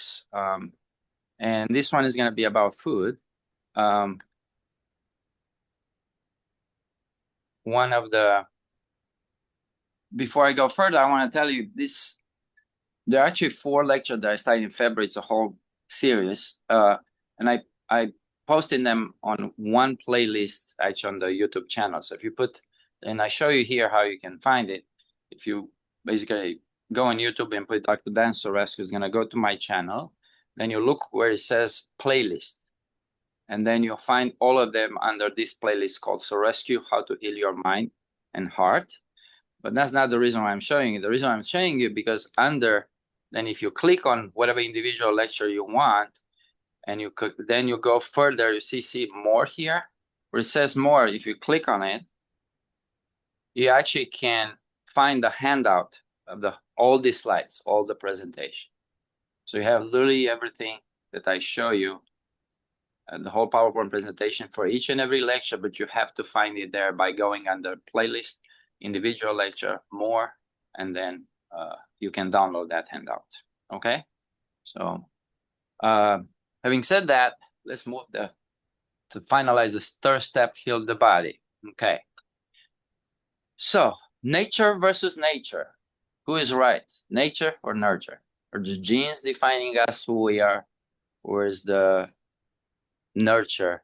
works. And this one is going to be about food. Before I go further, I want to tell you this. There are actually 4 lectures that I started in February. It's a whole series. And I posted them on one playlist actually on the YouTube channel. So if you put, and I show you here how you can find it. If you basically go on YouTube and put Dr. Dan Sorescu, is going to go to my channel. Then you look where it says playlist. And then you'll find all of them under this playlist called Sorescu, How to Heal Your Mind and Heart. But that's not the reason why I'm showing you. The reason I'm showing you because then if you click on whatever individual lecture you want, and then you go further, you see more here, where it says more. If you click on it, you actually can find the handout of all these slides, all the presentation. So you have literally everything that I show you, the whole PowerPoint presentation for each and every lecture, but you have to find it there by going under playlist, individual lecture, more, and then you can download that handout. Okay, so having said that, let's move to finalize this third step, heal the body. Okay, so nature versus nature. Who is right, nature or nurture? Are the genes defining us who we are, or is the nurture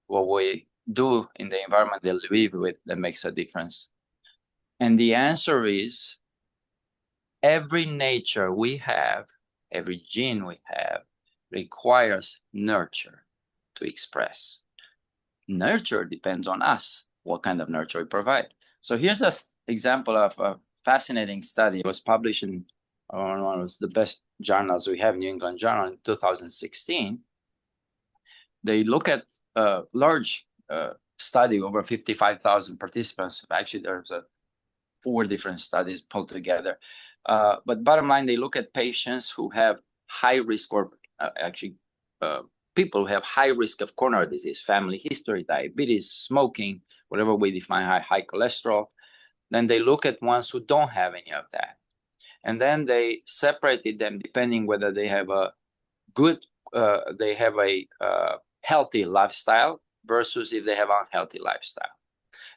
what we do in the environment that we live with that makes a difference? And the answer is every nature we have, every gene we have, requires nurture to express. Nurture depends on us, what kind of nurture we provide. So here's an example of a fascinating study. It was published in one of the best journals we have, New England Journal, in 2016. They look at a large study, over 55,000 participants. Actually, there's 4 different studies pulled together. But bottom line, they look at patients who have high risk, or people who have high risk of coronary disease, family history, diabetes, smoking, whatever we define high cholesterol. Then they look at ones who don't have any of that. And then they separated them depending whether they have a healthy lifestyle versus if they have unhealthy lifestyle.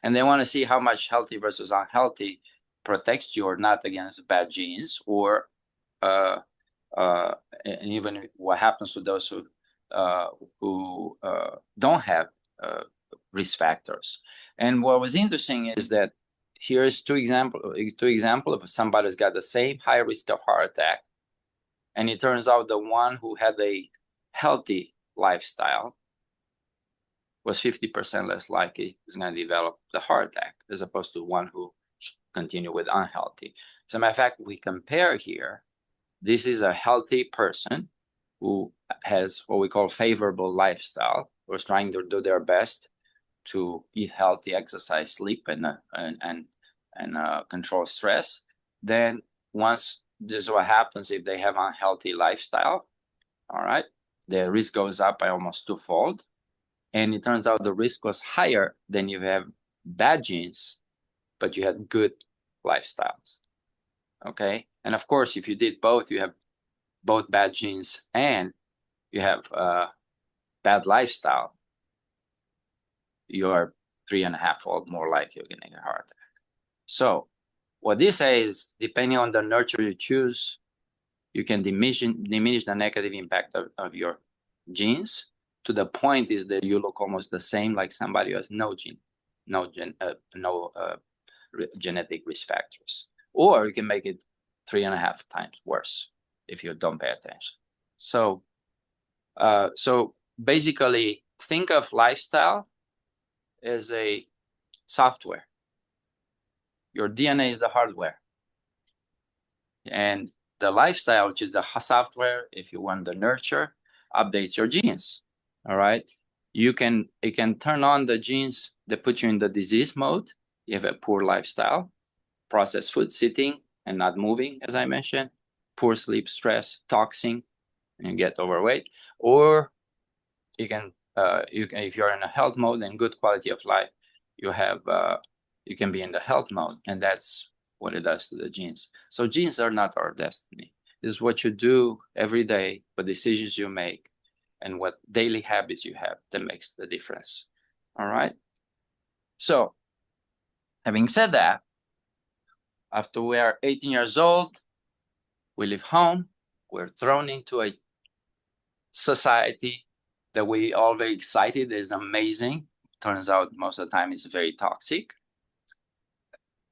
And they want to see how much healthy versus unhealthy protects you or not against bad genes, or and even what happens to those who don't have risk factors. And what was interesting is that here's two examples of somebody who's got the same high risk of heart attack, and it turns out the one who had a healthy lifestyle was 50% less likely is going to develop the heart attack, as opposed to one who continue with unhealthy. As a matter of fact, we compare here. This is a healthy person who has what we call favorable lifestyle, who's trying to do their best to eat healthy, exercise, sleep, and control stress. Then once this is what happens if they have unhealthy lifestyle, all right, the risk goes up by almost 2-fold. And it turns out the risk was higher than you have bad genes, but you had good lifestyles. Okay. And of course, if you did both, you have both bad genes and you have bad lifestyle, you are 3.5-fold more likely you're going to get a heart attack. So what this says, depending on the nurture you choose, you can diminish the negative impact of your genes, to the point is that you look almost the same like somebody who has no genetic risk factors. Or you can make it 3.5 times worse if you don't pay attention. So basically, think of lifestyle as a software. Your DNA is the hardware. And the lifestyle, which is the software, if you want the nurture, updates your genes. All right. It can turn on the genes that put you in the disease mode. You have a poor lifestyle, processed food, sitting and not moving, as I mentioned, poor sleep, stress, toxin, and you get overweight. Or you can, if you're in a health mode and good quality of life, you can be in the health mode, and that's what it does to the genes. So genes are not our destiny. is what you do every day, what decisions you make, and what daily habits you have that makes the difference. All right? So, having said that, after we are 18 years old, we leave home, we're thrown into a society that we all very excited is amazing. Turns out most of the time it's very toxic.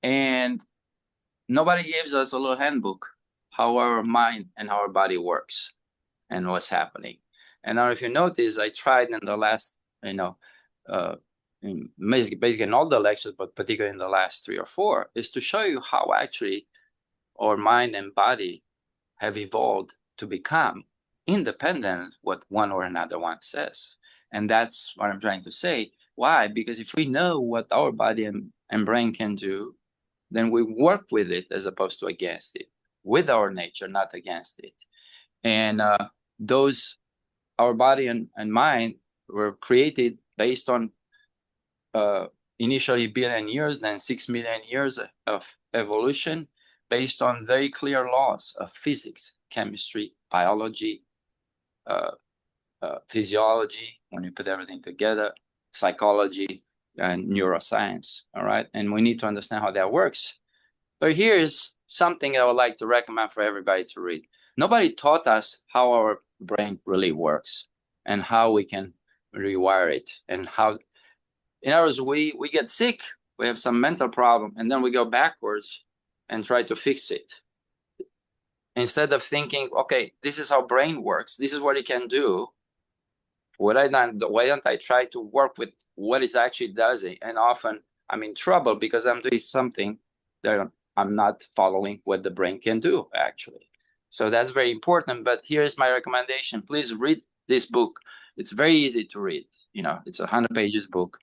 And nobody gives us a little handbook how our mind and our body works and what's happening. And now if you notice, I tried in the last, basically in all the lectures, but particularly in the last 3 or 4, is to show you how actually our mind and body have evolved to become independent what one or another one says. And that's what I'm trying to say. Why? Because if we know what our body and brain can do, then we work with it as opposed to against it, with our nature, not against it. And our body and mind were created based on initially billion years, then 6 million years of evolution, based on very clear laws of physics, chemistry, biology, physiology, when you put everything together, psychology, and neuroscience. All right. And we need to understand how that works. But here's something I would like to recommend for everybody to read. Nobody taught us how our brain really works and how we can rewire it, and how, in other words, we get sick, we have some mental problem, and then we go backwards and try to fix it. Instead of thinking, okay, this is how brain works, this is what it can do, why don't I try to work with what it actually does? And often I'm in trouble because I'm doing something that I'm not following what the brain can do, actually. So that's very important. But here's my recommendation. Please read this book. It's very easy to read. It's a 100 pages book.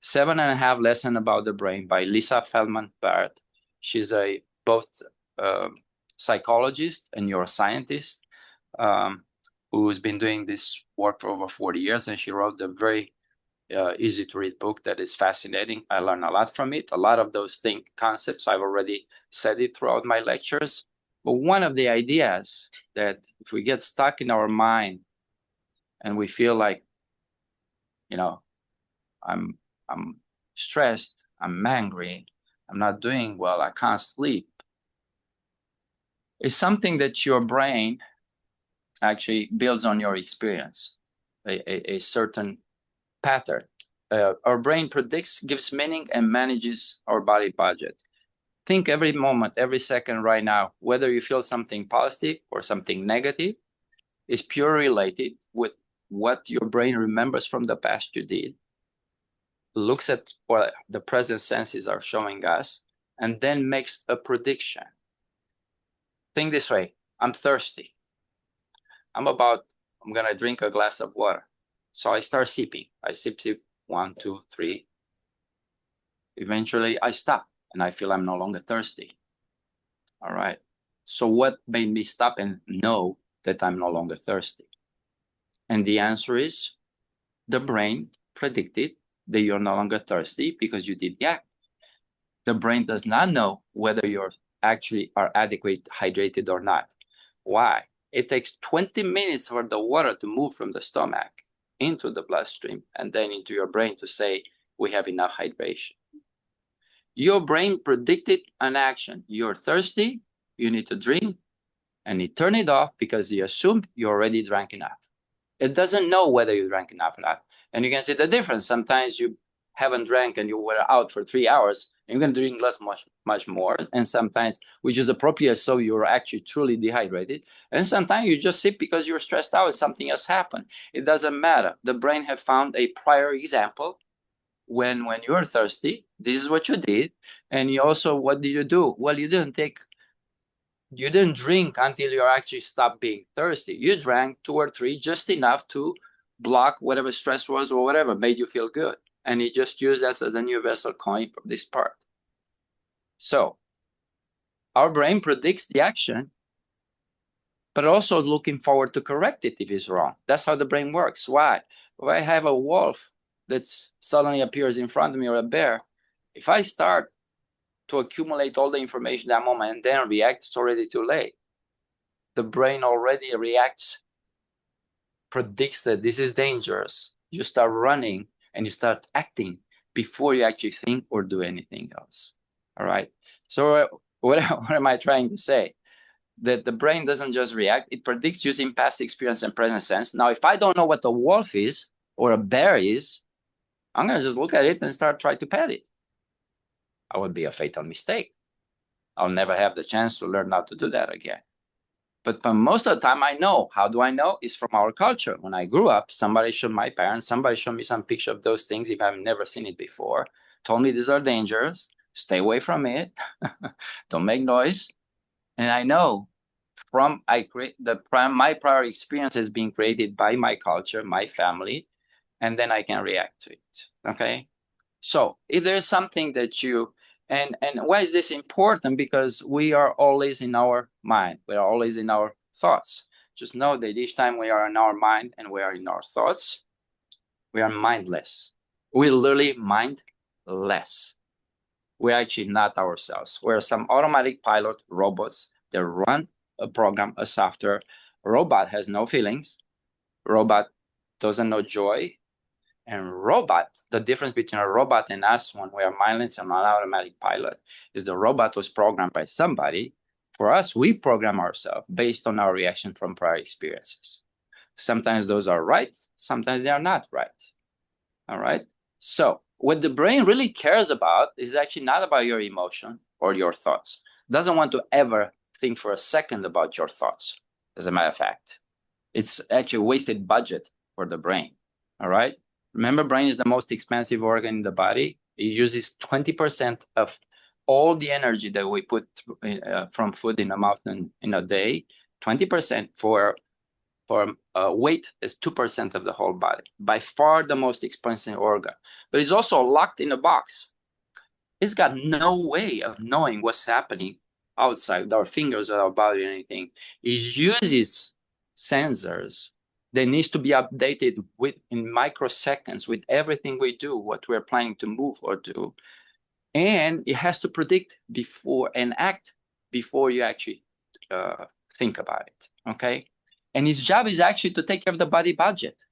7.5 Lessons About the Brain by Lisa Feldman Barrett. She's both psychologist and neuroscientist who's been doing this work for over 40 years. And she wrote a very easy to read book that is fascinating. I learned a lot from it. A lot of those concepts, I've already said it throughout my lectures. But one of the ideas that if we get stuck in our mind and we feel like, I'm stressed, I'm angry, I'm not doing well, I can't sleep, it's something that your brain actually builds on your experience, a certain pattern. Our brain predicts, gives meaning, and manages our body budget. Think every moment, every second right now, whether you feel something positive or something negative, is purely related with what your brain remembers from the past you did, looks at what the present senses are showing us, and then makes a prediction. Think this way: I'm thirsty. I'm going to drink a glass of water. So I start sipping. I sip, 1, 2, 3. Eventually I stop and I feel I'm no longer thirsty. All right. So what made me stop and know that I'm no longer thirsty? And the answer is the brain predicted that you're no longer thirsty because you did the act. The brain does not know whether you're actually are adequately hydrated or not. Why? It takes 20 minutes for the water to move from the stomach into the bloodstream and then into your brain to say, we have enough hydration. Your brain predicted an action. You're thirsty, you need to drink, and it turned it off because you assumed you already drank enough. It doesn't know whether you drank enough or not. And you can see the difference. Sometimes you haven't drank and you were out for 3 hours, and you're going to drink much more. And sometimes, which is appropriate, so you're actually truly dehydrated. And sometimes you just sip because you're stressed out, something else happened. It doesn't matter. The brain have found a prior example. When you're thirsty, this is what you did. And you also, what did you do? Well, you didn't drink until you actually stopped being thirsty. You drank 2 or 3, just enough to block whatever stress was or whatever made you feel good. And he just used that as a universal coin for this part. So our brain predicts the action, but also looking forward to correct it if it's wrong. That's how the brain works. Why? If I have a wolf that suddenly appears in front of me or a bear, if I start to accumulate all the information that moment and then react, it's already too late. the brain already reacts, predicts that this is dangerous. You start running and you start acting before you actually think or do anything else. All right. So what am I trying to say? That the brain doesn't just react, it predicts using past experience and present sense. Now, if I don't know what a wolf is or a bear is, I'm going to just look at it and start trying to pet it. I would be a fatal mistake. I'll never have the chance to learn how to do that again. But most of the time, I know. How do I know? It's from our culture. When I grew up, somebody showed my parents, somebody showed me some picture of those things if I've never seen it before, told me these are dangerous, stay away from it, don't make noise. And I know from my prior experience is being created by my culture, my family, and then I can react to it. Okay. So if there's something that you and why is this important? Because we are always in our mind. We are always in our thoughts. Just know that each time we are in our mind and we are in our thoughts, we are mindless. We're literally mindless. We're actually not ourselves. We're some automatic pilot robots that run a program, a software. A robot has no feelings. Robot doesn't know joy. And robot, the difference between a robot and us when we are mindless and not automatic pilot is the robot was programmed by somebody. For us, we program ourselves based on our reaction from prior experiences. Sometimes those are right, sometimes they are not right. All right. So what the brain really cares about is actually not about your emotion or your thoughts. It doesn't want to ever think for a second about your thoughts. As a matter of fact, it's actually a wasted budget for the brain. All right. Remember, brain is the most expensive organ in the body. It uses 20% of all the energy that we put from food in the mouth in a day. 20% for weight is 2% of the whole body. By far the most expensive organ. But it's also locked in a box. It's got no way of knowing what's happening outside with our fingers or our body or anything. It uses sensors that needs to be updated in microseconds with everything we do, what we're planning to move or do. And it has to predict before and act before you actually think about it, okay? And its job is actually to take care of the body budget.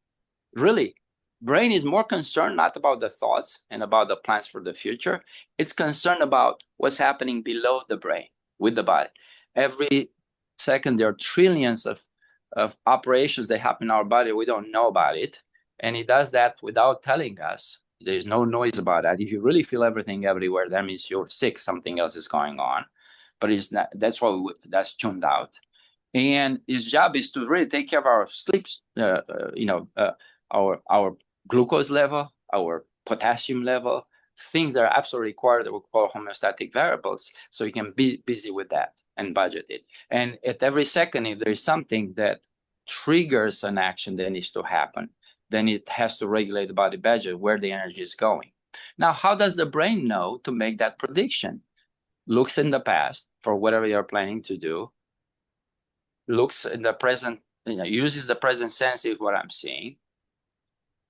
Really, brain is more concerned not about the thoughts and about the plans for the future. It's concerned about what's happening below the brain with the body. Every second, there are trillions of operations that happen in our body. We don't know about it. And it does that without telling us. There's no noise about that. If you really feel everything everywhere, that means you're sick. Something else is going on. But it's not, that's why that's tuned out. And his job is to really take care of our sleep, our glucose level, our potassium level, things that are absolutely required that we call homeostatic variables. So you can be busy with that and budget it. And at every second, if there is something that triggers an action that needs to happen, then it has to regulate the body budget where the energy is going. Now, how does the brain know to make that prediction? Looks in the past for whatever you're planning to do, looks in the present, uses the present sense is what I'm saying.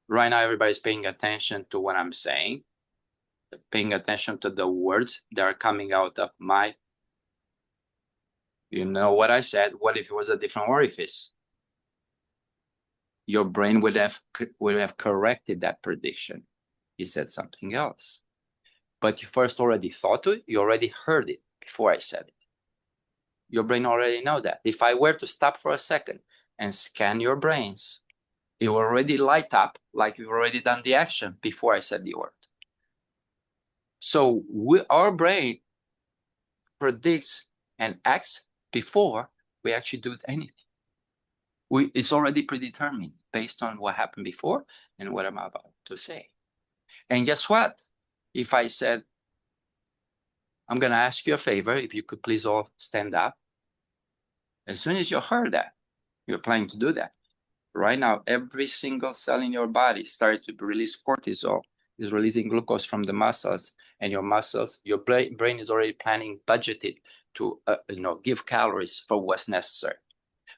Right now, everybody's paying attention to what I'm saying, paying attention to the words that are coming out of my, you know what I said, what if it was a different orifice? Your brain would have corrected that prediction. He said something else. But you first already thought it, you already heard it before I said it. Your brain already knows that. If I were to stop for a second and scan your brains, it will already light up like you've already done the action before I said the word. So our brain predicts and acts before we actually do anything. It's already predetermined based on what happened before and what I'm about to say. And guess what? If I said, I'm going to ask you a favor, if you could please all stand up. As soon as you heard that, you're planning to do that. Right now, every single cell in your body started to release cortisol, is releasing glucose from the muscles, and your muscles, your brain is already planning, budgeted to give calories for what's necessary.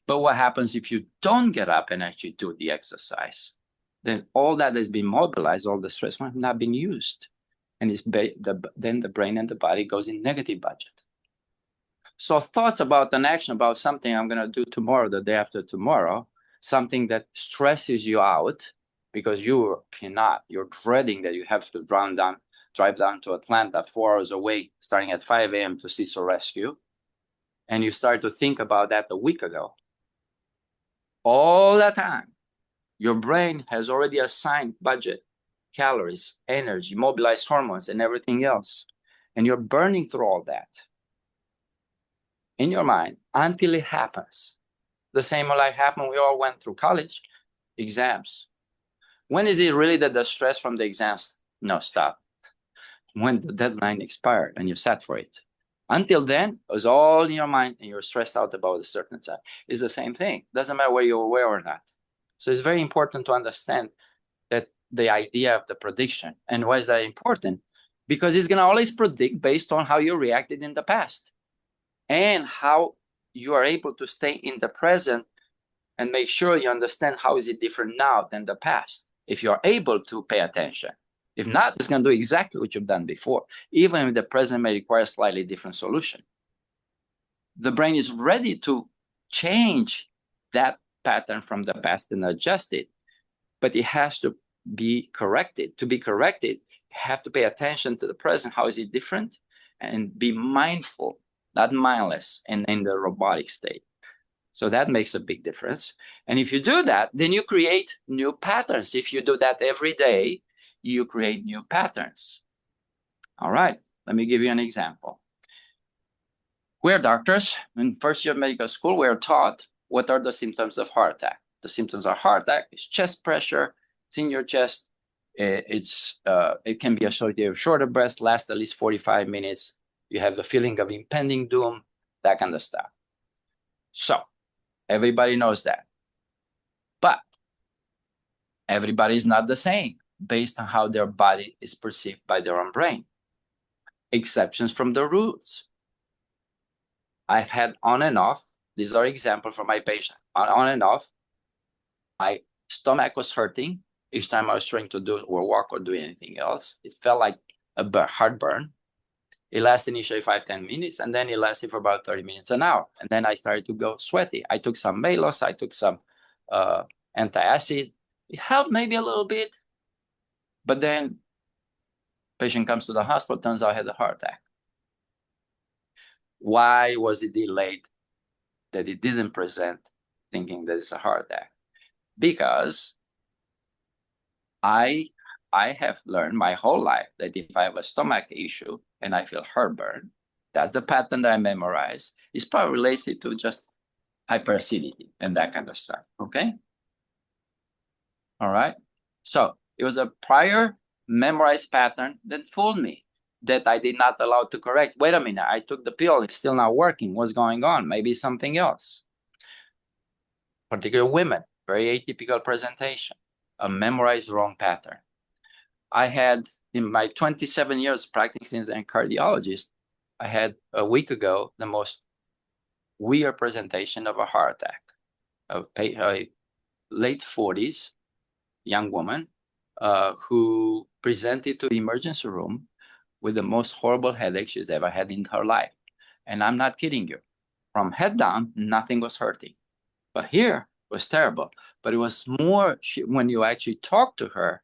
But what happens if you don't get up and actually do the exercise? Then all that has been mobilized, all the stress has not been used. And then the brain and the body goes in negative budget. So thoughts about an action, about something I'm going to do tomorrow, the day after tomorrow, something that stresses you out because you cannot, you're dreading that you have to drive down to Atlanta 4 hours away, starting at 5 a.m. to see Sorescu. And you start to think about that a week ago. All that time, your brain has already assigned budget, calories, energy, mobilized hormones, and everything else. And you're burning through all that in your mind until it happens. The same like happened, we all went through college, exams. When is it really that the stress from the exams? No, stop. When the deadline expired and you sat for it. Until then, it was all in your mind and you're stressed out about a certain time. It's the same thing. Doesn't matter whether you're aware or not. So it's very important to understand that the idea of the prediction. And why is that important? Because it's going to always predict based on how you reacted in the past and how you are able to stay in the present and make sure you understand how is it different now than the past, if you're able to pay attention. If not, it's going to do exactly what you've done before, even if the present may require a slightly different solution. The brain is ready to change that pattern from the past and adjust it, but it has to be corrected. To be corrected, you have to pay attention to the present. How is it different? And be mindful, not mindless, and in the robotic state. So that makes a big difference. And if you do that, then you create new patterns. If you do that every day, you create new patterns. All right, let me give you an example. We're doctors. In first year of medical school, we're taught what are the symptoms of heart attack. The symptoms of heart attack is chest pressure. It's in your chest. It can be associated with shorter breaths, last at least 45 minutes. You have the feeling of impending doom, that kind of stuff. So everybody knows that. But everybody is not the same based on how their body is perceived by their own brain. Exceptions from the rules. I've had on and off, these are examples from my patient, on and off, my stomach was hurting each time I was trying to do or walk or do anything else. It felt like a heartburn. It lasted initially 5-10 minutes, and then it lasted for about 30 minutes, an hour. And then I started to go sweaty. I took some Malos, I took some antacid. It helped maybe a little bit, but then patient comes to the hospital, turns out I had a heart attack. Why was it delayed that it didn't present thinking that it's a heart attack? Because I have learned my whole life that if I have a stomach issue and I feel heartburn, that's the pattern that I memorized. It's probably related to just hyperacidity and that kind of stuff, okay? All right. So it was a prior memorized pattern that fooled me, that I did not allow to correct. Wait a minute, I took the pill, it's still not working. What's going on? Maybe something else. Particularly women, very atypical presentation, a memorized wrong pattern. I had, in my 27 years practicing as a cardiologist, I had a week ago the most weird presentation of a heart attack. A late 40s young woman who presented to the emergency room with the most horrible headache she's ever had in her life. And I'm not kidding you. From head down, nothing was hurting. But here was terrible. But it was more, when you actually talk to her,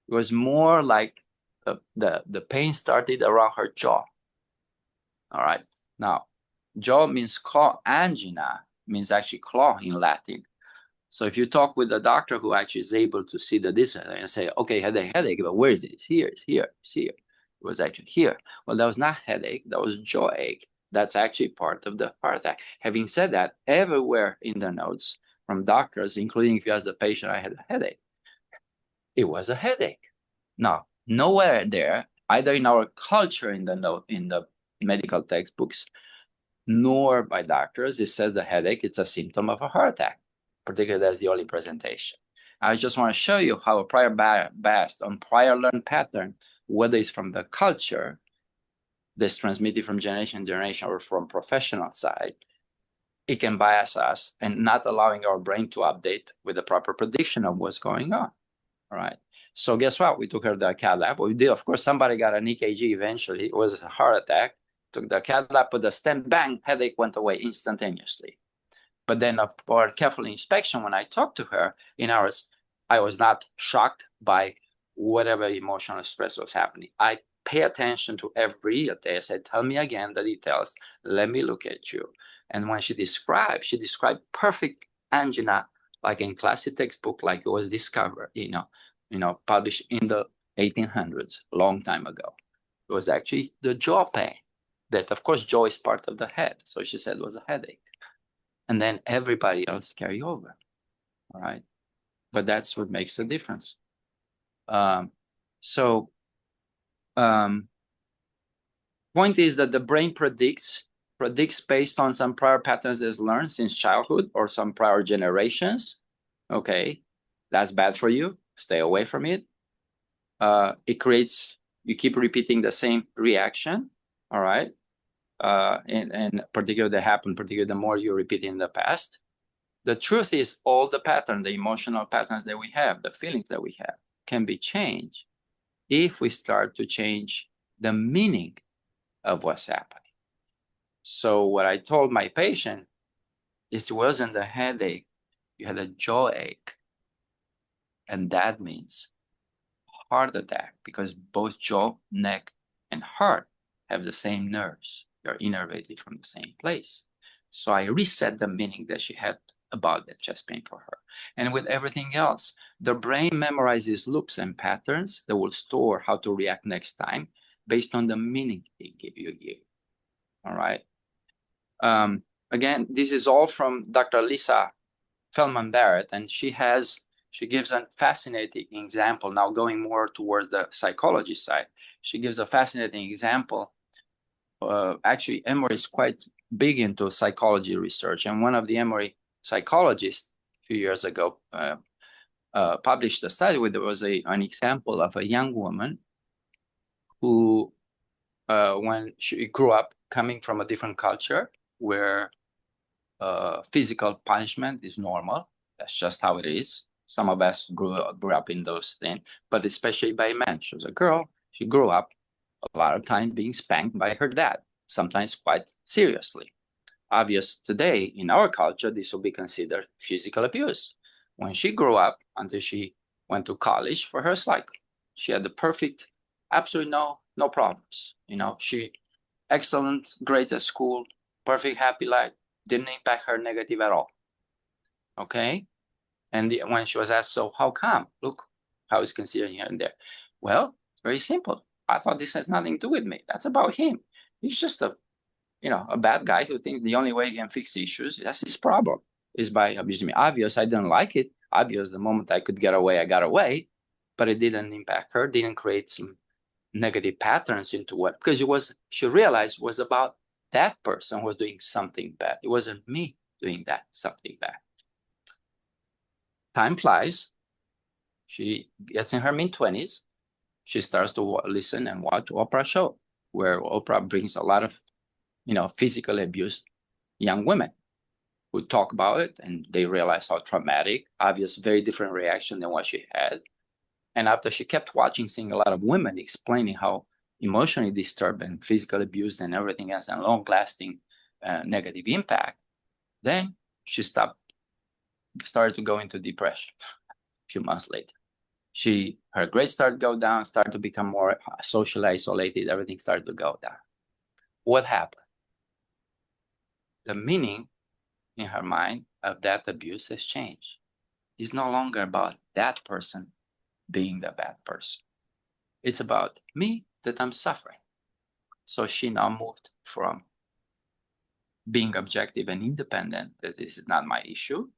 it was more like the pain started around her jaw. All right. Now, jaw means claw. Angina means actually claw in Latin. So if you talk with a doctor who actually is able to see the distance and say, okay, headache, but where is it? It's here, it's here, it's here. It was actually here. Well, that was not headache, that was jaw ache. That's actually part of the heart attack. Having said that, everywhere in the notes from doctors, including if you ask the patient, I had a headache, it was a headache. Now, nowhere there, either in our culture in the medical textbooks, nor by doctors, it says the headache, it's a symptom of a heart attack. Particularly, that's the only presentation. I just want to show you how a prior based on prior learned pattern, whether it's from the culture that's transmitted from generation to generation or from professional side, it can bias us and not allowing our brain to update with the proper prediction of what's going on. All right. So guess what? We took her to the cath lab. We did, of course, somebody got an EKG eventually. It was a heart attack. took the cath lab, put the stent, bang, headache went away instantaneously. But then for careful inspection, when I talked to her in hours, I was not shocked by whatever emotional stress was happening. I pay attention to every detail. I said, tell me again the details. Let me look at you. And when she described perfect angina, like in classic textbook, like it was discovered, published in the 1800s, long time ago. It was actually the jaw pain. That, of course, jaw is part of the head. So she said it was a headache. And then everybody else carry over, all right? But that's what makes the difference. Point is that the brain predicts based on some prior patterns that's learned since childhood or some prior generations. Okay, that's bad for you. Stay away from it. It creates, you keep repeating the same reaction, all right? And particularly that happen, particularly the more you repeat in the past. The truth is all the patterns, the emotional patterns that we have, the feelings that we have can be changed if we start to change the meaning of what's happening. So what I told my patient is it wasn't a headache, you had a jaw ache. And that means heart attack because both jaw, neck, and heart have the same nerves. They're innervated from the same place. So I reset the meaning that she had about that chest pain for her. And with everything else, the brain memorizes loops and patterns that will store how to react next time based on the meaning you give. All right. Again, this is all from Dr. Lisa Feldman Barrett, and she gives a fascinating example. Now going more towards the psychology side, she gives a fascinating example. Actually, Emory is quite big into psychology research, and one of the Emory psychologists a few years ago published a study where there was an example of a young woman who, when she grew up coming from a different culture where physical punishment is normal, that's just how it is. Some of us grew up in those things, but especially by men. She was a girl. She grew up a lot of time being spanked by her dad, sometimes quite seriously. Obvious today in our culture, this will be considered physical abuse. When she grew up, until she went to college, for her, it's like she had the perfect, absolutely no problems. She excellent grades at school, perfect happy life, didn't impact her negative at all. Okay, and when she was asked, so how come? Look how it's considered here and there. Well, very simple. I thought this has nothing to do with me. That's about him. He's just a bad guy who thinks the only way he can fix issues, that's his problem, is by abusing me. Obvious, I didn't like it. Obvious, the moment I could get away, I got away. But it didn't impact her, didn't create some negative patterns into what, because she realized was about that person who was doing something bad. It wasn't me doing that something bad. Time flies. She gets in her mid-20s. She starts to listen and watch Oprah show, where Oprah brings a lot of physically abused young women who talk about it, and they realize how traumatic, obvious, very different reaction than what she had. And after she kept watching, seeing a lot of women explaining how emotionally disturbed and physically abused and everything else and long-lasting negative impact, then she started to go into depression a few months later. Her grades started to go down, started to become more socially isolated, everything started to go down. What happened? The meaning in her mind of that abuse has changed. It's no longer about that person being the bad person. It's about me that I'm suffering. So she now moved from being objective and independent, that this is not my issue.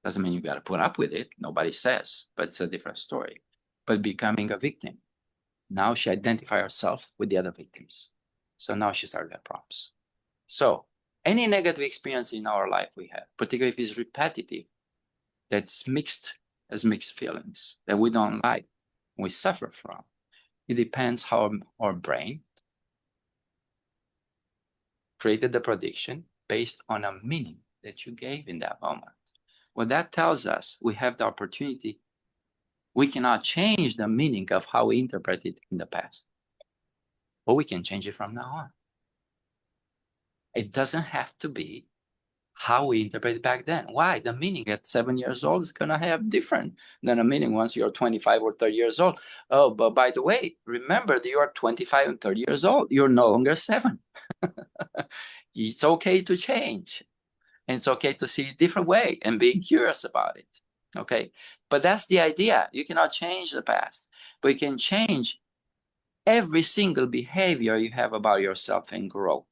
Doesn't mean you got to put up with it. Nobody says, but it's a different story. But becoming a victim. Now she identifies herself with the other victims. So now she started to have problems. So any negative experience in our life we have, particularly if it's repetitive, that's mixed feelings that we don't like, we suffer from. It depends how our brain created the prediction based on a meaning that you gave in that moment. What that tells us, we have the opportunity. We cannot change the meaning of how we interpreted in the past, but we can change it from now on. It doesn't have to be how we interpreted back then. Why? The meaning at 7 years old is going to have different than a meaning once you're 25 or 30 years old. Oh, but by the way, remember that you are 25 and 30 years old. You're no longer 7. It's okay to change. And it's okay to see a different way and being curious about it. Okay. But that's the idea. You cannot change the past, but you can change every single behavior you have about yourself and grow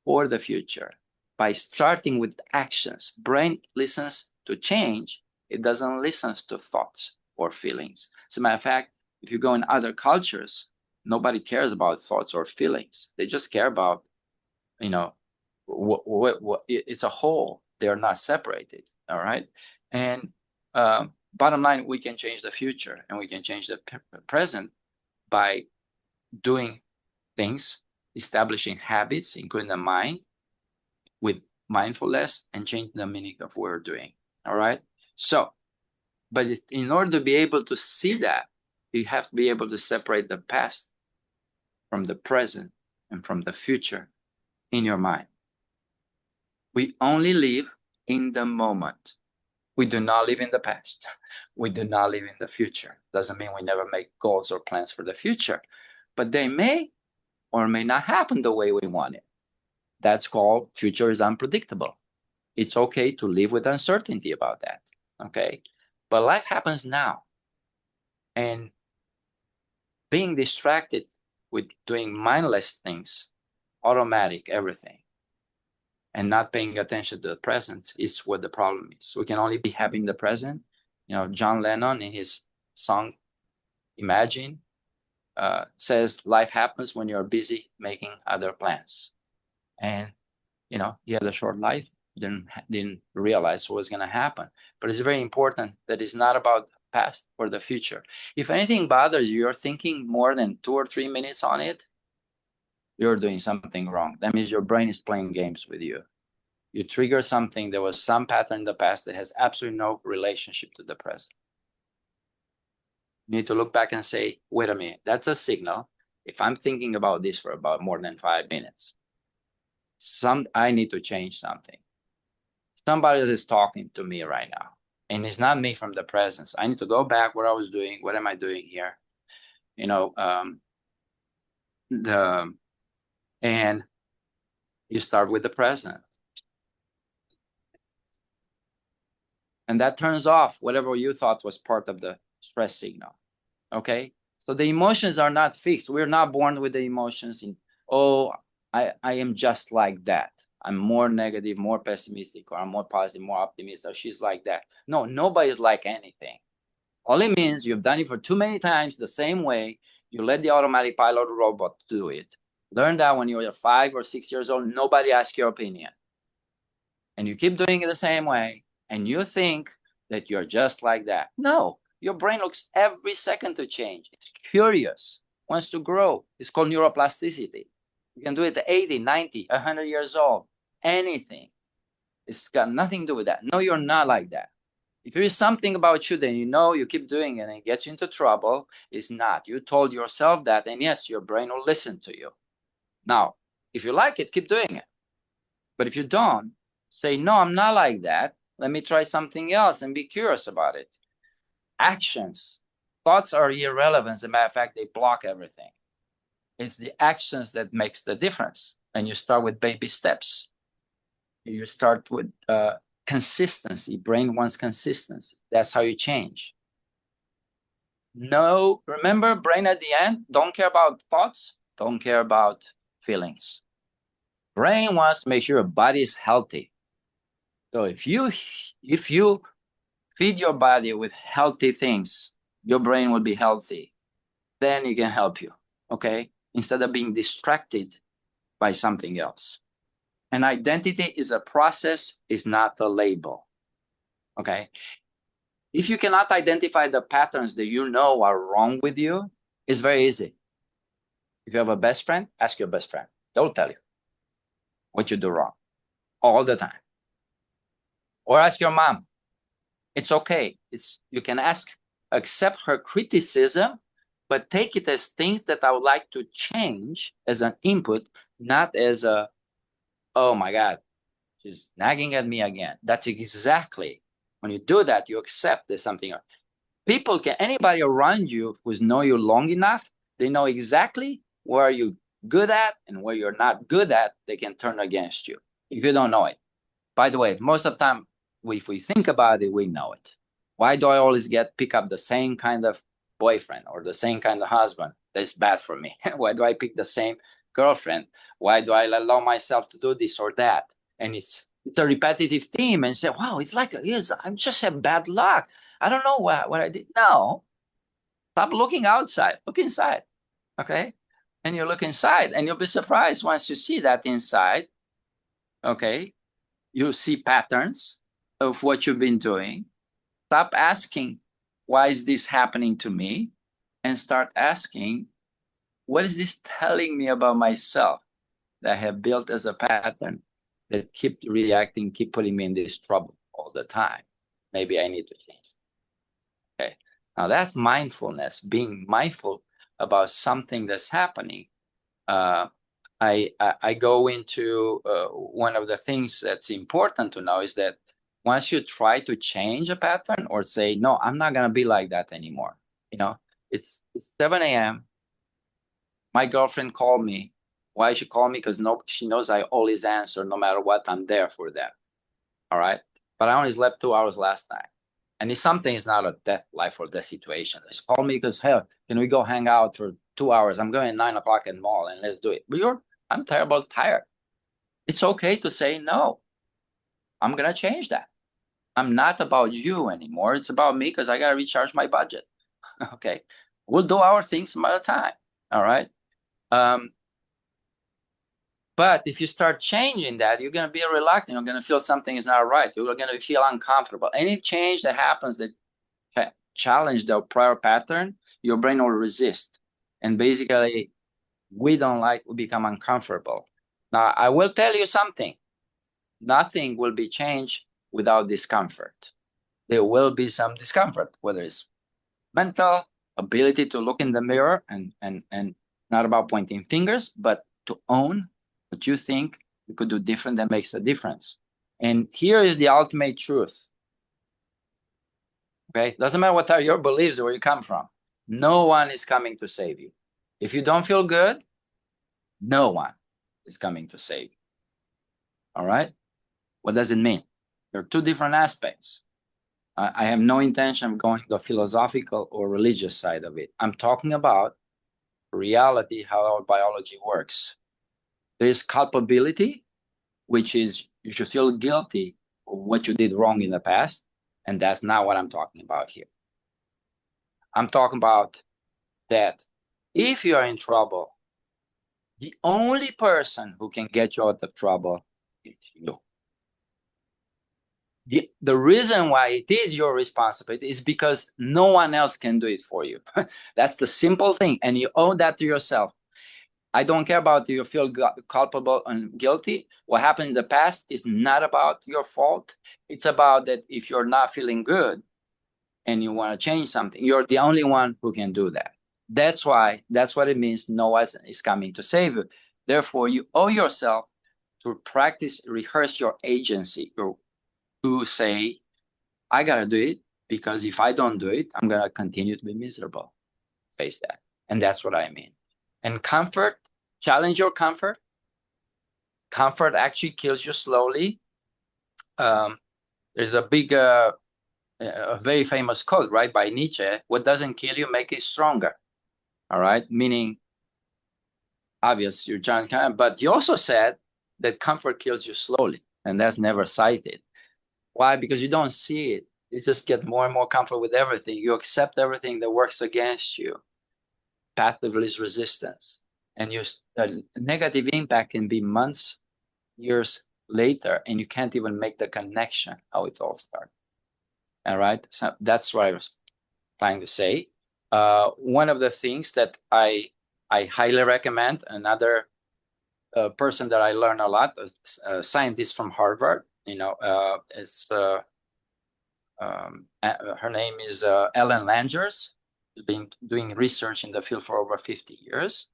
for the future by starting with actions. Brain listens to change. It doesn't listen to thoughts or feelings. As a matter of fact, if you go in other cultures, nobody cares about thoughts or feelings. They just care about, it's a whole. They're not separated. All right. And bottom line, we can change the future and we can change the present by doing things, establishing habits, including the mind, with mindfulness, and changing the meaning of what we're doing. All right. So, but in order to be able to see that, you have to be able to separate the past from the present and from the future in your mind. We only live in the moment. We do not live in the past. We do not live in the future. Doesn't mean we never make goals or plans for the future, but they may or may not happen the way we want it. That's called future is unpredictable. It's okay to live with uncertainty about that. Okay. But life happens now. And being distracted with doing mindless things, automatic, everything, and not paying attention to the present is what the problem is. We can only be happy in the present. John Lennon in his song Imagine says life happens when you're busy making other plans. And, he had a short life, didn't realize what was going to happen. But it's very important that it's not about the past or the future. If anything bothers you, you're thinking more than 2 or 3 minutes on it, you're doing something wrong. That means your brain is playing games with you. You trigger something. There was some pattern in the past that has absolutely no relationship to the present. You need to look back and say, wait a minute, that's a signal. If I'm thinking about this for about more than 5 minutes, I need to change something. Somebody is talking to me right now, and it's not me from the presence. I need to go back what I was doing. What am I doing here? And you start with the present. And that turns off whatever you thought was part of the stress signal. Okay? So the emotions are not fixed. We're not born with the emotions I am just like that. I'm more negative, more pessimistic, or I'm more positive, more optimistic. She's like that. No, nobody's like anything. All it means you've done it for too many times the same way. You let the automatic pilot robot do it. Learn that when you're 5 or 6 years old, nobody asks your opinion. And you keep doing it the same way, and you think that you're just like that. No, your brain looks every second to change. It's curious, wants to grow. It's called neuroplasticity. You can do it at 80, 90, 100 years old. Anything. It's got nothing to do with that. No, you're not like that. If there is something about you that you keep doing it and it gets you into trouble, it's not. You told yourself that, and yes, your brain will listen to you. Now, if you like it, keep doing it. But if you don't, say, no, I'm not like that. Let me try something else and be curious about it. Actions. Thoughts are irrelevant. As a matter of fact, they block everything. It's the actions that makes the difference. And you start with baby steps. You start with consistency. Brain wants consistency. That's how you change. No, remember, brain at the end, don't care about thoughts, don't care about feelings. Brain wants to make sure your body is healthy. So if you feed your body with healthy things, your brain will be healthy. Then it can help you, okay? Instead of being distracted by something else. And identity is a process, is not a label, okay? If you cannot identify the patterns that you know are wrong with you, it's very easy. If you have a best friend, ask your best friend. They'll tell you what you do wrong all the time. Or ask your mom. It's okay. You can accept her criticism, but take it as things that I would like to change as an input, not as a oh my God, she's nagging at me again. That's exactly when you do that, you accept there's something else. People can, anybody around you who's know you long enough, they know exactly where you're good at and where you're not good at. They can turn against you if you don't know it. By the way, most of the time, if we think about it, we know it. Why do I always pick up the same kind of boyfriend or the same kind of husband? That's bad for me. Why do I pick the same girlfriend? Why do I allow myself to do this or that? And it's a repetitive theme, and say, wow, it's like I just have bad luck. I don't know what I did. No, stop looking outside. Look inside. Okay, and you look inside, and you'll be surprised once you see that inside. Okay, you see patterns of what you've been doing. Stop asking, why is this happening to me? And start asking, what is this telling me about myself that I have built as a pattern that keep reacting, keep putting me in this trouble all the time? Maybe I need to change. Okay. Now that's mindfulness, being mindful about something that's happening. I go into one of the things that's important to know is that once you try to change a pattern or say, no, I'm not going to be like that anymore. It's 7 a.m. My girlfriend called me. Why she called me? Because she knows I always answer no matter what. I'm there for them. All right. But I only slept 2 hours last night. And if something is not a death, life or death situation, she called me because, hell, can we go hang out for 2 hours? I'm going at 9 o'clock in the mall and let's do it. But I'm terrible tired. It's okay to say no. I'm going to change that. I'm not about you anymore. It's about me because I got to recharge my budget. Okay. We'll do our things some other time. All right. But if you start changing that, you're going to be reluctant. You're going to feel something is not right. You're going to feel uncomfortable. Any change that happens that challenge the prior pattern, your brain will resist. And basically, we become uncomfortable. Now, I will tell you something. Nothing will be changed without discomfort. There will be some discomfort, whether it's mental, ability to look in the mirror and not about pointing fingers, but to own what you think you could do different that makes a difference. And here is the ultimate truth. Okay? Doesn't matter what are your beliefs or where you come from. No one is coming to save you. If you don't feel good, no one is coming to save you. All right? What does it mean? There are two different aspects. I have no intention of going to the philosophical or religious side of it. I'm talking about reality, how our biology works. There's culpability, which is you should feel guilty of what you did wrong in the past. And that's not what I'm talking about here. I'm talking about that if you are in trouble, the only person who can get you out of trouble is you. The reason why it is your responsibility is because no one else can do it for you. That's the simple thing. And you owe that to yourself. I don't care about you feel culpable and guilty. What happened in the past is not about your fault. It's about that if you're not feeling good and you want to change something, you're the only one who can do that. That's what it means. No one is coming to save you. Therefore, you owe yourself to rehearse your agency, to say, I got to do it because if I don't do it, I'm going to continue to be miserable. Face that. And that's what I mean. And comfort, challenge your comfort. Comfort actually kills you slowly. There's a very famous quote, right, by Nietzsche. What doesn't kill you, make it stronger. All right. Meaning, obvious, you're trying to, but he also said that comfort kills you slowly. And that's never cited. Why? Because you don't see it. You just get more and more comfortable with everything. You accept everything that works against you. Path of least resistance. And your negative impact can be months, years later, and you can't even make the connection how it all started. All right. So that's what I was trying to say. One of the things that I highly recommend, another person that I learn a lot, a scientist from Harvard, her name is Ellen Langers. She's been doing research in the field for over 50 years.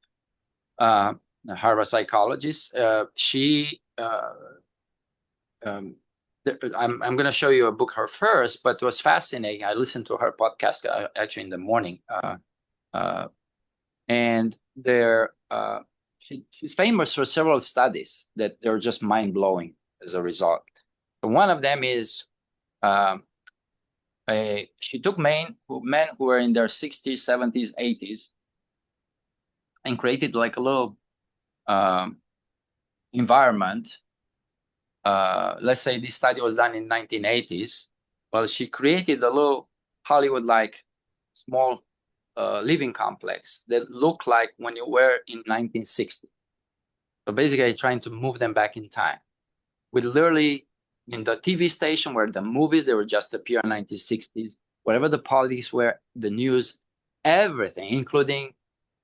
Harvard psychologist. She I'm going to show you a book her first, but it was fascinating. I listened to her podcast actually in the morning, and she's famous for several studies that they're just mind blowing as a result. One of them is she took men who were in their 60s, 70s, 80s, and created like a little environment. Let's say this study was done in 1980s. Well, she created a little Hollywood-like small living complex that looked like when you were in 1960. So basically trying to move them back in time. We literally, in the TV station where the movies, they were just appear in 1960s, whatever the politics were, the news, everything, including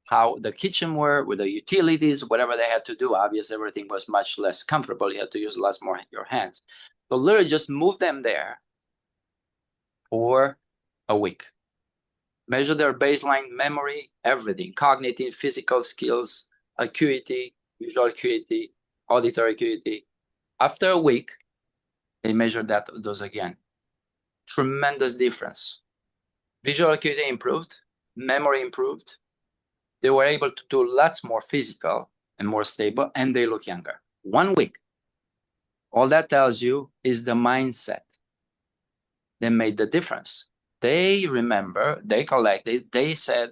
how the kitchen were with the utilities, whatever they had to do. Obviously, everything was much less comfortable. You had to use lots more your hands. So literally just move them there for a week. Measure their baseline memory, everything, cognitive, physical skills, acuity, visual acuity, auditory acuity. After a week, they measured those again. Tremendous difference. Visual acuity improved, memory improved. They were able to do lots more physical and more stable, and they look younger. 1 week. All that tells you is the mindset that made the difference. They remember, they collected, they said,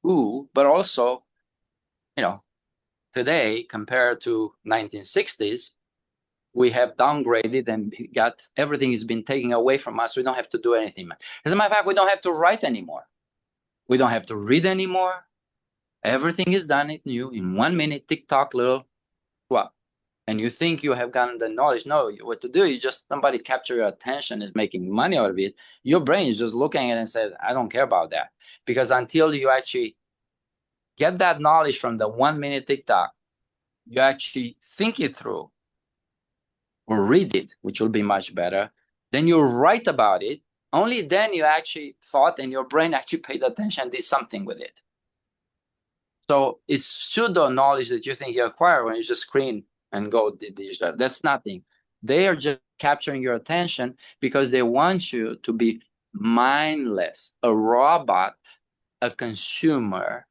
ooh, but also, today compared to 1960s, we have downgraded and got everything has been taken away from us. We don't have to do anything. As a matter of fact, we don't have to write anymore. We don't have to read anymore. Everything is done new in 1 minute, tick-tock, little swap. And you think you have gotten the knowledge. No, what to do, you just, somebody capture your attention, is making money out of it. Your brain is just looking at it and says, I don't care about that. Because until you actually get that knowledge from the 1 minute tick-tock, you actually think it through or read it, which will be much better. Then you write about it. Only then you actually thought and your brain actually paid attention and did something with it. So it's pseudo knowledge that you think you acquire when you just screen and go digital. That's nothing. They are just capturing your attention because they want you to be mindless, a robot, a consumer,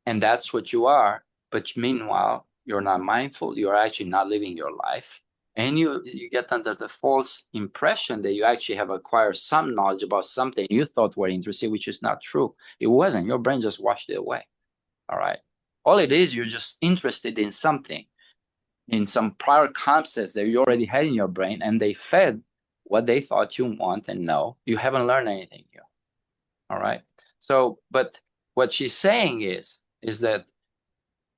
and that's what you are. But meanwhile, you're not mindful. You're actually not living your life. And you get under the false impression that you actually have acquired some knowledge about something you thought were interesting, which is not true. It wasn't. Your brain just washed it away. All right. All it is, you're just interested in something, in some prior concepts that you already had in your brain, and they fed what they thought you want and know. You haven't learned anything new. All right. So, but what she's saying is that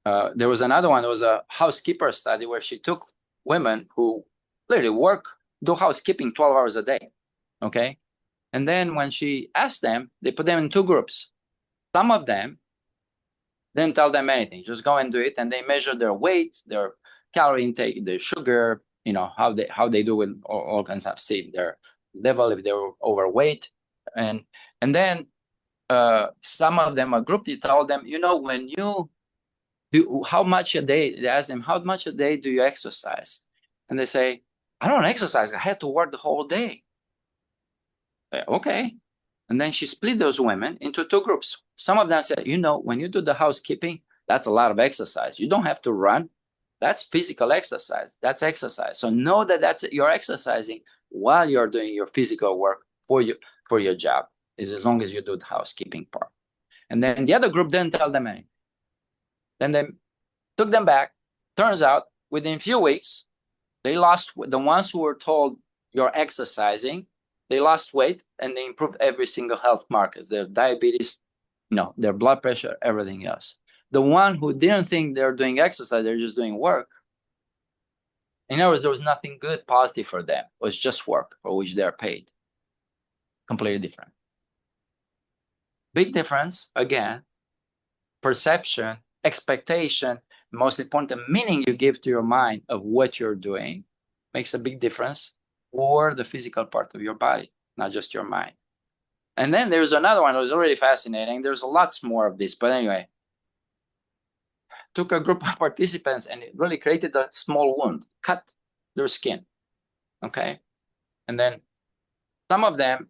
there was another one. There was a housekeeper study where she took women who literally do housekeeping 12 hours a day. Okay. And then when she asked them, they put them in two groups. Some of them didn't tell them anything, just go and do it. And they measure their weight, their calorie intake, their sugar, how they do with all kinds of see their level, if they were overweight. And then some of them, a group, they told them, when you do, how much a day, they asked them, how much a day do you exercise? And they say, I don't exercise. I had to work the whole day. Okay. And then she split those women into two groups. Some of them said, when you do the housekeeping, that's a lot of exercise. You don't have to run. That's physical exercise. That's exercise. So know that you're exercising while you're doing your physical work for your job, as long as you do the housekeeping part. And then the other group didn't tell them anything. Then they took them back. Turns out within a few weeks, they lost, the ones who were told you're exercising, they lost weight and they improved every single health marker, their diabetes, their blood pressure, everything else. The one who didn't think they're doing exercise, they're just doing work. In other words, there was nothing good, positive for them. It was just work for which they're paid. Completely different. Big difference, again, perception, expectation, most important, the meaning you give to your mind of what you're doing makes a big difference for the physical part of your body, not just your mind. And then there's another one that was already fascinating. There's lots more of this, but anyway, took a group of participants and it really created a small wound, cut their skin, okay? And then some of them,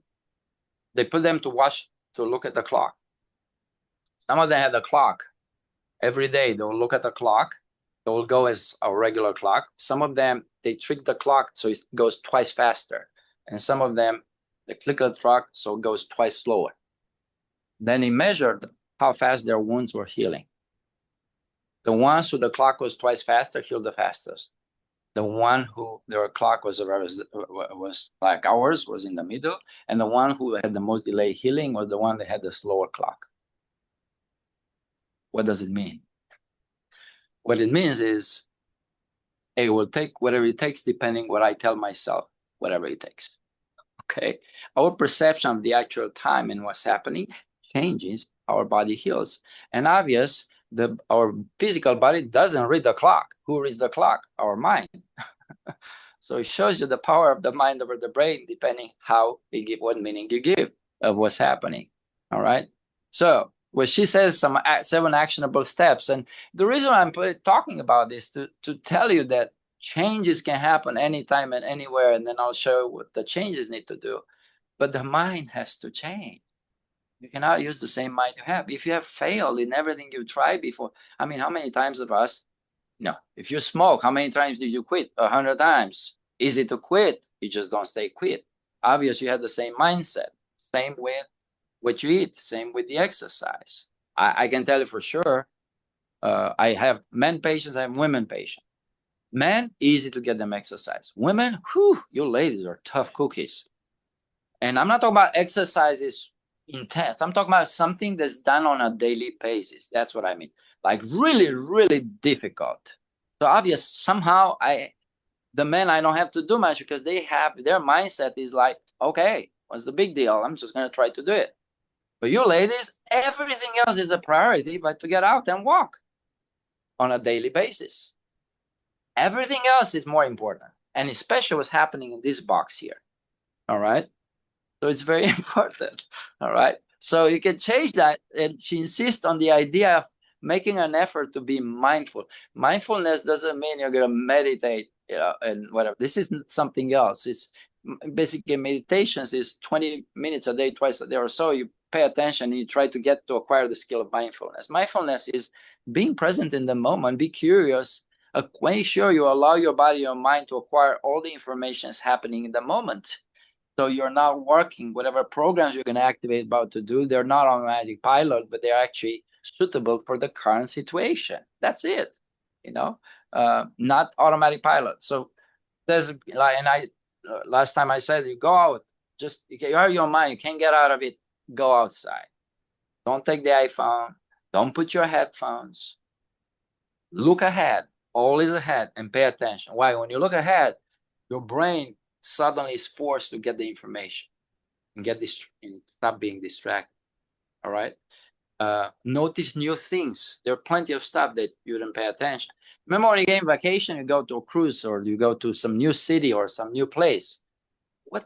they put them to watch, to look at the clock. Some of them had a clock. Every day they will look at the clock. It will go as a regular clock. Some of them, they trick the clock so it goes twice faster. And some of them, they click the clock so it goes twice slower. Then he measured how fast their wounds were healing. The ones who the clock was twice faster healed the fastest. The one who their clock was like ours, was in the middle, and the one who had the most delayed healing was the one that had the slower clock. What does it mean? What it means is, it will take whatever it takes, depending what I tell myself, whatever it takes. Okay? Our perception of the actual time and what's happening changes, our body heals. And obvious, our physical body doesn't read the clock. Who reads the clock? Our mind. So it shows you the power of the mind over the brain, depending how you give, what meaning you give of what's happening. All right. So what she says, some 7 actionable steps. And the reason I'm talking about this to tell you that changes can happen anytime and anywhere. And then I'll show you what the changes need to do. But the mind has to change. You cannot use the same mind you have. If you have failed in everything you tried before, I mean, how many times of us, if you smoke, how many times did you quit? 100 times. Easy to quit. You just don't stay quit. Obviously, you have the same mindset. Same with what you eat. Same with the exercise. I can tell you for sure. I have men patients. I have women patients. Men, easy to get them exercise. Women, whew, you ladies are tough cookies. And I'm not talking about exercises intense. I'm talking about something that's done on a daily basis. That's what I mean. Like really, really difficult. So obvious, somehow the men, I don't have to do much because they have, their mindset is like, okay, what's the big deal? I'm just going to try to do it. But you ladies, everything else is a priority, but to get out and walk on a daily basis. Everything else is more important. And especially what's happening in this box here. All right. So it's very important. All right. So you can change that. And she insists on the idea of making an effort to be mindful. Mindfulness doesn't mean you're going to meditate, and whatever. This is something else. It's basically meditations is 20 minutes a day, twice a day or so. You pay attention and you try to get to acquire the skill of mindfulness. Mindfulness is being present in the moment, be curious, make sure you allow your body, your mind to acquire all the information that's happening in the moment. So you're not working, whatever programs you're going to activate about to do, they're not automatic pilot, but they're actually suitable for the current situation. That's it, not automatic pilot. So there's like, and last time I said, you go out, just you have your mind, you can't get out of it, go outside. Don't take the iPhone, don't put your headphones. Look ahead, always ahead, and pay attention. Why? When you look ahead, your brain suddenly is forced to get the information and and stop being distracted. All right. Notice new things. There are plenty of stuff that you didn't pay attention. Remember when you go on vacation, you go to a cruise or you go to some new city or some new place. What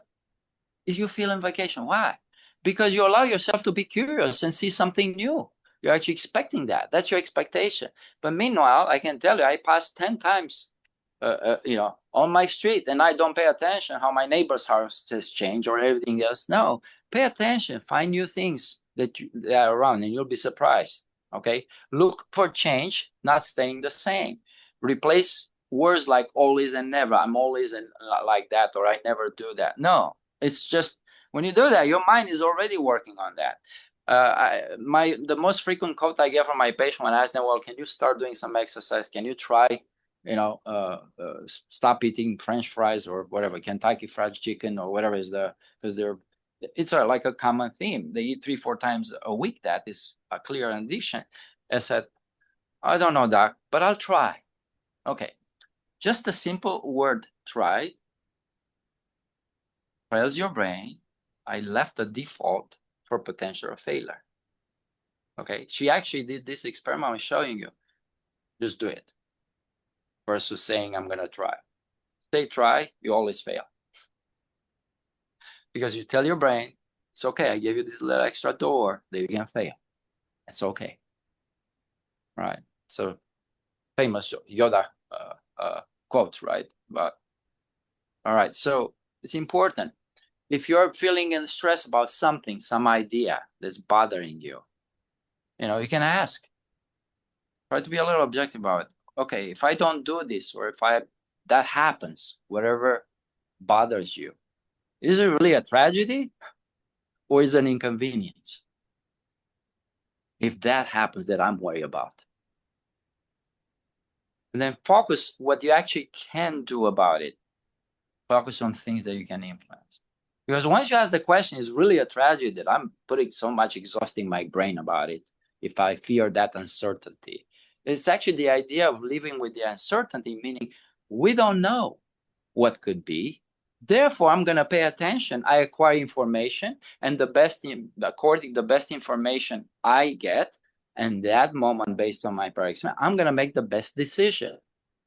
is you feel on vacation? Why? Because you allow yourself to be curious and see something new. You're actually expecting that. That's your expectation. But meanwhile, I can tell you, I passed 10 times on my street, and I don't pay attention how my neighbor's house has changed or everything else. No, pay attention, find new things that are around, and you'll be surprised. Okay, look for change, not staying the same. Replace words like always and never. I'm always and like that, or I never do that. No, it's just when you do that, your mind is already working on that. The most frequent quote I get from my patient when I ask them, well, can you start doing some exercise? Can you try stop eating French fries or whatever, Kentucky Fried Chicken or whatever is because it's like a common theme. They eat 3-4 times a week. That is a clear addiction. I said, I don't know, doc, but I'll try. Okay, just a simple word, try, tells your brain, I left the default for potential failure. Okay, she actually did this experiment I'm showing you. Just do it. Versus saying, I'm going to try. Say try, you always fail. Because you tell your brain, it's okay, I gave you this little extra door that you can fail. It's okay. Right? So famous Yoda quote, right? But all right, so it's important. If you're feeling in stress about something, some idea that's bothering you, you can ask. Try to be a little objective about it. Okay, if I don't do this, or if that happens, whatever bothers you, is it really a tragedy or is it an inconvenience? If that happens, that I'm worried about. And then focus what you actually can do about it. Focus on things that you can influence. Because once you ask the question, is really a tragedy that I'm putting so much exhausting my brain about it if I fear that uncertainty? It's actually the idea of living with the uncertainty, meaning we don't know what could be. Therefore, I'm going to pay attention. I acquire information, and the best information I get, and that moment, based on my prior experience, I'm going to make the best decision.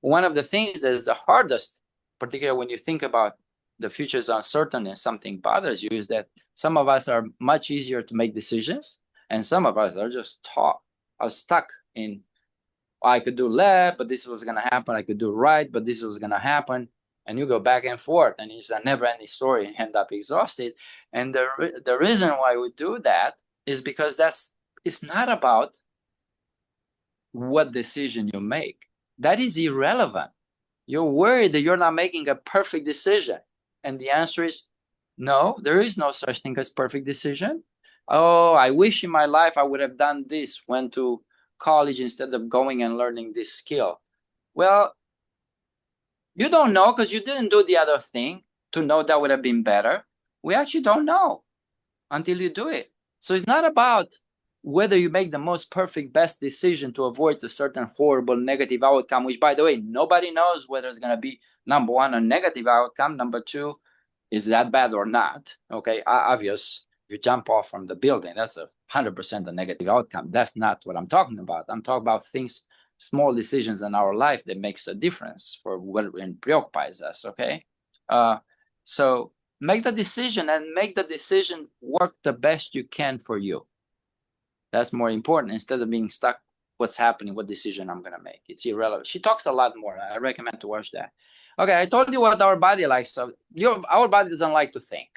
One of the things that is the hardest, particularly when you think about the future is uncertain and something bothers you, is that some of us are much easier to make decisions, and some of us are just stuck in, I could do left, but this was going to happen. I could do right, but this was going to happen. And you go back and forth, and it's a never-ending story, and end up exhausted. And the reason why we do that is because it's not about what decision you make. That is irrelevant. You're worried that you're not making a perfect decision. And the answer is no, there is no such thing as perfect decision. Oh, I wish in my life I would have done this, went to college instead of going and learning this skill. Well, you don't know because you didn't do the other thing to know that would have been better. We actually don't know until you do it. So it's not about whether you make the most perfect, best decision to avoid a certain horrible negative outcome, which, by the way, nobody knows whether it's going to be, number one, a negative outcome. Number two, is that bad or not? Okay, obvious. You jump off from the building. That's 100% a negative outcome. That's not what I'm talking about. I'm talking about things, small decisions in our life that makes a difference for what preoccupies us. Okay, so make the decision, and make the decision work the best you can for you. That's more important, instead of being stuck. What's happening? What decision I'm going to make? It's irrelevant. She talks a lot more. I recommend to watch that. Okay, I told you what our body likes. So our body doesn't like to think.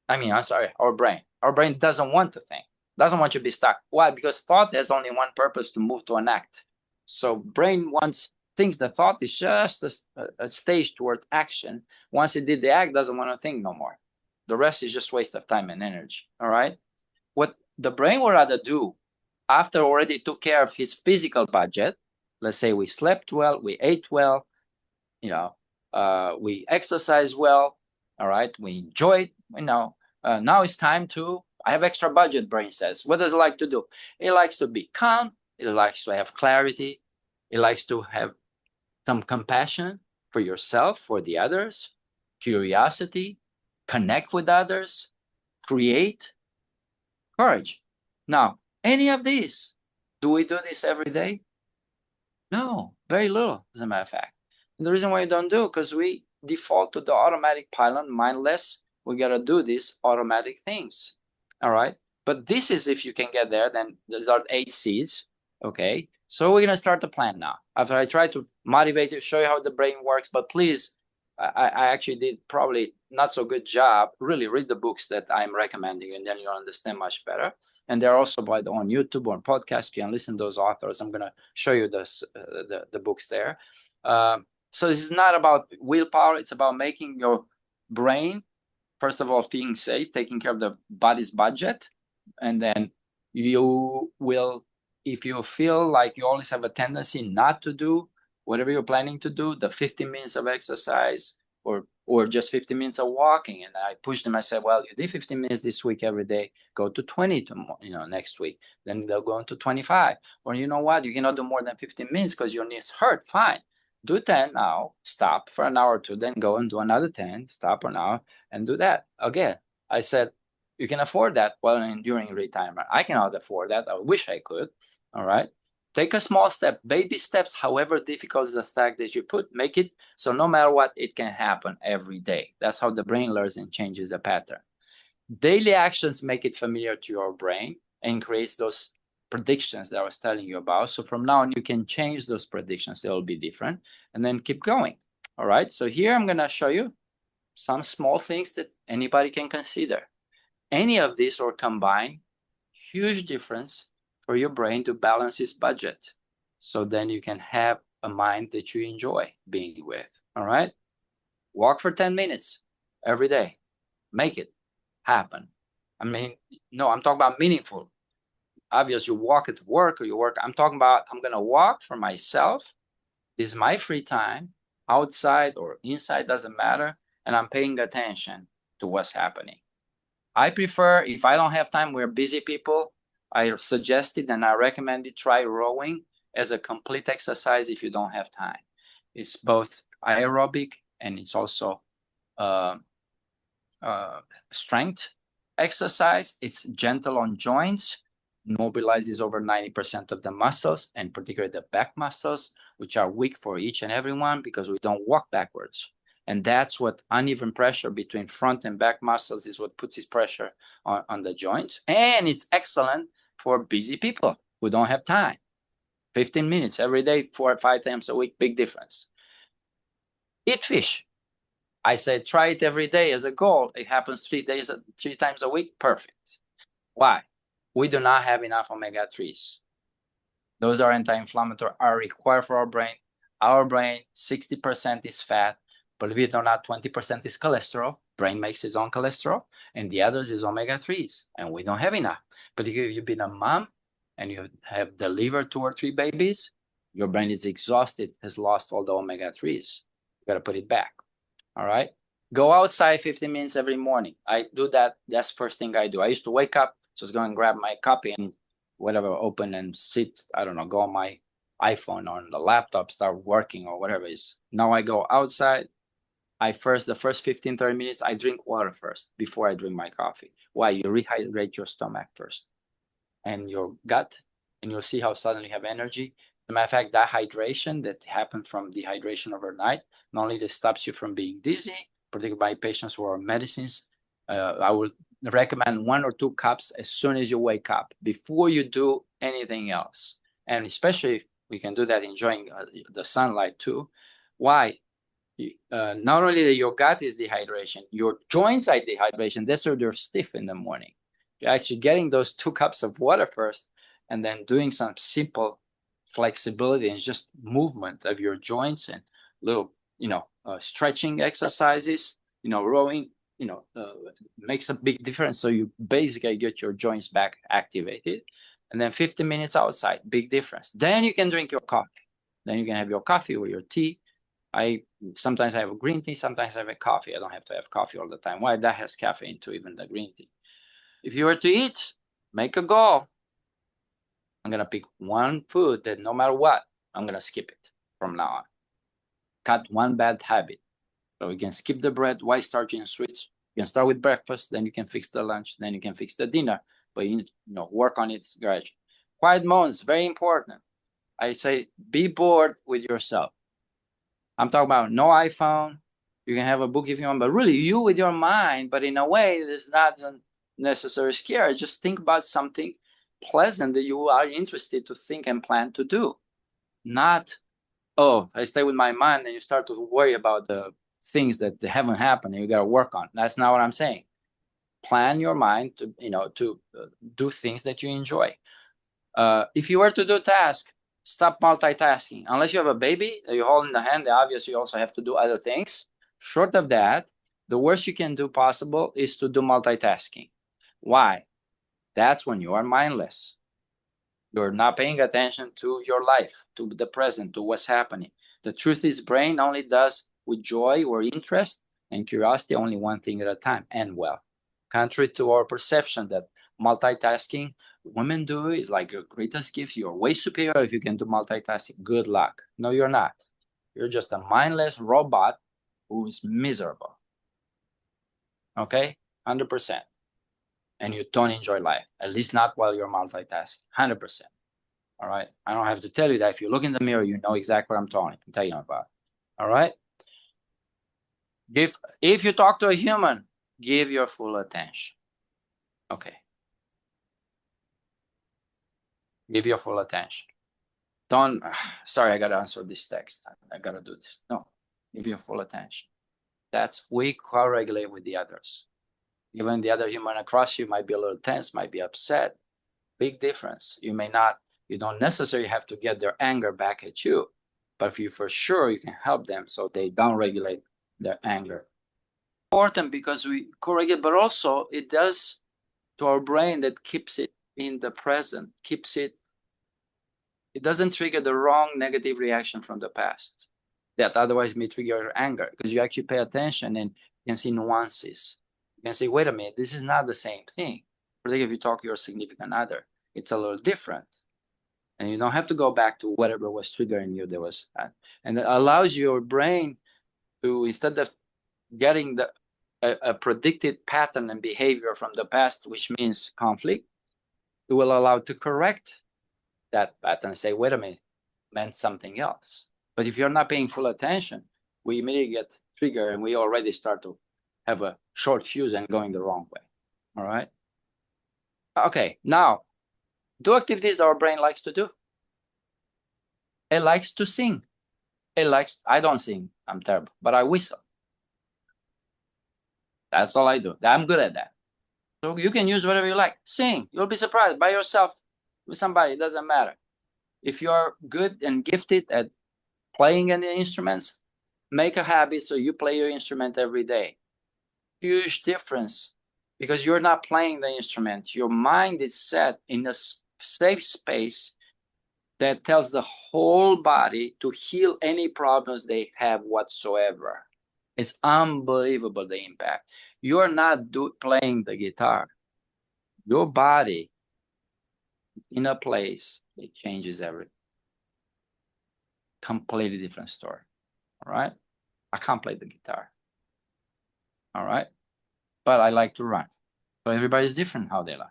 I'm sorry, our brain. Our brain doesn't want to think. Doesn't want you to be stuck. Why? Because thought has only one purpose: to move to an act. So brain thinks the thought is just a stage towards action. Once it did the act, doesn't want to think no more. The rest is just waste of time and energy. All right. What the brain would rather do, after already took care of his physical budget, let's say we slept well, we ate well, we exercise well, all right, we enjoyed, now it's time to, I have extra budget, brain says. What does it like to do? It likes to be calm, it likes to have clarity, it likes to have some compassion for yourself, for the others, curiosity, connect with others, create, courage. Now, any of these, do we do this every day? No, very little, as a matter of fact. And the reason why you don't do it, because we default to the automatic pilot, mindless. We got to do these automatic things. All right. But this is, if you can get there, then these are 8 C's. Okay. So we're going to start the plan now. After I try to motivate you, show you how the brain works, but please, I actually did probably not so good job. Really read the books that I'm recommending, and then you'll understand much better. And they're also on YouTube or on podcast. You can listen to those authors. I'm going to show you the books there. So this is not about willpower. It's about making your brain, first of all, feeling safe, taking care of the body's budget. And then you will, if you feel like you always have a tendency not to do whatever you're planning to do, the 15 minutes of exercise or just 15 minutes of walking. And I pushed them. I said, well, you did 15 minutes this week every day. Go to 20 next week. Then they'll go into 25. Or you know what? You cannot do more than 15 minutes because your knees hurt. Fine. Do 10 now. Stop for an hour or two. Then go and do another 10. Stop an hour and do that. Again, I said, you can afford that while during retirement. I cannot afford that. I wish I could. All right. Take a small step, baby steps, however difficult is the stack that you put, make it so no matter what, it can happen every day. That's how the brain learns and changes the pattern. Daily actions make it familiar to your brain and creates those predictions that I was telling you about. So from now on, you can change those predictions. They will be different, and then keep going. All right. So here I'm going to show you some small things that anybody can consider. Any of these or combine, huge difference for your brain to balance its budget. So then you can have a mind that you enjoy being with. All right. Walk for 10 minutes every day. Make it happen. I mean, no, I'm talking about meaningful. Obviously, you walk at work or you work. I'm talking about I'm going to walk for myself. This is my free time, outside or inside, doesn't matter. And I'm paying attention to what's happening. I prefer, if I don't have time, we're busy people, I suggested and I recommended try rowing as a complete exercise if you don't have time. It's both aerobic and it's also strength exercise. It's gentle on joints, mobilizes over 90% of the muscles, and particularly the back muscles, which are weak for each and every one because we don't walk backwards. And that's what uneven pressure between front and back muscles is what puts this pressure on the joints. And it's excellent for busy people who don't have time. 15 minutes every day, 4 or 5 times a week, big difference. Eat fish. I said, try it every day as a goal. It happens 3 times a week. Perfect. Why? We do not have enough omega-3s. Those are anti-inflammatory, are required for our brain. Our brain, 60% is fat. Believe it or not, 20% is cholesterol. Brain makes its own cholesterol. And the others is omega-3s. And we don't have enough. But if you've been a mom and you have delivered 2 or 3 babies, your brain is exhausted, has lost all the omega-3s. You got to put it back. All right. Go outside 15 minutes every morning. I do that. That's the first thing I do. I used to wake up, just go and grab my copy and whatever, open and sit. I don't know, go on my iPhone or on the laptop, start working or whatever it is. Now I go outside. The first 15, 30 minutes, I drink water first before I drink my coffee. Why? You rehydrate your stomach first and your gut, and you'll see how suddenly you have energy. As a matter of fact, that hydration that happened from dehydration overnight, not only that stops you from being dizzy, particularly by patients who are on medicines, I would recommend 1 or 2 cups as soon as you wake up before you do anything else. And especially we can do that enjoying the sunlight too. Why? Not only that your gut is dehydration, your joints are dehydration. That's why they're stiff in the morning. You're actually getting those 2 cups of water first and then doing some simple flexibility and just movement of your joints and little, stretching exercises, rowing, makes a big difference. So you basically get your joints back activated. And then 15 minutes outside, big difference. Then you can drink your coffee. Then you can have your coffee or your tea. Sometimes I have a green tea, sometimes I have a coffee. I don't have to have coffee all the time. Why? That has caffeine too, even the green tea. If you were to eat, make a goal. I'm going to pick one food that no matter what, I'm going to skip it from now on. Cut one bad habit. So you can skip the bread, white starch and sweets. You can start with breakfast, then you can fix the lunch, then you can fix the dinner. But you need to work on it gradually. Quiet moments, very important. I say be bored with yourself. I'm talking about no iPhone. You can have a book if you want, but really you with your mind, but in a way that's not necessarily scary. Just think about something pleasant that you are interested to think and plan to do. Not, oh, I stay with my mind and you start to worry about the things that haven't happened and you got to work on. That's not what I'm saying. Plan your mind to, do things that you enjoy. If you were to do tasks, stop multitasking. Unless you have a baby that you hold in the hand, obviously you also have to do other things. Short of that, the worst you can do possible is to do multitasking. Why? That's when you are mindless. You're not paying attention to your life, to the present, to what's happening. The truth is, brain only does with joy or interest and curiosity only one thing at a time, and well. Contrary to our perception that multitasking women do is like your greatest gift. You're way superior if you can do multitasking. Good luck. No, you're not. You're just a mindless robot who is miserable. Okay? 100%. And you don't enjoy life, at least not while you're multitasking. 100%. All right? I don't have to tell you that. If you look in the mirror, you know exactly what I'm telling you about. All right? If you talk to a human, give your full attention. Okay. Give your full attention. Don't, sorry, I got to answer this text. I got to do this. No, give your full attention. We co-regulate with the others. Even the other human across you might be a little tense, might be upset. Big difference. You don't necessarily have to get their anger back at you, but if you for sure you can help them so they don't regulate their anger. Important because we co-regulate, but also it does to our brain that keeps it in the present, it doesn't trigger the wrong negative reaction from the past that otherwise may trigger anger, because you actually pay attention and you can see nuances. You can say, wait a minute, this is not the same thing. Particularly if you talk to your significant other, it's a little different. And you don't have to go back to whatever was triggering you. And it allows your brain to, instead of getting a predicted pattern and behavior from the past, which means conflict, it will allow to correct that pattern and say, wait a minute, meant something else. But if you're not paying full attention, we immediately get triggered and we already start to have a short fuse and going the wrong way. All right. Okay. Now, do activities that our brain likes to do. It likes to sing. I don't sing. I'm terrible, but I whistle. That's all I do. I'm good at that. So you can use whatever you like. Sing. You'll be surprised by yourself, with somebody. It doesn't matter. If you're good and gifted at playing any instruments, make a habit so you play your instrument every day. Huge difference, because you're not playing the instrument. Your mind is set in a safe space that tells the whole body to heal any problems they have whatsoever. It's unbelievable, the impact. You're not playing the guitar. Your body in a place, it changes everything. Completely different story. All right. I can't play the guitar. All right. But I like to run. So everybody's different how they like.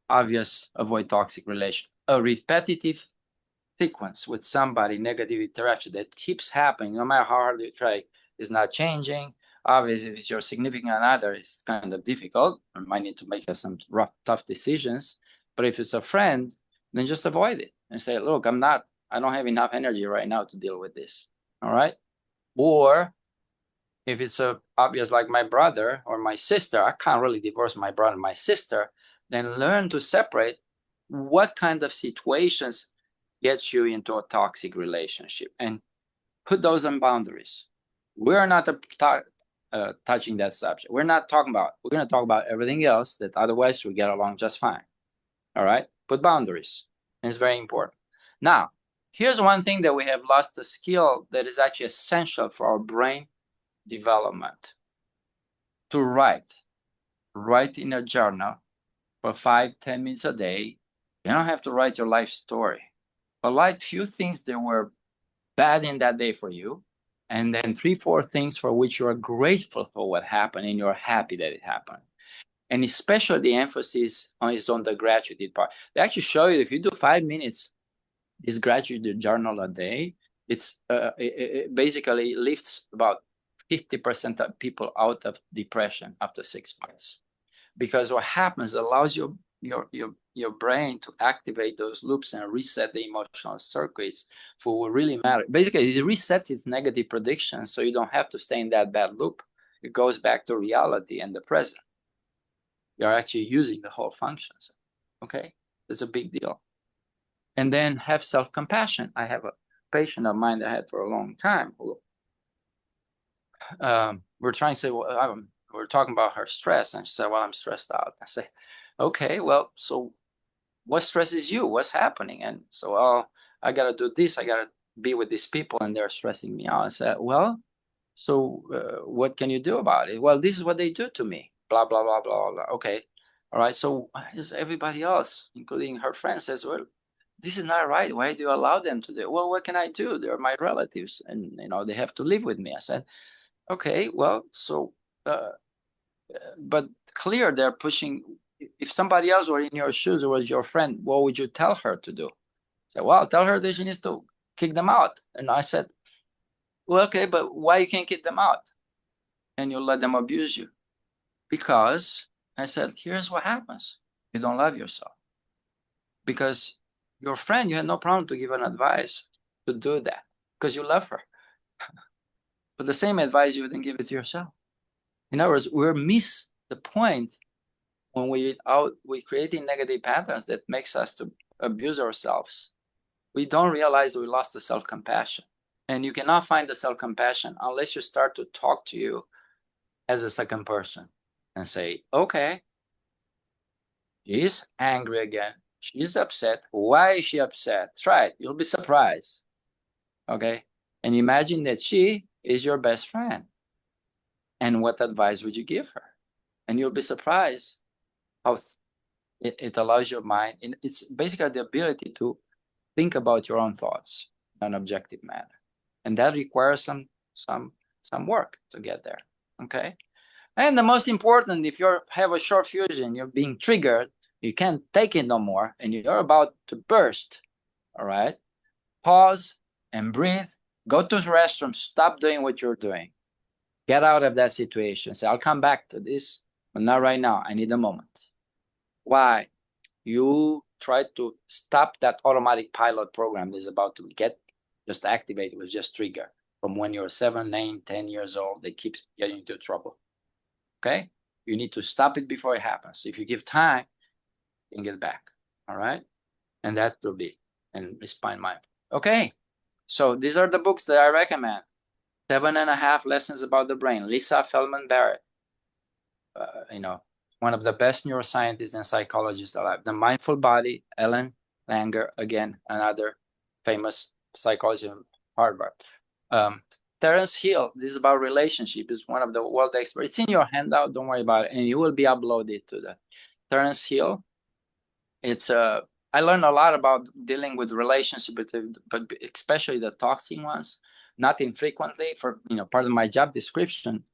Obvious, avoid toxic relation. A repetitive sequence with somebody, negative interaction that keeps happening, no matter how hard you try, is not changing. Obviously, if it's your significant other, it's kind of difficult. You might need to make some rough, tough decisions. But if it's a friend, then just avoid it and say, look, I don't have enough energy right now to deal with this. All right. Or if it's obvious, like my brother or my sister, I can't really divorce my brother and my sister, then learn to separate what kind of situations gets you into a toxic relationship and put those on boundaries. We're not touching that subject. We're going to talk about everything else that otherwise we get along just fine. All right. Put boundaries. And it's very important. Now, here's one thing that we have lost, a skill that is actually essential for our brain development. To write in a journal for 5-10 minutes a day. You don't have to write your life story, but write few things that were bad in that day for you, and then 3-4 things for which you are grateful for what happened and you're happy that it happened. And especially the emphasis is on the gratitude part. They actually show you, if you do 5 minutes this gratitude journal a day, it basically lifts about 50% of people out of depression after 6 months. Because what happens, allows your brain to activate those loops and reset the emotional circuits for what really matters. Basically, it resets its negative predictions, so you don't have to stay in that bad loop. It goes back to reality and the present. You're actually using the whole functions. Okay, it's a big deal. And then have self-compassion. I have a patient of mine that I had for a long time who we're trying to say, well, we're talking about her stress, and she said, well, I'm stressed out. I say, okay, well, so what stresses you? What's happening? And so, well, I got to do this. I got to be with these people and they're stressing me out. I said, well, so what can you do about it? Well, this is what they do to me. Blah, blah, blah, blah, blah. Okay. All right. So everybody else, including her friends, says, well, this is not right. Why do you allow them to do it? Well, what can I do? They're my relatives and, they have to live with me. I said, okay, well, so, but clear they're pushing. If somebody else were in your shoes or was your friend, what would you tell her to do? I said, well, tell her that she needs to kick them out. And I said, well, okay, but why you can't kick them out? And you let them abuse you? Because I said, here's what happens. You don't love yourself. Because Your friend, you had no problem to give an advice to do that because you love her. But the same advice, you wouldn't give it to yourself. In other words, we miss the point when we're creating negative patterns that makes us to abuse ourselves. We don't realize we lost the self-compassion. And you cannot find the self-compassion unless you start to talk to you as a second person and say, okay, she's angry again. She's upset. Why is she upset? Try it. You'll be surprised. Okay? And imagine that she is your best friend. And what advice would you give her? And you'll be surprised how it allows your mind. It's basically the ability to think about your own thoughts in an objective manner. And that requires some work to get there. Okay? And the most important, if you have a short fusion, you're being triggered, you can't take it no more, and you're about to burst, all right? Pause and breathe. Go to the restroom. Stop doing what you're doing. Get out of that situation. Say, I'll come back to this, but not right now. I need a moment. Why? You try to stop that automatic pilot program that is about to just activate with just trigger. From when you're 7, 9, 10 years old, they keep getting into trouble. Okay? You need to stop it before it happens. If you give time, you can get back. All right? And that will be and Spine Mind. Okay. So these are the books that I recommend. 7.5 Lessons About the Brain. Lisa Feldman Barrett. One of the best neuroscientists and psychologists alive. The Mindful Body. Ellen Langer, again, another famous psychologist from Harvard. Terence Hill, this is about relationship, is one of the world experts. It's in your handout, don't worry about it, and you will be uploaded to the Terence Hill. I learned a lot about dealing with relationships, but especially the toxic ones, not infrequently. For part of my job description,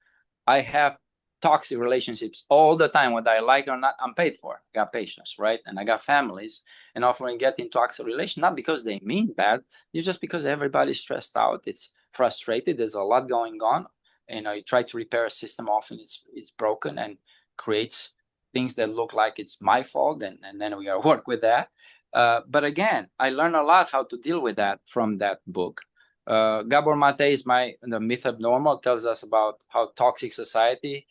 I have toxic relationships all the time, whether I like or not. I'm paid for. I got patients, right? And I got families. And often we get in toxic relations, not because they mean bad, it's just because everybody's stressed out. It's frustrated. There's a lot going on. You try to repair a system, often it's broken and creates things that look like it's my fault, and then we gotta work with that. But again, I learned a lot how to deal with that from that book. Gabor Mate's The Myth of Normal tells us about how toxic society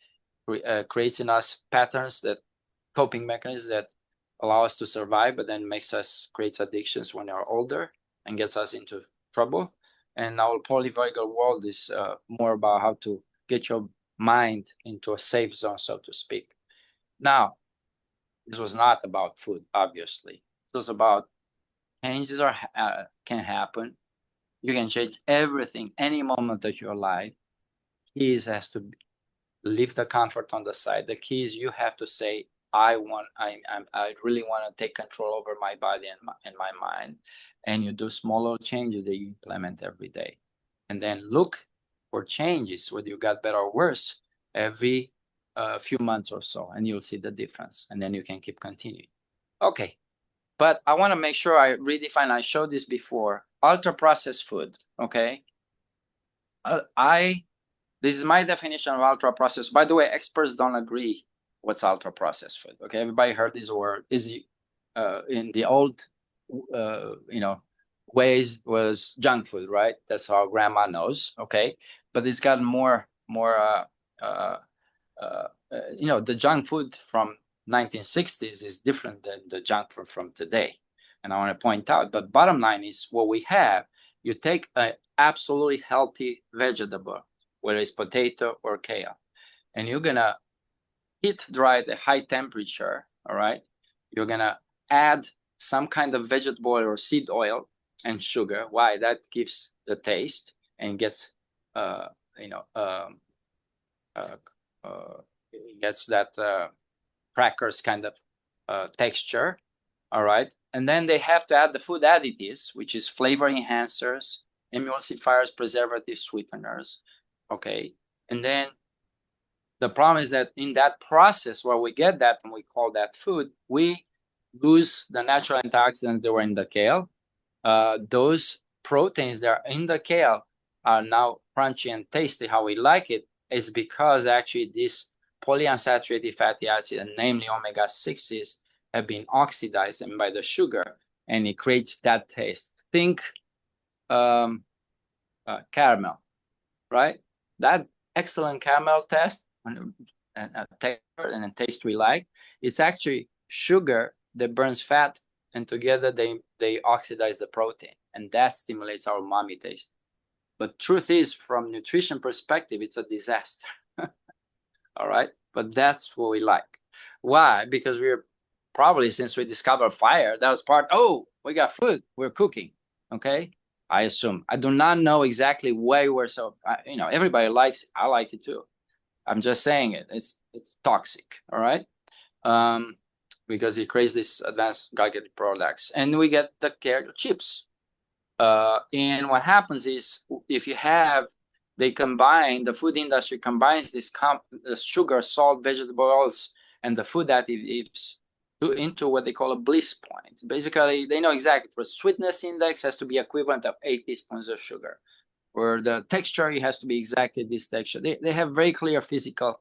creates in us patterns, that coping mechanisms that allow us to survive, but then creates addictions when we're older and gets us into trouble. And our polyvagal world is more about how to get your mind into a safe zone, so to speak. Now, this was not about food, obviously. It was about changes can happen. You can change everything any moment of your life. Key has to leave the comfort on the side. The key is you have to say, I really want to take control over my body and my mind. And you do smaller changes that you implement every day. And then look for changes, whether you got better or worse, every few months or so, and you'll see the difference. And then you can keep continuing. Okay. But I want to make sure I redefine, I showed this before, ultra-processed food, okay? This is my definition of ultra-processed. By the way, experts don't agree what's ultra-processed food, okay? Everybody heard this word. In the old, ways was junk food, right? That's how grandma knows, okay? But it's gotten more, the junk food from 1960s is different than the junk food from today. And I want to point out, but bottom line is what we have, you take an absolutely healthy vegetable, whether it's potato or kale, and you're going to heat dry at a high temperature, all right? You're going to add some kind of vegetable or seed oil and sugar. Why? That gives the taste and gets, gets that crackers kind of texture, all right? And then they have to add the food additives, which is flavor enhancers, emulsifiers, preservatives, sweeteners, okay? And then the problem is that in that process where we get that and we call that food, we lose the natural antioxidants that were in the kale. Those proteins that are in the kale are now crunchy and tasty how we like it, is because actually these polyunsaturated fatty acids, and namely omega-6s, have been oxidized and by the sugar, and it creates that taste. Think caramel, right? That excellent caramel taste and texture and a taste we like, it's actually sugar that burns fat, and together they oxidize the protein, and that stimulates our umami taste. But truth is, from nutrition perspective, it's a disaster. All right, but that's what we like. Why? Because we're probably, since we discovered fire, that was part. Oh, we got food, we're cooking. Okay, I assume. I do not know exactly why we're so. Everybody likes it. I like it too. I'm just saying it. It's toxic. All right. Because it creates these advanced glycated products, and we get the chips. And what happens is, if you have, the food industry combines this sugar, salt, vegetable oils, and the food additives into what they call a bliss point. Basically, they know exactly for sweetness index has to be equivalent of 8 teaspoons of sugar, or the texture has to be exactly this texture. They have very clear physical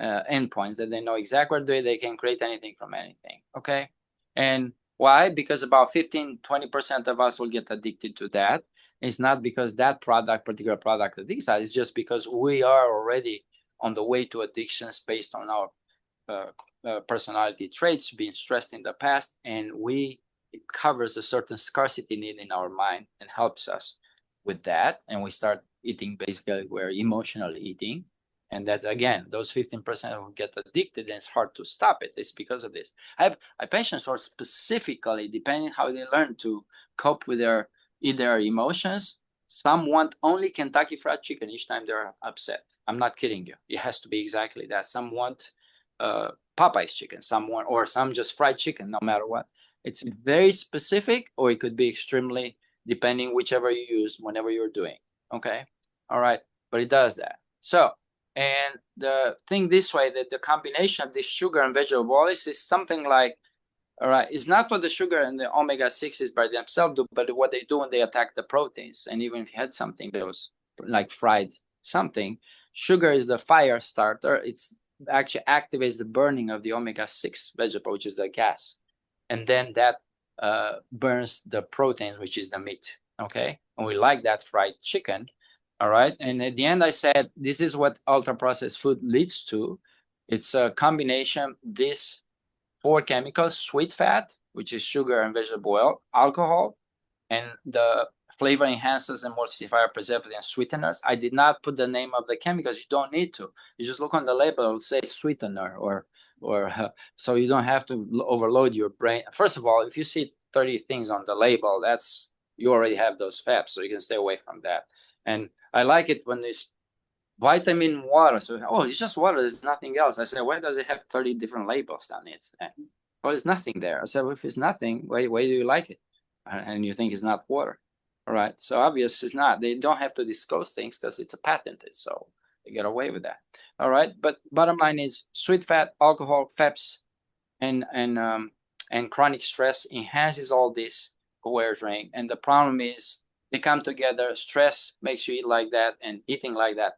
endpoints that they know exactly where they can create anything from anything. Okay, and why? Because about 15-20% of us will get addicted to that. It's not because that particular product addicts us. It's just because we are already on the way to addictions based on our personality traits, being stressed in the past, and it covers a certain scarcity need in our mind and helps us with that. And we start eating, basically we're emotionally eating. And that, again, those 15% will get addicted, and it's hard to stop it. It's because of this. I have patients who are specifically, depending how they learn to cope with their emotions, some want only Kentucky Fried Chicken each time they're upset. I'm not kidding you. It has to be exactly that. Some want Popeye's chicken, or some just fried chicken, no matter what. It's very specific, or it could be extremely, depending whichever you use whenever you're doing. Okay. All right. But it does that. So, and the thing this way, that the combination of this sugar and vegetable oils is something like, all right, it's not what the sugar and the omega-6s by themselves do, but what they do when they attack the proteins. And even if you had something that was like fried something, sugar is the fire starter. It's actually activates the burning of the omega-6 vegetable, which is the gas. And then that burns the proteins, which is the meat. Okay. And we like that fried chicken. All right. And at the end, I said, this is what ultra processed food leads to. It's a combination, these 4 chemicals: sweet fat, which is sugar and vegetable oil, alcohol, and the flavor enhancers, emulsifier, preservatives, and sweeteners. I did not put the name of the chemicals. You don't need to. You just look on the label, it'll say sweetener, or so you don't have to overload your brain. First of all, if you see 30 things on the label, you already have those fabs, so you can stay away from that. And I like it when it's vitamin water. So, it's just water. There's nothing else. I said, why does it have 30 different labels on it? Well, there's nothing there. I said, well, if it's nothing, why do you like it? And you think it's not water. All right. So obvious it's not. They don't have to disclose things because it's a patented. So they get away with that. All right. But bottom line is, sweet fat, alcohol, fats, and chronic stress enhances all this awareness. And the problem is, they come together. Stress makes you eat like that, and eating like that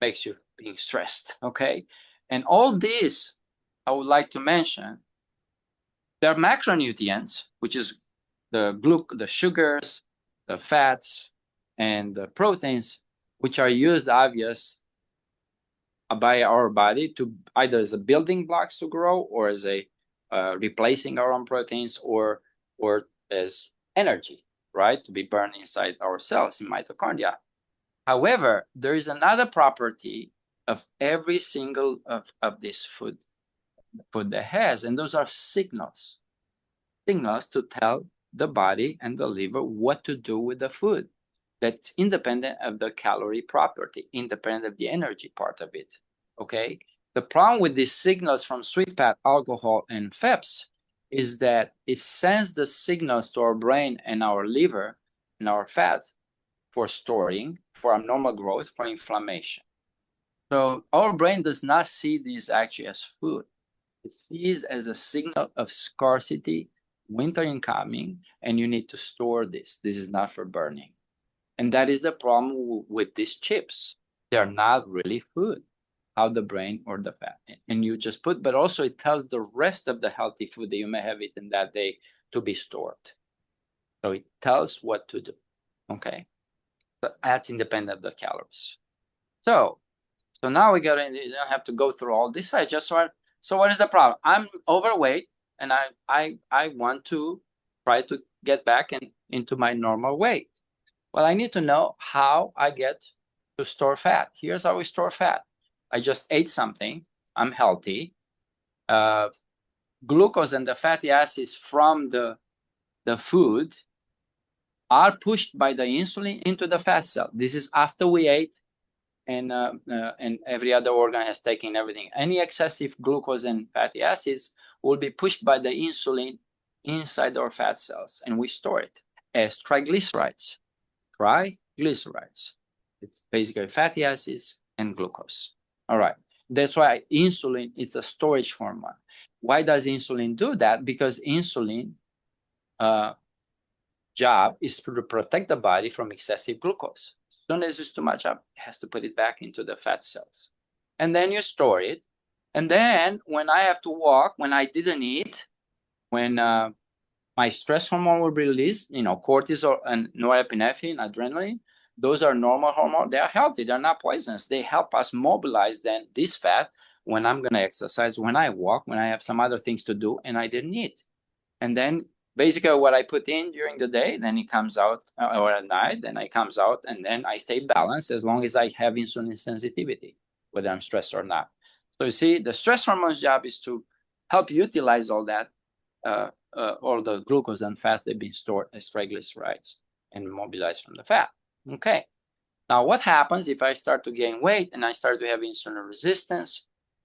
makes you being stressed. Okay. And all this, I would like to mention, there are macronutrients, which is the sugars, the fats, and the proteins, which are used, obvious, by our body to either as a building blocks to grow, or as a replacing our own proteins, or as energy, right, to be burned inside our cells in mitochondria. However, there is another property of every single of this food that has, and those are signals to tell the body and the liver what to do with the food. That's independent of the calorie property, independent of the energy part of it. Okay. The problem with these signals from sweet fat, alcohol, and fats is that it sends the signals to our brain and our liver and our fat for storing, for abnormal growth, for inflammation. So our brain does not see these actually as food. It sees as a signal of scarcity, winter incoming, and you need to store this. This is not for burning. And that is the problem with these chips. They're not really food, how the brain or the fat. And you just but also it tells the rest of the healthy food that you may have eaten that day to be stored. So it tells what to do. Okay. So that's independent of the calories. So now we got in, you don't have to go through all this. I just want, so what is the problem? I'm overweight and I want to try to get back into my normal weight. Well, I need to know how I get to store fat. Here's how we store fat. I just ate something. I'm healthy. Glucose and the fatty acids from the food are pushed by the insulin into the fat cell. This is after we ate, and every other organ has taken everything. Any excessive glucose and fatty acids will be pushed by the insulin inside our fat cells, and we store it as triglycerides. Triglycerides. It's basically fatty acids and glucose. All right. That's why insulin is a storage hormone. Why does insulin do that? Because insulin job is to protect the body from excessive glucose. As soon as it's too much up, it has to put it back into the fat cells. And then you store it. And then when I have to walk, when I didn't eat, when my stress hormone will be released, cortisol and norepinephrine, adrenaline, those are normal hormones. They are healthy. They're not poisonous. They help us mobilize then this fat when I'm going to exercise, when I walk, when I have some other things to do and I didn't eat. And then basically what I put in during the day, then it comes out, or at night, then it comes out, and then I stay balanced as long as I have insulin sensitivity, whether I'm stressed or not. So you see, the stress hormone's job is to help utilize all that, all the glucose and fats that have been stored as triglycerides and mobilized from the fat. Okay. Now, what happens if I start to gain weight and I start to have insulin resistance?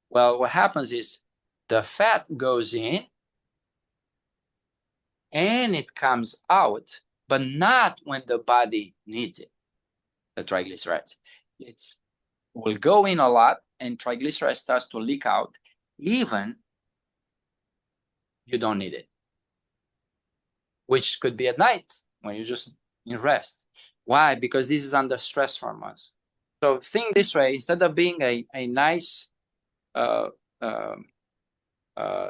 Well, what happens is the fat goes in and it comes out, but not when the body needs it, the triglycerides. It will go in a lot and triglycerides starts to leak out, even you don't need it, which could be at night when you're just in rest. Why? Because this is under stress hormones. So think this way, instead of being a nice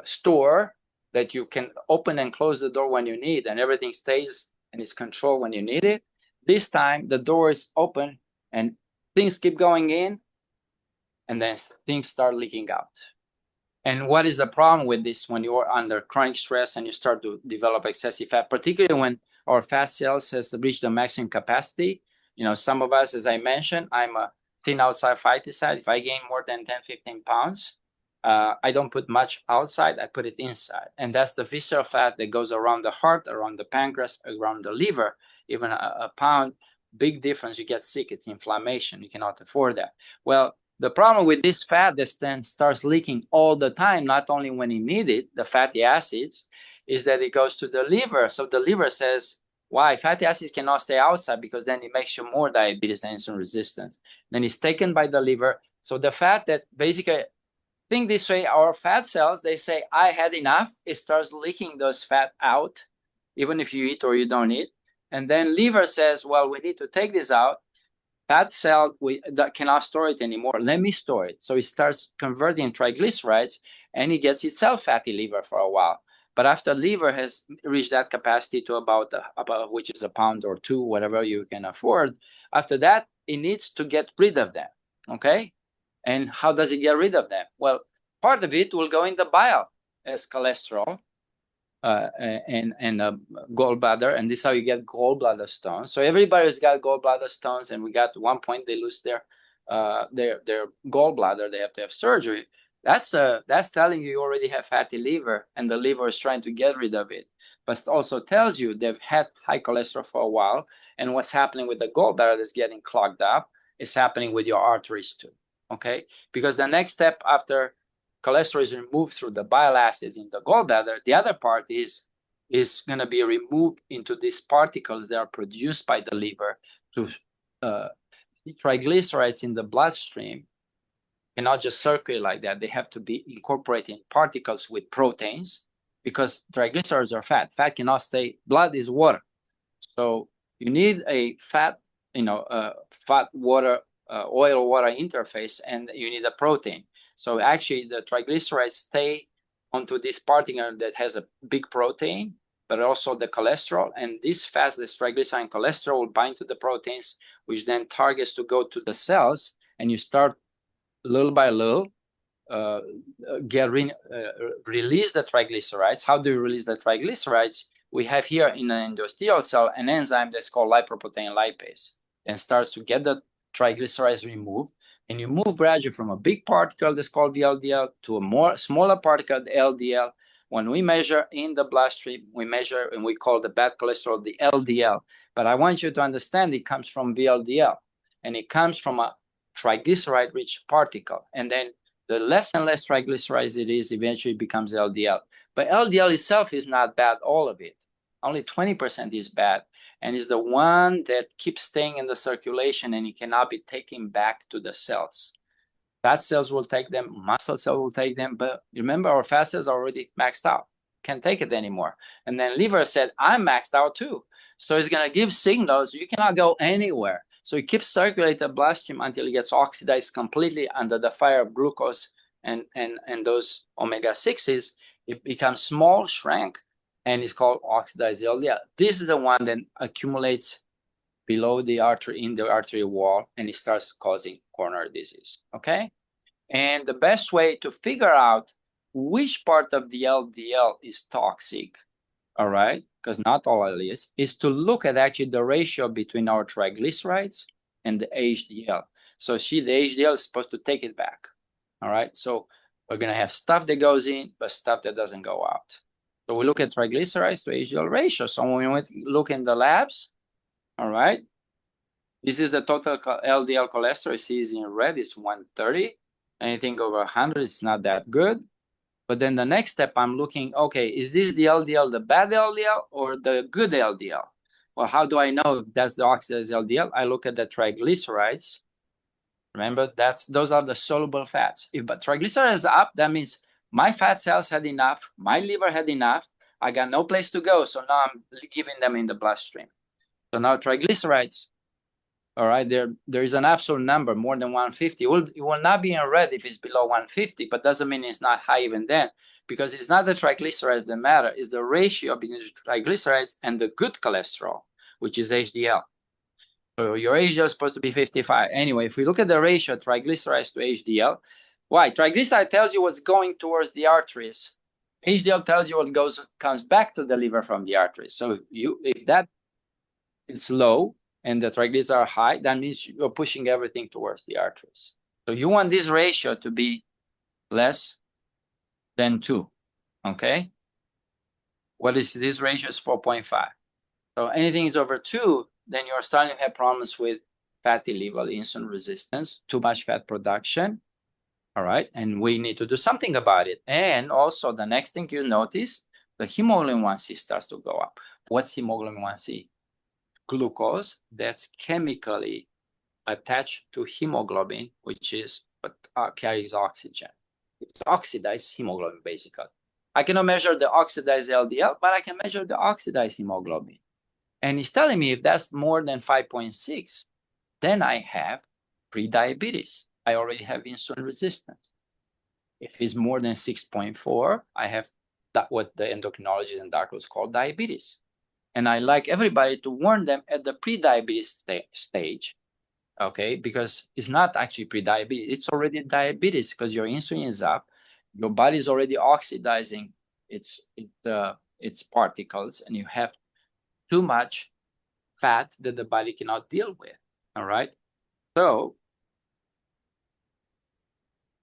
store that you can open and close the door when you need and everything stays and is controlled when you need it, this time the door is open and things keep going in and then things start leaking out. And what is the problem with this when you are under chronic stress and you start to develop excessive fat, particularly when our fat cells has reached the maximum capacity? Some of us, as I mentioned, I'm a thin outside, fatty side. If I gain more than 10, 15 pounds, I don't put much outside, I put it inside. And that's the visceral fat that goes around the heart, around the pancreas, around the liver. Even a pound, big difference, you get sick, it's inflammation, you cannot afford that. Well, the problem with this fat that then starts leaking all the time, not only when you need it, the fatty acids, is that it goes to the liver. So the liver says, why? Fatty acids cannot stay outside because then it makes you more diabetes and insulin resistance. Then it's taken by the liver. So the fat that basically, think this way, our fat cells, they say, I had enough. It starts leaking those fat out, even if you eat or you don't eat. And then liver says, well, we need to take this out. Fat cell that cannot store it anymore. Let me store it. So it starts converting triglycerides and it gets itself fatty liver for a while. But after liver has reached that capacity to about which is a pound or two, whatever you can afford, after that, it needs to get rid of them. Okay? And how does it get rid of them? Well, part of it will go in the bile as cholesterol and gallbladder, and this is how you get gallbladder stones. So everybody's got gallbladder stones, and we got at one point they lose their gallbladder. They have to have surgery. That's telling you already have fatty liver, and the liver is trying to get rid of it. But it also tells you they've had high cholesterol for a while, and what's happening with the gallbladder that's getting clogged up is happening with your arteries too. Okay, because the next step after cholesterol is removed through the bile acids in the gallbladder, the other part is going to be removed into these particles that are produced by the liver to triglycerides in the bloodstream cannot just circulate like that. They have to be incorporated in particles with proteins because triglycerides are fat. Fat cannot stay. Blood is water. So you need a fat, fat water, oil water interface, and you need a protein. So actually the triglycerides stay onto this particle that has a big protein, but also the cholesterol. And these fats, this triglyceride and cholesterol, will bind to the proteins, which then targets to go to the cells, and you start little by little release the triglycerides. How do you release the triglycerides? We have here in an endothelial cell an enzyme that's called lipoprotein lipase, and starts to get the triglycerides removed, and you move gradually from a big particle that's called VLDL to a more smaller particle, the LDL. When we measure in the bloodstream, we measure and we call the bad cholesterol the LDL. But I want you to understand it comes from VLDL, and it comes from a triglyceride-rich particle, and then the less and less triglycerides it is, eventually becomes LDL. But LDL itself is not bad, all of it. Only 20% is bad, and is the one that keeps staying in the circulation, and it cannot be taken back to the cells. Fat cells will take them, muscle cells will take them, but remember, our fat cells are already maxed out. Can't take it anymore. And then liver said, I'm maxed out too. So it's going to give signals, you cannot go anywhere. So it keeps circulating the bloodstream until it gets oxidized completely under the fire of glucose and those omega-6s. It becomes small, shrank, and it's called oxidized LDL. This is the one that accumulates below the artery, in the artery wall, and it starts causing coronary disease, okay? And the best way to figure out which part of the LDL is toxic, all right, because not all it is to look at actually the ratio between our triglycerides and the HDL. So the HDL is supposed to take it back, all right? So we're going to have stuff that goes in, but stuff that doesn't go out. So we look at triglycerides to HDL ratio. So when we look in the labs, all right, this is the total LDL cholesterol. You see is in red, it's 130. Anything over 100 is not that good. But then the next step, I'm looking, okay, is this the LDL, the bad LDL, or the good LDL? Well, how do I know if that's the oxidized LDL? I look at the triglycerides. Remember, those are the soluble fats. If but triglycerides is up, that means my fat cells had enough, my liver had enough, I got no place to go, so now I'm giving them in the bloodstream. So now triglycerides, all right, there is an absolute number, more than 150. It will not be in red if it's below 150, but doesn't mean it's not high even then, because it's not the triglycerides that matter, it's the ratio between the triglycerides and the good cholesterol, which is HDL. So your HDL is supposed to be 55. Anyway, if we look at the ratio triglycerides to HDL, why? Triglyceride tells you what's going towards the arteries. HDL tells you what comes back to the liver from the arteries. So if that is low, and the triglycerides are high, that means you're pushing everything towards the arteries. So you want this ratio to be less than 2, okay? What is this ratio? Is 4.5. So anything is over 2, then you're starting to have problems with fatty liver, insulin resistance, too much fat production, all right? And we need to do something about it. And also the next thing you notice, the hemoglobin 1C starts to go up. What's hemoglobin 1C? Glucose that's chemically attached to hemoglobin, which is what carries oxygen. It's oxidized hemoglobin, basically. I cannot measure the oxidized LDL, but I can measure the oxidized hemoglobin. And it's telling me if that's more than 5.6, then I have prediabetes. I already have insulin resistance. If it's more than 6.4, I have what the endocrinologists and doctors call diabetes. And I like everybody to warn them at the pre-diabetes stage, okay? Because it's not actually pre-diabetes, it's already diabetes because your insulin is up, your body is already oxidizing its particles, and you have too much fat that the body cannot deal with, all right? So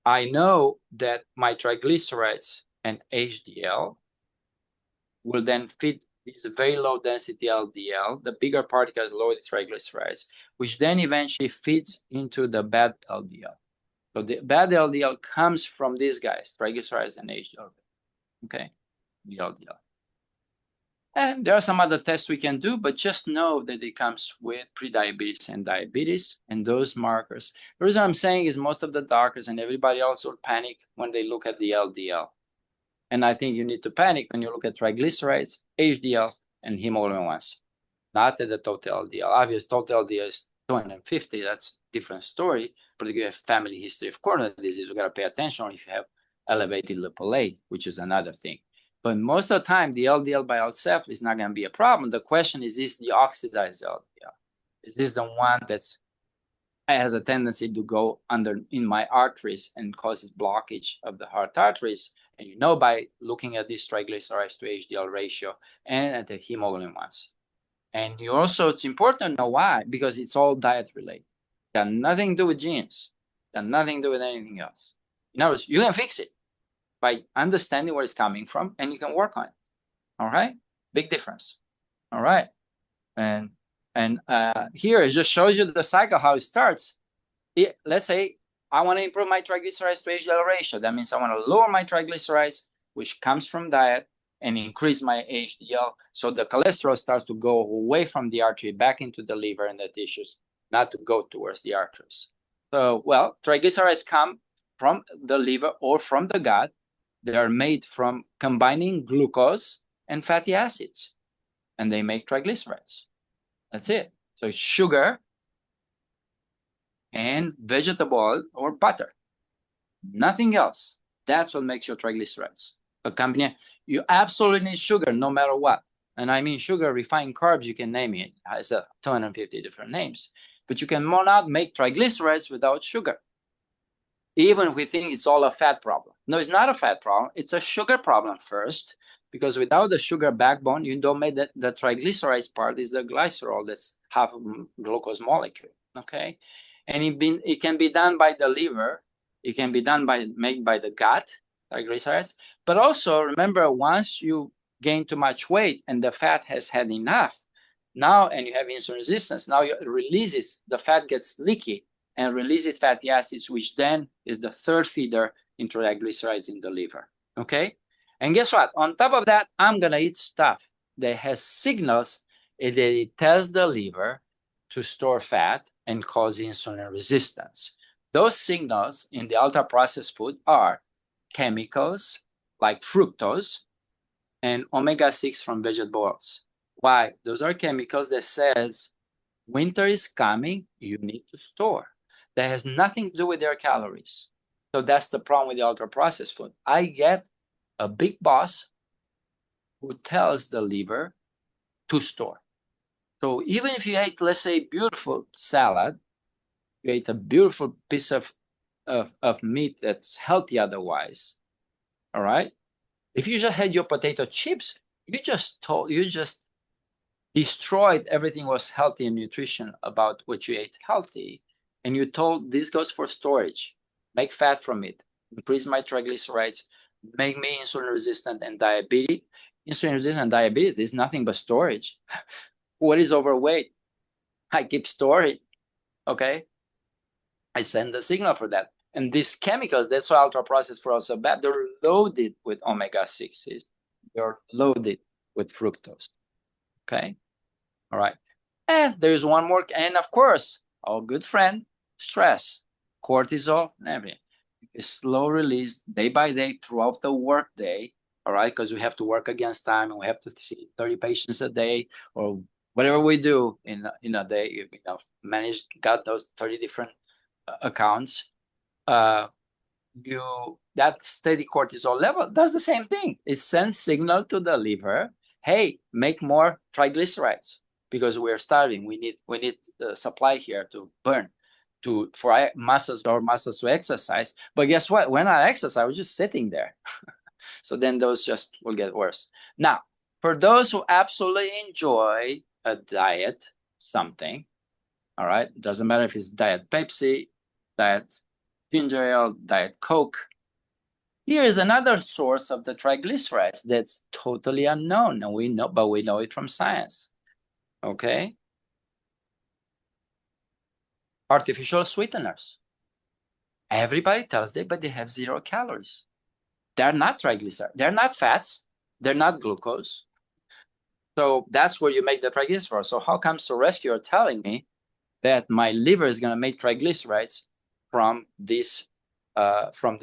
I know that my triglycerides and HDL will then fit this very low density LDL, the bigger particles lower the triglycerides, which then eventually feeds into the bad LDL. So the bad LDL comes from these guys, triglycerides and HDL, okay, the LDL. And there are some other tests we can do, but just know that it comes with prediabetes and diabetes and those markers. The reason I'm saying is most of the doctors and everybody else will panic when they look at the LDL. And I think you need to panic when you look at triglycerides, HDL, and hemoglobin 1C, not at the total LDL. Obviously, total LDL is 250. That's a different story. But if you have family history of coronary disease, you got to pay attention if you have elevated Lp(a), which is another thing. But most of the time, the LDL by itself is not going to be a problem. The question is this the oxidized LDL? Is this the one that's has a tendency to go under in my arteries and causes blockage of the heart arteries? And you know by looking at this triglycerides to HDL ratio and at the hemoglobin ones. And you also, it's important to know why, because it's all diet related. Got nothing to do with genes. Got nothing to do with anything else. In other words, you can fix it by understanding where it's coming from, and you can work on it. All right, big difference. All right, and here it just shows you the cycle how it starts. Let's say I want to improve my triglycerides to HDL ratio. That means I want to lower my triglycerides, which comes from diet, and increase my HDL. So the cholesterol starts to go away from the artery back into the liver and the tissues, not to go towards the arteries. So, well, triglycerides come from the liver or from the gut. They are made from combining glucose and fatty acids, and they make triglycerides. That's it. So it's sugar and vegetable oil or butter. Nothing else. That's what makes your triglycerides. You absolutely need sugar no matter what. And I mean sugar, refined carbs, you can name it. It has 250 different names. But you cannot make triglycerides without sugar. Even if we think it's all a fat problem. No, it's not a fat problem. It's a sugar problem first, because without the sugar backbone, you don't make the triglycerides part is the glycerol that's half glucose molecule, okay? And it can be done by the liver. It can be done made by the gut, triglycerides. But also, remember, once you gain too much weight and the fat has had enough, now, and you have insulin resistance, now it releases, the fat gets leaky, and releases fatty acids, which then is the third feeder into triglycerides in the liver, okay? And guess what? On top of that, I'm going to eat stuff that has signals that it tells the liver to store fat and cause insulin resistance. Those signals in the ultra-processed food are chemicals like fructose and omega-6 from vegetable oils. Why? Those are chemicals that says winter is coming, you need to store. That has nothing to do with their calories. So that's the problem with the ultra-processed food. I get a big boss who tells the liver to store. So even if you ate, let's say, beautiful salad, you ate a beautiful piece of meat that's healthy otherwise, all right? If you just had your potato chips, you just destroyed everything was healthy and nutrition about what you ate healthy. And you told this goes for storage, make fat from it, increase my triglycerides, make me insulin resistant and diabetic. Insulin resistant and diabetes is nothing but storage. What is overweight? I keep storing, okay? I send the signal for that. And these chemicals, that's why ultra-processed food are so bad. They're loaded with omega-6s. They're loaded with fructose, okay? All right. And there's one more, and of course, our good friend, stress, cortisol, and everything. It's slow release day by day throughout the work day, all right? Because we have to work against time and we have to see 30 patients a day or whatever we do in a day, you know, manage, got those 30 different accounts. That steady cortisol level does the same thing. It sends signal to the liver, hey, make more triglycerides because we're starving. We need supply here to burn, for our muscles to exercise. But guess what? When I exercise, we're just sitting there. So then those just will get worse. Now, for those who absolutely enjoy a diet, something, all right, doesn't matter if it's diet Pepsi, diet ginger ale, diet Coke. Here is another source of the triglycerides that's totally unknown, and we know it from science. Okay? Artificial sweeteners. Everybody tells them, but they have 0 calories. They're not triglycerides. They're not fats. They're not glucose. So that's where you make the triglycerides. So how come Sorescu are telling me that my liver is going to make triglycerides from these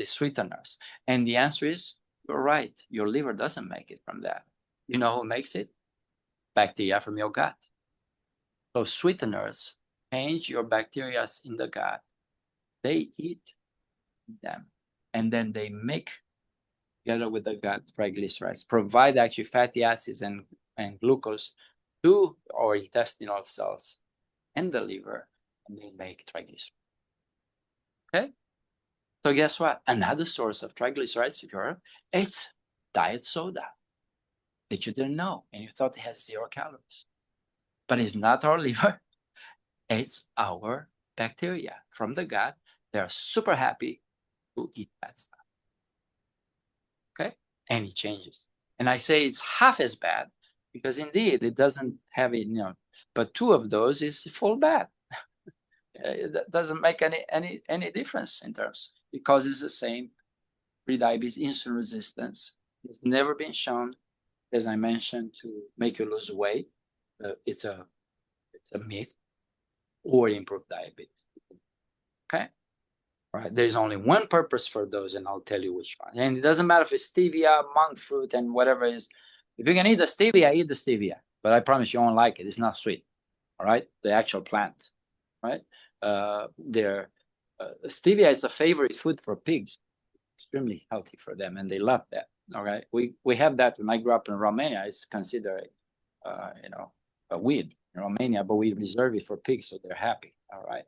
sweeteners? And the answer is, you're right. Your liver doesn't make it from that. You know who makes it? Bacteria from your gut. So sweeteners change your bacteria in the gut. They eat them, and then they make together with the gut triglycerides, provide actually fatty acids and glucose to our intestinal cells and the liver, and they make triglycerides. Okay? So guess what? Another source of triglycerides, if you're, it's diet soda that you didn't know, and you thought it has 0 calories. But it's not our liver, it's our bacteria from the gut. They're super happy to eat that stuff. Okay? And it changes. And I say it's half as bad because indeed it doesn't have it, but 2 of those is full bad. It doesn't make any difference in terms, because it's the same prediabetes, insulin resistance. It's never been shown, as I mentioned, to make you lose weight. It's a myth, or improve diabetes. Okay. Right. There's only one purpose for those, and I'll tell you which one. And it doesn't matter if it's stevia, monk fruit, and whatever it is. If you can eat the stevia, eat the stevia. But I promise you won't like it. It's not sweet. All right. The actual plant. Right. Stevia is a favorite food for pigs. Extremely healthy for them, and they love that. All right. We have that when I grew up in Romania. It's considered, a weed in Romania, but we reserve it for pigs, so they're happy. All right.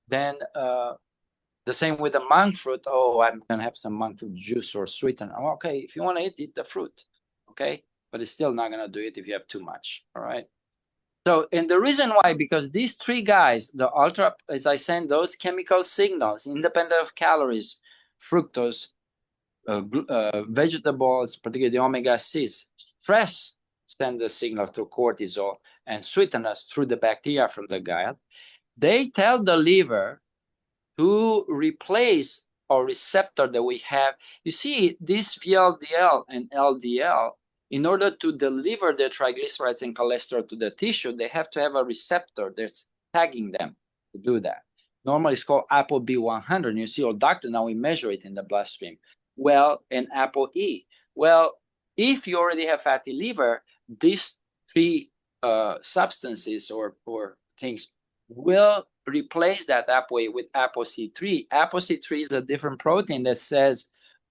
Then the same with the monk fruit. Oh, I'm gonna have some monk fruit juice or sweetener. Okay, if you want to eat the fruit, okay, but it's still not gonna do it if you have too much. All right. So, and the reason why, because these 3 guys, the ultra, as I send those chemical signals, independent of calories, fructose, vegetables, particularly the omega-6, stress send the signal through cortisol, and sweeteners through the bacteria from the gut. They tell the liver to replace our receptor that we have. You see, this VLDL and LDL, in order to deliver the triglycerides and cholesterol to the tissue, they have to have a receptor that's tagging them to do that. Normally, it's called ApoB100. And you see, our doctor, now we measure it in the bloodstream. Well, and ApoE. Well, if you already have fatty liver, these 3 substances or things will replace that ApoE with ApoC3. ApoC3 is a different protein that says,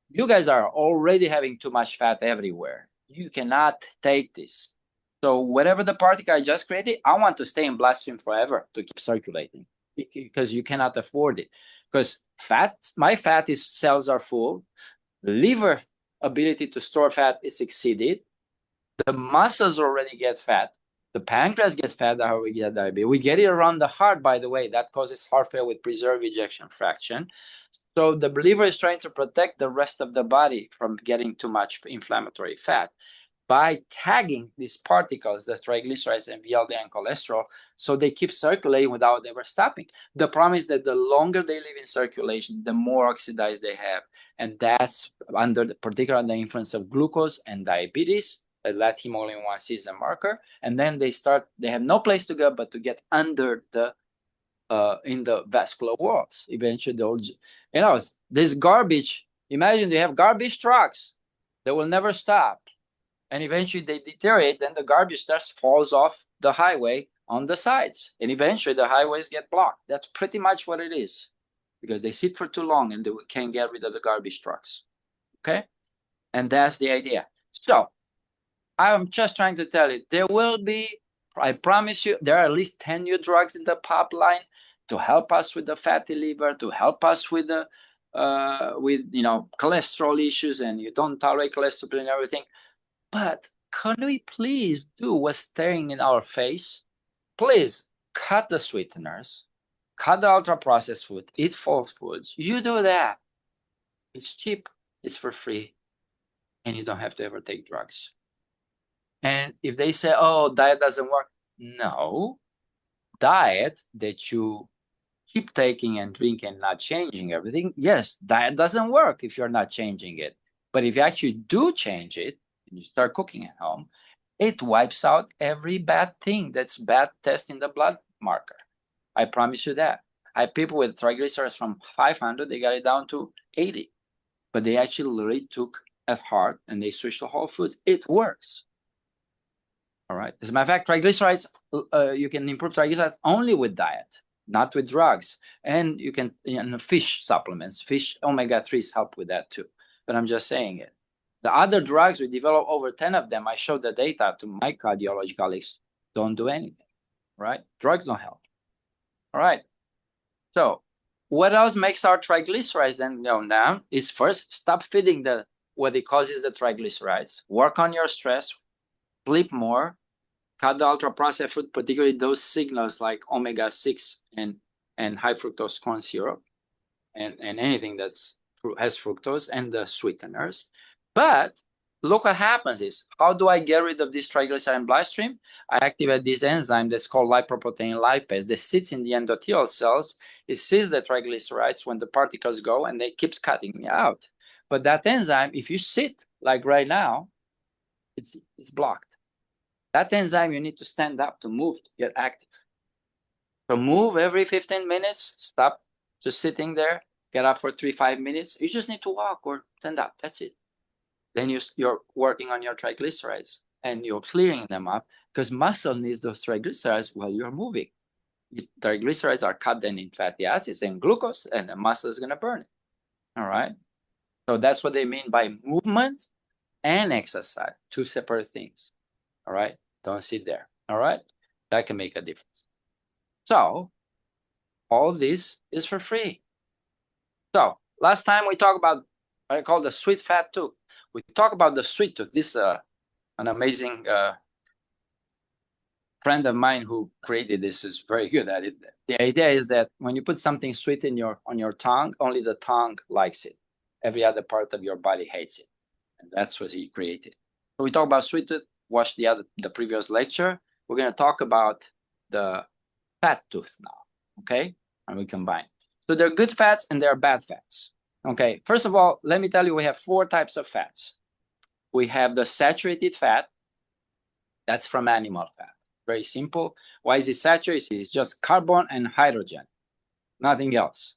you guys are already having too much fat everywhere. You cannot take this. So whatever the particle I just created, I want to stay in bloodstream forever to keep circulating, because you cannot afford it. Because my fat cells are full. The liver ability to store fat is exceeded. The muscles already get fat. The pancreas gets fat, how we get diabetes. We get it around the heart, by the way. That causes heart failure with preserved ejection fraction. So the liver is trying to protect the rest of the body from getting too much inflammatory fat by tagging these particles, the triglycerides and VLDL and cholesterol, so they keep circulating without ever stopping. The problem is that the longer they live in circulation, the more oxidized they have. And that's particularly under the influence of glucose and diabetes. That hemoglobin A1C is a marker, and then they have no place to go but to get under the in the vascular walls. Eventually, this garbage. Imagine you have garbage trucks that will never stop, and eventually they deteriorate. Then the garbage just falls off the highway on the sides, and eventually the highways get blocked. That's pretty much what it is, because they sit for too long and they can't get rid of the garbage trucks. Okay, and that's the idea. So I'm just trying to tell you, there will be, I promise you, there are at least 10 new drugs in the pipeline to help us with the fatty liver, to help us with the cholesterol issues, and you don't tolerate cholesterol and everything. But can we please do what's staring in our face? Please cut the sweeteners, cut the ultra processed food, eat false foods. You do that. It's cheap, it's for free, and you don't have to ever take drugs. And if they say, oh, diet doesn't work, no, diet that you keep taking and drinking, not changing everything, yes, diet doesn't work if you're not changing it. But if you actually do change it and you start cooking at home, it wipes out every bad thing that's bad test in the blood marker. I promise you that. I have people with triglycerides from 500, they got it down to 80. But they actually literally took at heart and they switched to whole foods. It works. All right. As a matter of fact, triglycerides, you can improve triglycerides only with diet, not with drugs. And you can, fish supplements, fish omega-3s help with that too. but I'm just saying it. The other drugs, we developed over 10 of them. I showed the data to my cardiology colleagues, don't do anything, right? Drugs don't help. All right. So what else makes our triglycerides then go down is first, stop feeding what it causes the triglycerides. Work on your stress, sleep more, cut the ultra-processed food, particularly those signals like omega-6 and high fructose corn syrup and anything that's has fructose and the sweeteners. But look what happens is, how do I get rid of this triglyceride in bloodstream? I activate this enzyme that's called lipoprotein lipase that sits in the endothelial cells. It sees the triglycerides when the particles go and it keeps cutting me out. But that enzyme, if you sit like right now, it's blocked. That enzyme, you need to stand up to move, to get active. So move every 15 minutes, stop just sitting there, get up for 3-5 minutes. You just need to walk or stand up. That's it. Then you're working on your triglycerides and you're clearing them up because muscle needs those triglycerides while you're moving. Triglycerides are cut then in fatty acids and glucose, and the muscle is going to burn it. All right. So that's what they mean by movement and exercise, two separate things. All right. Don't sit there. All right. That can make a difference. So all of this is for free. So last time we talked about what I call the sweet fat tooth. We talked about the sweet tooth. This an amazing friend of mine who created this is very good at it. The idea is that when you put something sweet on your tongue, only the tongue likes it. Every other part of your body hates it. And that's what he created. So we talk about sweet tooth. Watch the previous lecture. We're going to talk about the fat tooth now. Okay? And we combine. So there are good fats and there are bad fats. Okay, first of all, let me tell you, we have 4 types of fats. We have the saturated fat. That's from animal fat. Very simple. Why is it saturated? It's just carbon and hydrogen, nothing else.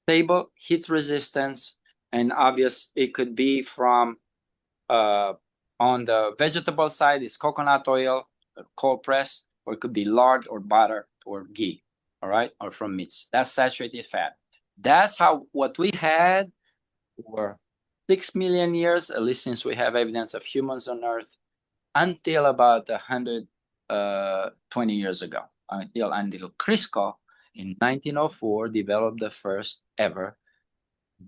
Stable, heat resistance, and obvious, it could be from, on the vegetable side, is coconut oil, cold press, or it could be lard or butter or ghee, all right, or from meats. That's saturated fat. That's how what we had for 6 million years, at least since we have evidence of humans on Earth, until about 120 years ago, until Crisco in 1904 developed the first ever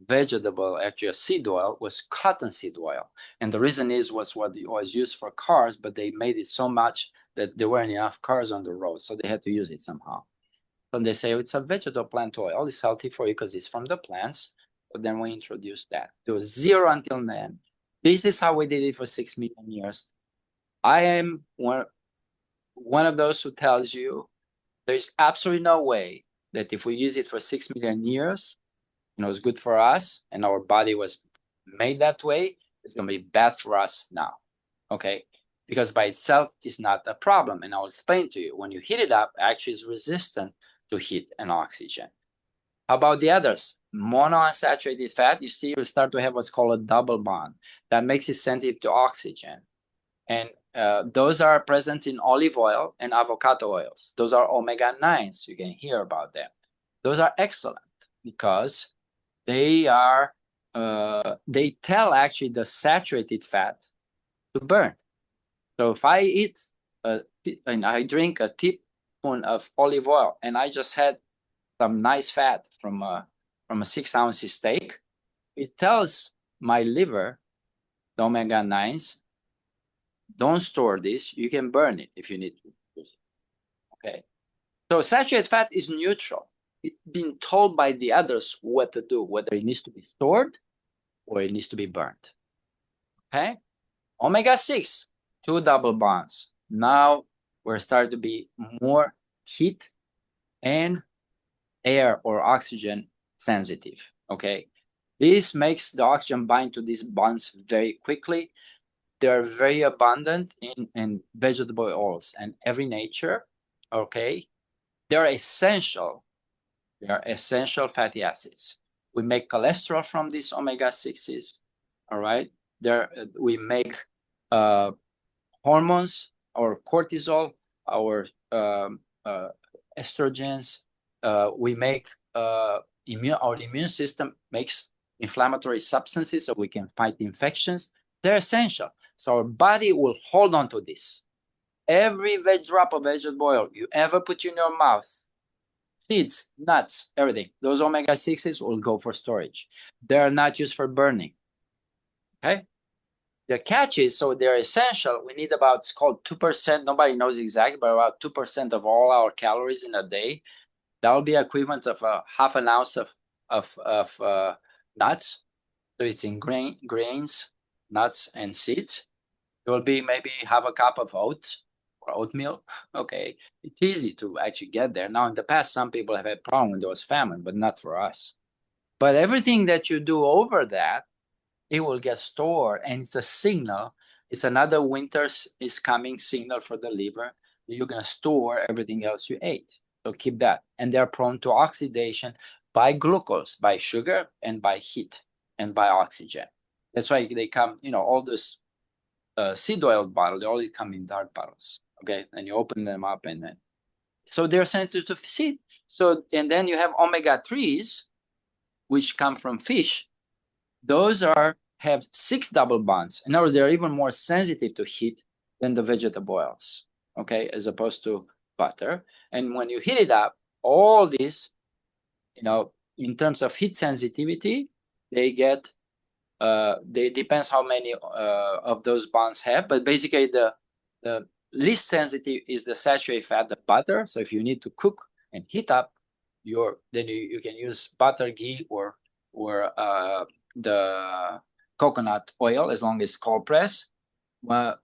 vegetable, actually a seed oil, was cottonseed oil. And the reason was what was used for cars, but they made it so much that there weren't enough cars on the road, so they had to use it somehow. So they say, it's a vegetable plant oil. It's healthy for you because it's from the plants. But then we introduced that. There was 0 until then. This is how we did it for 6 million years. I am one of those who tells you there's absolutely no way that if we use it for 6 million years, it's good for us and our body was made that way, it's going to be bad for us now. Okay? Because by itself is not a problem. And I'll explain to you. When you heat it up, actually it's resistant to heat and oxygen. How about the others? Monounsaturated fat, you see, you start to have what's called a double bond. That makes it sensitive to oxygen. And those are present in olive oil and avocado oils. Those are omega-9s. You can hear about them. Those are excellent because they are they tell actually the saturated fat to burn. So if I eat and I drink a teaspoon of olive oil and I just had some nice fat from a 6-ounce steak, it tells my liver, the omega-9s, don't store this. You can burn it if you need to. Okay. So saturated fat is neutral. It's been told by the others what to do, whether it needs to be stored or it needs to be burned. Okay. Omega-6, 2 double bonds. Now we're starting to be more heat and air or oxygen sensitive. Okay. This makes the oxygen bind to these bonds very quickly. They're very abundant in vegetable oils and every nature. Okay. They're essential. They are essential fatty acids. We make cholesterol from these omega-6s. All right. We make hormones, our cortisol, our estrogens. We make our immune system makes inflammatory substances so we can fight infections. They're essential. So our body will hold on to this. Every drop of vegetable oil you ever put in your mouth, seeds, nuts, everything, those omega-6s will go for storage. They're not used for burning. Okay? The catch is, so they're essential. We need about, it's called 2%. Nobody knows exactly, but about 2% of all our calories in a day. That will be equivalent of half an ounce of nuts. So it's in grains, nuts, and seeds. It will be maybe half a cup of oats or oatmeal. Okay, it's easy to actually get there. Now, in the past, some people have had problem when there was famine, but not for us. But everything that you do over that, it will get stored, and it's a signal. It's another winter is coming signal for the liver. You're going to store everything else you ate. So keep that. And they're prone to oxidation by glucose, by sugar, and by heat, and by oxygen. That's why they come, all this seed oil bottle, they always come in dark bottles. Okay. And you open them up, and then, so they're sensitive to seed. So, and then you have omega-3s, which come from fish. Those have 6 double bonds. In other words, they're even more sensitive to heat than the vegetable oils, okay, as opposed to butter. And when you heat it up, all these, in terms of heat sensitivity, they get, they depends how many of those bonds have, but basically the least sensitive is the saturated fat, the butter. So if you need to cook and heat up then you can use butter, ghee, or the coconut oil, as long as it's cold press.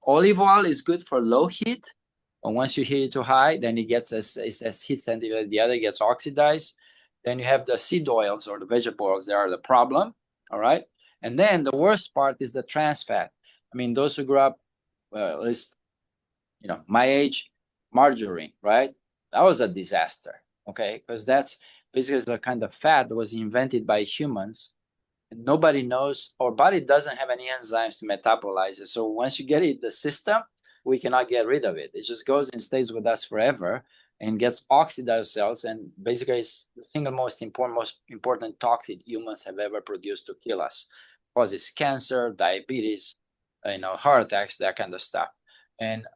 Olive oil is good for low heat, but once you heat it too high, then it gets as heat sensitive, the other gets oxidized. Then you have the seed oils or the vegetable oils. They are the problem. All right. And then the worst part is the trans fat. I mean, those who grew up, at least, my age, margarine, right? That was a disaster. Okay. Because that's basically the kind of fat that was invented by humans. And nobody knows, our body doesn't have any enzymes to metabolize it. So once you get it in the system, we cannot get rid of it. It just goes and stays with us forever and gets oxidized cells. And basically, it's the single most important toxin humans have ever produced to kill us. Causes cancer, diabetes, heart attacks, that kind of stuff. And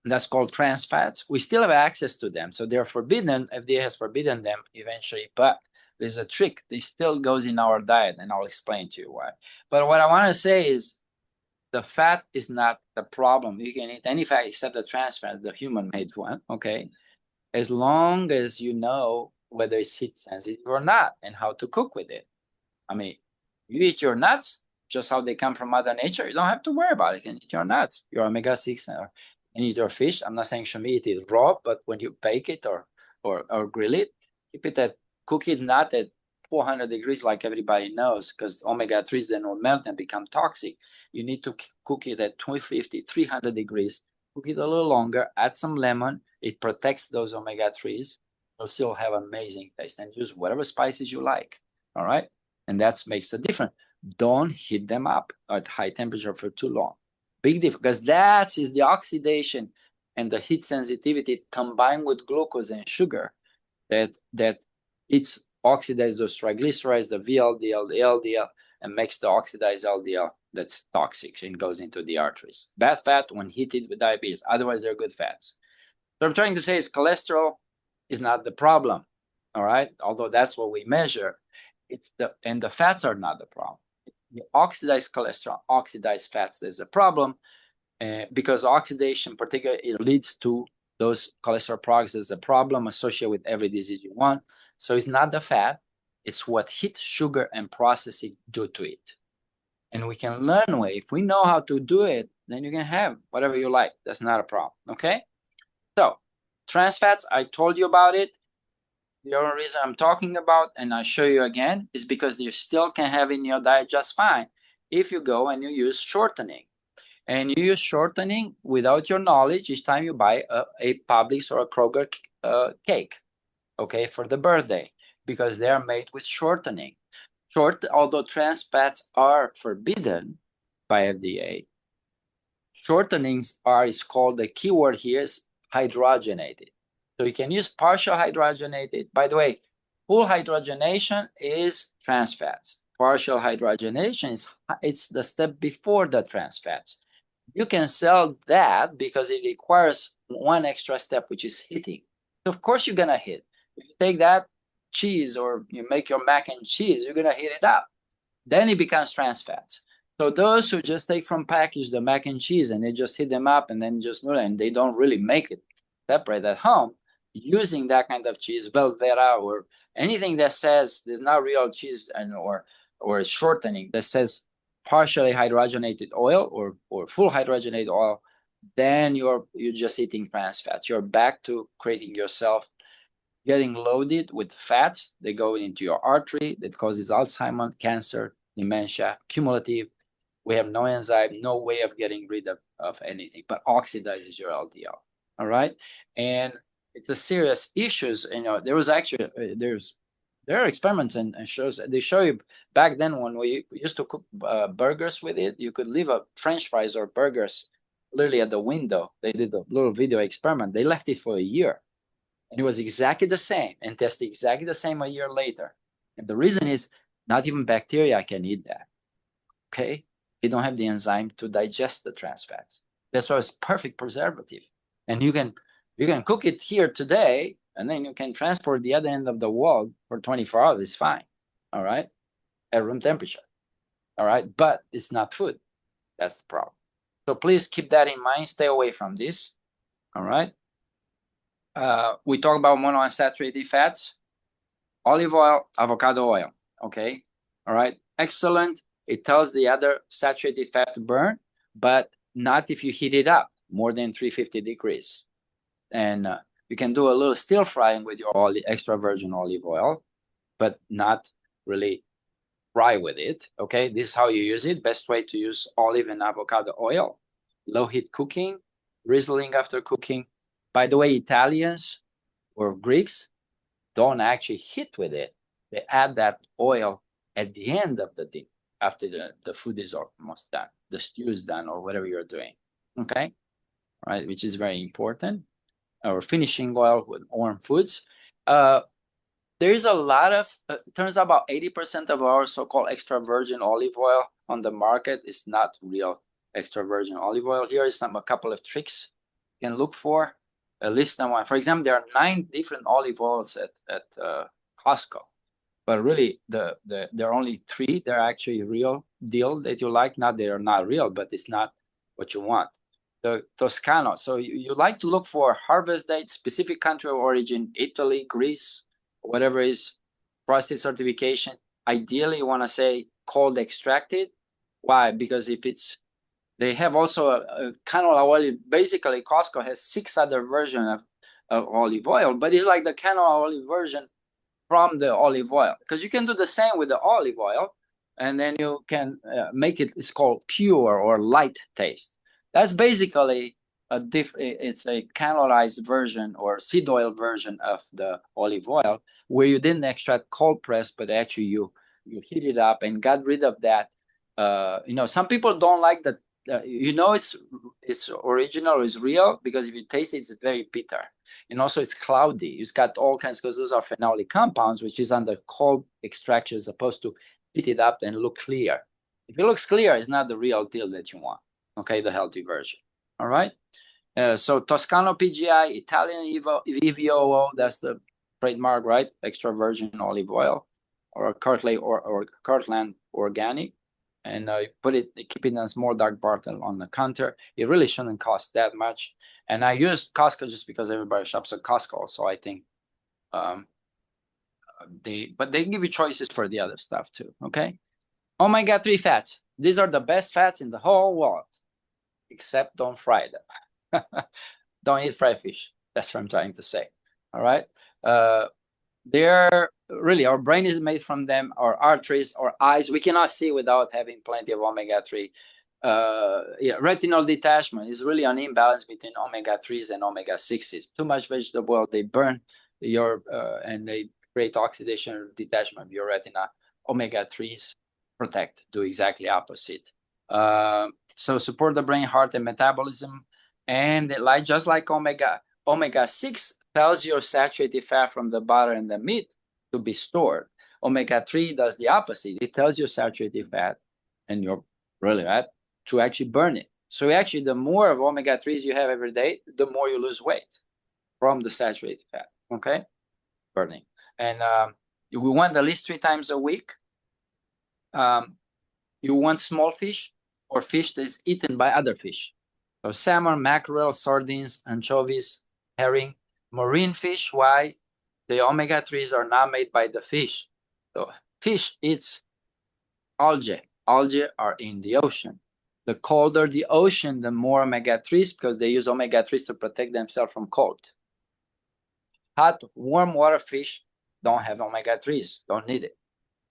that's called trans fats. We still have access to them, so they're forbidden. FDA has forbidden them eventually, but there's a trick. They still goes in our diet, and I'll explain to you why. But what I want to say is the fat is not the problem. You can eat any fat except the trans fat, the human-made one, okay? As long as you know whether it's heat sensitive or not and how to cook with it. I mean, you eat your nuts, just how they come from Mother Nature, you don't have to worry about it. You can eat your nuts, your omega-6, and eat your fish. I'm not saying should eat it raw, but when you bake it or grill it, cook it not at 400 degrees like everybody knows, because omega-3s then will melt and become toxic. You need to cook it at 250, 300 degrees. Cook it a little longer, add some lemon. It protects those omega-3s. You'll still have amazing taste, and use whatever spices you like. All right. And that makes a difference. Don't heat them up at high temperature for too long. Big difference, because that is the oxidation and the heat sensitivity combined with glucose and sugar that it's oxidizes those triglycerides, the VLDL, the LDL, and makes the oxidized LDL that's toxic and goes into the arteries. Bad fat when heated with diabetes. Otherwise, they're good fats. So I'm trying to say is cholesterol is not the problem. All right, although that's what we measure. And the fats are not the problem. The oxidized cholesterol, oxidized fats is a problem, because oxidation, particularly, it leads to those cholesterol products. There's a problem associated with every disease you want. So it's not the fat, it's what heat, sugar, and processing do to it. And we can learn a way. If we know how to do it, then you can have whatever you like. That's not a problem. Okay. So trans fats, I told you about it. The only reason I'm talking about, and I'll show you again, is because you still can have in your diet just fine if you go and you use shortening. And you use shortening without your knowledge each time you buy a Publix or a Kroger cake, okay, for the birthday, because they are made with shortening. Although trans fats are forbidden by FDA, shortenings is called, the keyword here is hydrogenated. So you can use partial hydrogenated. By the way, Full hydrogenation is trans fats. Partial hydrogenation is it's the step before the trans fats. You can sell that because it requires one extra step, which is heating. So of course you're gonna heat. If you take that cheese or you make your mac and cheese, you're gonna heat it up. Then it becomes trans fats. So those who just take from package the mac and cheese and they just heat them up and then just and they don't really make it separate at home, using that kind of cheese, Velveeta or anything that says there's not real cheese and or shortening that says partially hydrogenated oil or full hydrogenated oil, then you're just eating trans fats. You're back to creating yourself getting loaded with fats that go into your artery that causes Alzheimer's, cancer, dementia, cumulative. We have no enzyme, no way of getting rid of anything, but oxidizes your LDL. All right. And it's a serious issues. There was actually, there are experiments and shows, they show you back then when we used to cook burgers with it, you could leave a French fries or burgers literally at the window. They did a little video experiment. They left it for a year. And it was exactly the same and tested exactly the same a year later. And the reason is not even bacteria can eat that. Okay? They don't have the enzyme to digest the trans fats. That's why it's perfect preservative. And you can cook it here today, and then you can transport the other end of the world for 24 hours. It's fine. All right? At room temperature. All right? But it's not food. That's the problem. So please keep that in mind. Stay away from this. All right? We talk about monounsaturated fats, olive oil, avocado oil. Okay. All right. Excellent. It tells the other saturated fat to burn, but not if you heat it up more than 350 degrees. And you can do a little stir frying with your extra virgin olive oil, but not really fry with it. Okay. This is how you use it. Best way to use olive and avocado oil. Low heat cooking, drizzling after cooking. By the way, Italians or Greeks don't actually heat with it. They add that oil at the end of the thing after the food is almost done, the stew is done, or whatever you're doing. Okay, all right, which is very important. Or finishing oil with warm foods. There is a lot of. Turns out about 80% of our so-called extra virgin olive oil on the market is not real extra virgin olive oil. Here is a couple of tricks you can look for. List them one. For example, there are 9 different olive oils at Costco, but really there are only 3 that are actually real deal that you like. Not they are not real, but it's not what you want. The Toscano. So you like to look for harvest date, specific country of origin, Italy, Greece, whatever is prostate certification. Ideally, you want to say cold extracted. Why? Because if it's they have also a canola oil. Basically, Costco has 6 other versions of olive oil, but it's like the canola oil version from the olive oil. Because you can do the same with the olive oil, and then you can make it. It's called pure or light taste. That's basically it's a canolized version or seed oil version of the olive oil, where you didn't extract cold press, but actually you heat it up and got rid of that. Some people don't like that. It's original, it's real, because if you taste it, it's very bitter. And also it's cloudy. It's got all kinds, because those are phenolic compounds, which is under cold extraction, as opposed to heat it up and look clear. If it looks clear, it's not the real deal that you want. Okay, the healthy version. All right. So Toscano PGI, Italian EVOO, that's the trademark, right? Extra virgin olive oil, or Kirtland organic. And keep it in a small dark bottle on the counter. It really shouldn't cost that much. And I use Costco just because everybody shops at Costco. So I think they give you choices for the other stuff too. Okay. Omega-3 fats. These are the best fats in the whole world, except don't fry them. Don't eat fried fish. That's what I'm trying to say. All right. They're really, our brain is made from them, our arteries, our eyes. We cannot see without having plenty of omega-3. Retinal detachment is really an imbalance between omega-3s and omega-6s. Too much vegetable oil, they burn and they create oxidation or detachment of your retina. Omega-3s protect, do exactly opposite. So support the brain, heart, and metabolism. And just like omega-6 tells your saturated fat from the butter and the meat to be stored. Omega-3 does the opposite. It tells you saturated fat and your really fat to actually burn it. So actually, the more of omega-3s you have every day, the more you lose weight from the saturated fat, okay? Burning. And we want at least 3 times a week. You want small fish or fish that is eaten by other fish. So salmon, mackerel, sardines, anchovies, herring, marine fish. Why? The omega-3s are not made by the fish. So fish eats algae. Algae are in the ocean. The colder the ocean, the more omega-3s, because they use omega-3s to protect themselves from cold. Hot, warm water fish don't have omega-3s, don't need it.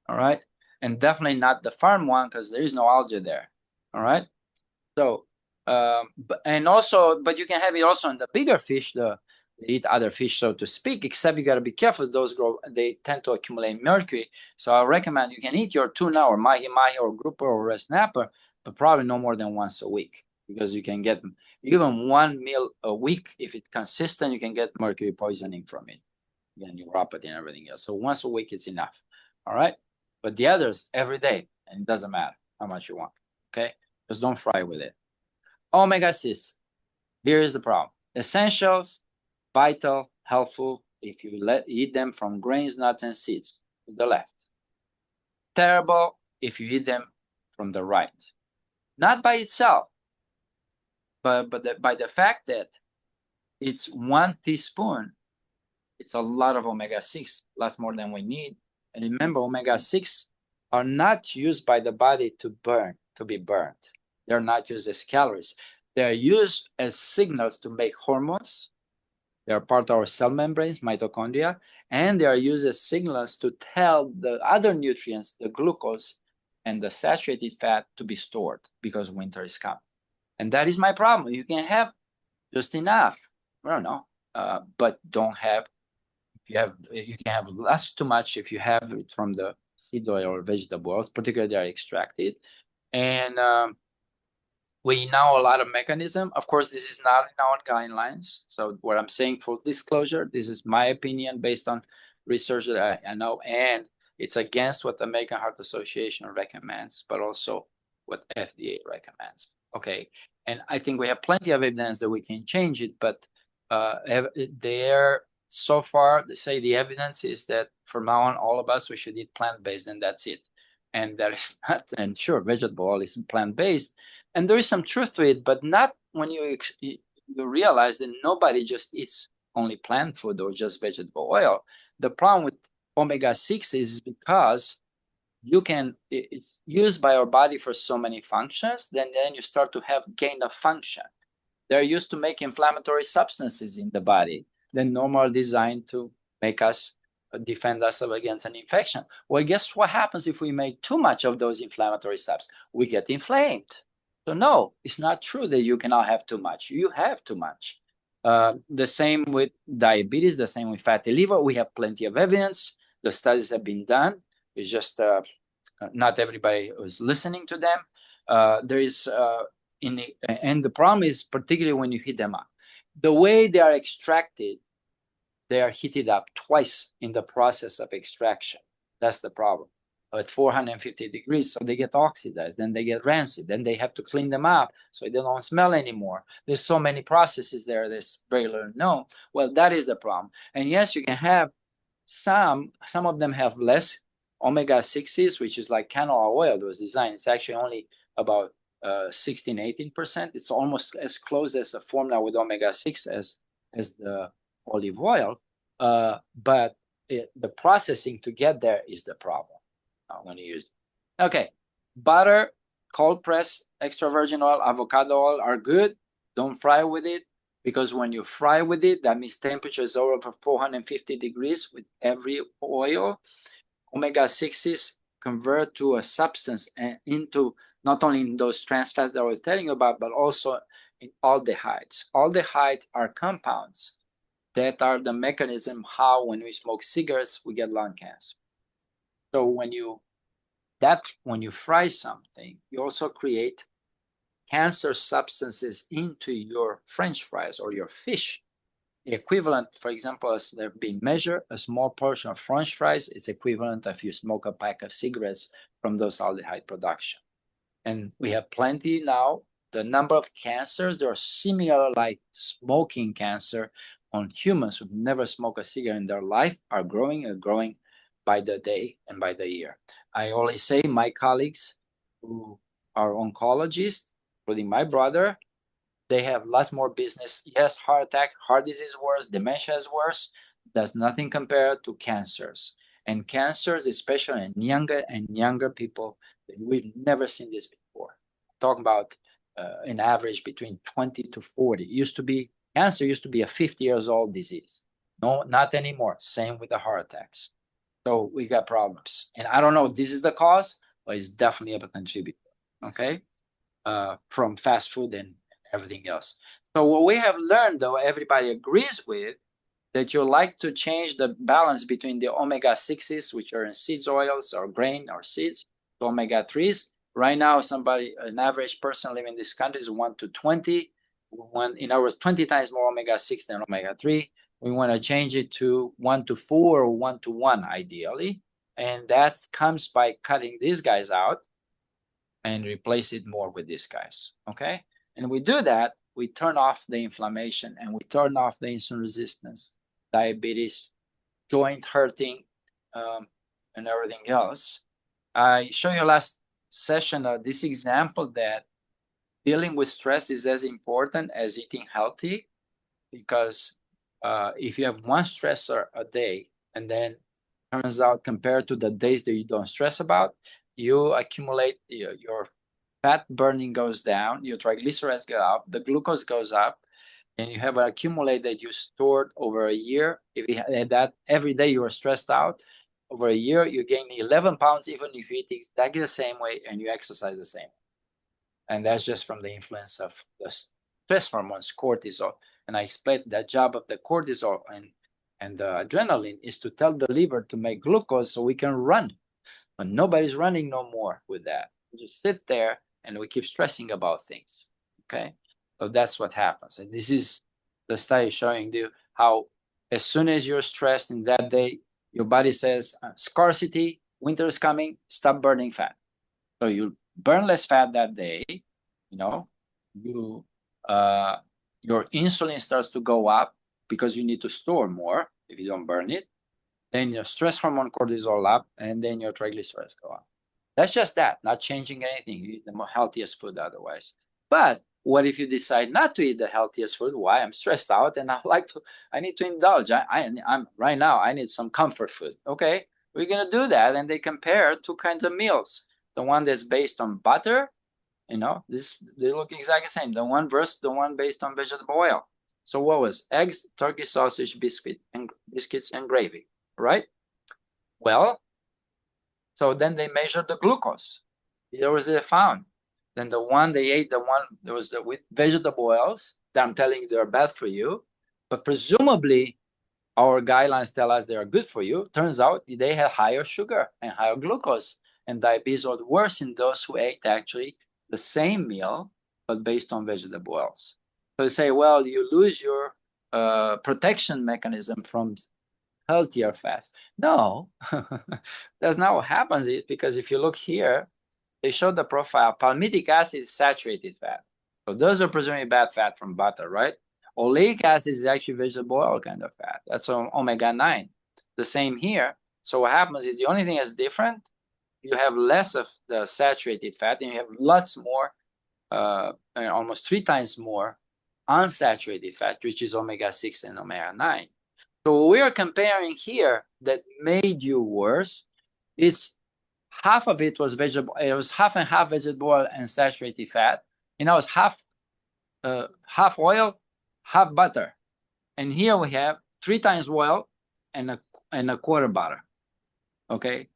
All right. And definitely not the farm one because there is no algae there. All right. So, but you can have it also in the bigger fish, they eat other fish, so to speak, except you got to be careful. Those they tend to accumulate mercury. So I recommend you can eat your tuna or mahi-mahi or grouper or red snapper, but probably no more than once a week because you can get even one meal a week. If it's consistent, you can get mercury poisoning from it, and neuropathy and everything else. So once a week is enough. All right. But the others every day, and it doesn't matter how much you want. Okay. Just don't fry with it. Omega-6. Here is the problem. Essentials, vital, helpful if you eat them from grains, nuts, and seeds to the left. Terrible if you eat them from the right. Not by itself, but by the fact that it's 1 teaspoon. It's a lot of omega-6, lots more than we need. And remember, omega-6 are not used by the body to be burned. They're not used as calories. They're used as signals to make hormones. They are part of our cell membranes, mitochondria, and they are used as signals to tell the other nutrients, the glucose and the saturated fat, to be stored because winter is coming. And that is my problem. You can have just enough, I don't know, but don't have. You can have less too much if you have it from the seed oil or vegetable oils, particularly they are extracted. And we know a lot of mechanism. Of course, this is not in our guidelines. So what I'm saying, full disclosure, this is my opinion based on research that I know, and it's against what the American Heart Association recommends, but also what FDA recommends. Okay, and I think we have plenty of evidence that we can change it, but so far, they say the evidence is that from now on, all of us, we should eat plant-based, and that's it. And there is not, and sure, vegetable oil is plant-based, and there is some truth to it, but not when you realize that nobody just eats only plant food or just vegetable oil. The problem with omega-6 is because it's used by our body for so many functions, then you start to have gain of function. They're used to make inflammatory substances in the body. They're normally designed to make us defend us against an infection. Well, guess what happens if we make too much of those inflammatory substances? We get inflamed. So no, it's not true that you cannot have too much. You have too much. The same with diabetes, the same with fatty liver. We have plenty of evidence. The studies have been done. It's just not everybody is listening to them. And the problem is particularly when you heat them up. The way they are extracted, they are heated up twice in the process of extraction. That's the problem. At 450 degrees, so they get oxidized, then they get rancid, then they have to clean them up so they don't smell anymore. There's so many processes there that's very little known. Well, that is the problem. And yes, you can have some of them have less omega-6s, which is like canola oil was designed. It's actually only about 16, 18%. It's almost as close as a formula with omega-6 as the olive oil. But the processing to get there is the problem. I'm going to use it. Okay. Butter, cold press, extra virgin oil, avocado oil are good. Don't fry with it, because when you fry with it, that means temperature is over 450 degrees with every oil. Omega-6s convert to a substance and into not only in those trans fats that I was telling you about, but also in aldehydes. Aldehydes are compounds that are the mechanism how when we smoke cigarettes, we get lung cancer. So when you fry something, you also create cancer substances into your French fries or your fish. The equivalent, for example, as they've been measured, a small portion of French fries is equivalent if you smoke a pack of cigarettes from those aldehyde production. And we have plenty now. The number of cancers that are similar like smoking cancer on humans who never smoke a cigarette in their life are growing and growing by the day and by the year. I always say my colleagues who are oncologists, including my brother, they have lots more business. Yes, heart attack, heart disease is worse, dementia is worse. Does nothing compare to cancers. And cancers, especially in younger and younger people, we've never seen this before. Talking about an average between 20 to 40. Cancer used to be a 50 years old disease. No, not anymore. Same with the heart attacks. So we got problems. And I don't know if this is the cause, but it's definitely a contributor. Okay. From fast food and everything else. So what we have learned, though, everybody agrees with, that you like to change the balance between the omega-6s, which are in seeds, oils, or grain, or seeds, to omega-3s. Right now, an average person living in this country is 1 to 20. In other words, 20 times more omega-6 than omega-3. We want to change it to 1 to 4 or 1 to 1, ideally. And that comes by cutting these guys out and replace it more with these guys, okay? And we do that, we turn off the inflammation and we turn off the insulin resistance, diabetes, joint hurting, and everything else. I show you last session this example that dealing with stress is as important as eating healthy, because if you have one stressor a day and then turns out compared to the days that you don't stress about, you accumulate your fat burning goes down, your triglycerides go up, the glucose goes up, and you have an accumulate that you stored over a year. If you had that every day you were stressed out, over a year you gain 11 pounds even if you eat exactly the same way and you exercise the same. And that's just from the influence of the stress hormones, cortisol. And I explained that job of the cortisol and the adrenaline is to tell the liver to make glucose so we can run. But nobody's running no more with that. We just sit there and we keep stressing about things. Okay, so that's what happens. And this is the study showing you how as soon as you're stressed in that day, your body says scarcity, winter is coming, stop burning fat. So you burn less fat that day, your insulin starts to go up because you need to store more if you don't burn it. Then your stress hormone cortisol up, and then your triglycerides go up. That's just that, not changing anything. You eat the more healthiest food otherwise. But what if you decide not to eat the healthiest food? Why? I'm stressed out and I need to indulge. I'm right now, I need some comfort food. Okay, we're going to do that. And they compare two kinds of meals. The one that's based on butter, they look exactly the same. The one versus the one based on vegetable oil. So what was eggs, turkey sausage, biscuits, and gravy, right? Well, so then they measured the glucose. Here was they found. Then the one they ate, there was with vegetable oils that I'm telling you they're bad for you, but presumably our guidelines tell us they are good for you. Turns out they had higher sugar and higher glucose, and diabetes was worse in those who ate actually the same meal, but based on vegetable oils. So they say, well, you lose your protection mechanism from healthier fats. No, that's not what happens, because if you look here, they show the profile. Palmitic acid is saturated fat. So those are presumably bad fat from butter, right? Oleic acid is actually vegetable oil kind of fat. That's omega-9. The same here. So what happens is the only thing that's different, you have less of the saturated fat and you have lots more, almost 3 times more unsaturated fat, which is omega-6 and omega-9. So what we are comparing here that made you worse, it's half of it was vegetable. It was half and half vegetable oil and saturated fat. And now it's half oil, half butter. And here we have 3 times oil and a quarter butter. Okay.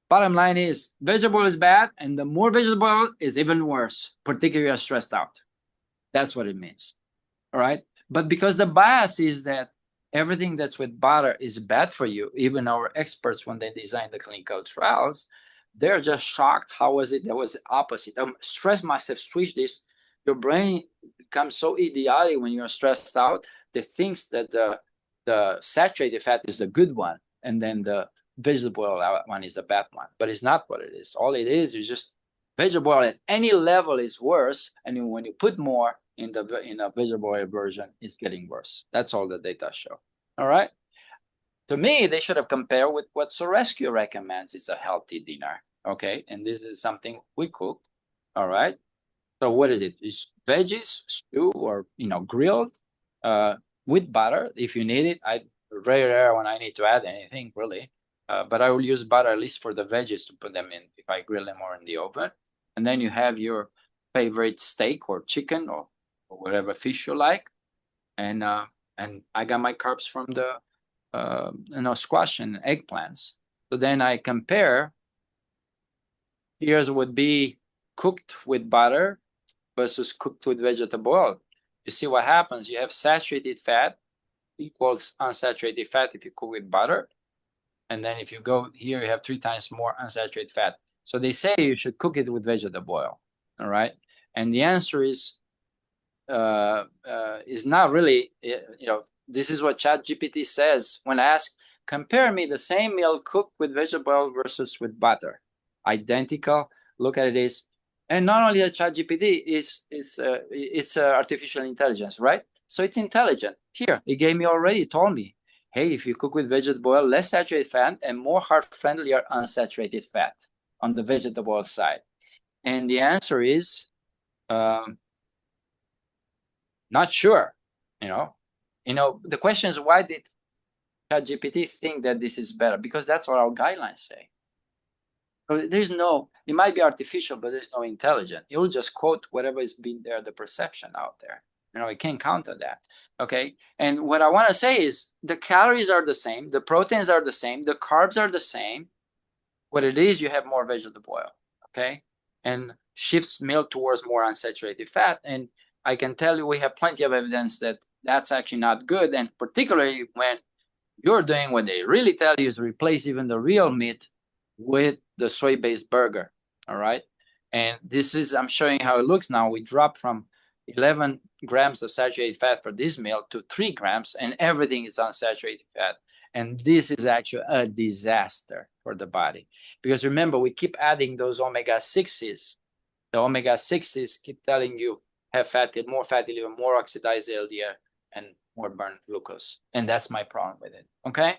Bottom line is vegetable is bad, and the more vegetable oil is even worse, particularly if you're stressed out. That's what it means. All right. But because the bias is that everything that's with butter is bad for you, even our experts, when they design the clinical trials, they're just shocked. How was it? That was the opposite. Stress must have switched this your brain becomes so idiotic when you're stressed out. It thinks that the saturated fat is the good one, and then the vegetable oil one is the bad one. But it's not what it is. All it is just vegetable oil at any level is worse, and when you put more in a vegetable oil version, it's getting worse. That's all the data show. All right. To me, they should have compared with what Sorescu recommends is a healthy dinner. Okay, and this is something we cook. All right. So what is it? It's veggies, stew, or grilled with butter if you need it. I very rare when I need to add anything really, but I will use butter at least for the veggies to put them in if I grill them or in the oven. And then you have your favorite steak or chicken or whatever fish you like, and I got my carbs from the squash and eggplants. So then I compare. Here's would be cooked with butter versus cooked with vegetable oil. You see what happens? You have saturated fat equals unsaturated fat if you cook with butter. And then if you go here, you have 3 times more unsaturated fat. So they say you should cook it with vegetable oil. All right. And the answer is not really, this is what ChatGPT says when asked, compare me the same meal cooked with vegetable oil versus with butter. Identical. Look at it. And not only a ChatGPT it's artificial intelligence, right? So it's intelligent. Here, it told me, hey, if you cook with vegetable oil, less saturated fat and more heart-friendly or unsaturated fat on the vegetable oil side. And the answer is not sure. The question is, why did ChatGPT think that this is better? Because that's what our guidelines say. So it might be artificial, but there's no intelligent. It will just quote whatever is being there, the perception out there. It can't counter that. Okay. And what I want to say is the calories are the same, the proteins are the same, the carbs are the same. What it is, you have more vegetable oil. Okay. And shifts meal towards more unsaturated fat. And I can tell you, we have plenty of evidence that that's actually not good. And particularly when you're doing what they really tell you is replace even the real meat with the soy-based burger. All right. And I'm showing how it looks now. We drop from 11 grams of saturated fat for this meal to 3 grams, and everything is unsaturated fat. And this is actually a disaster for the body. Because remember, we keep adding those omega-6s. The omega-6s keep telling you have more fatty liver, more oxidized LDL, and more burnt glucose. And that's my problem with it. Okay?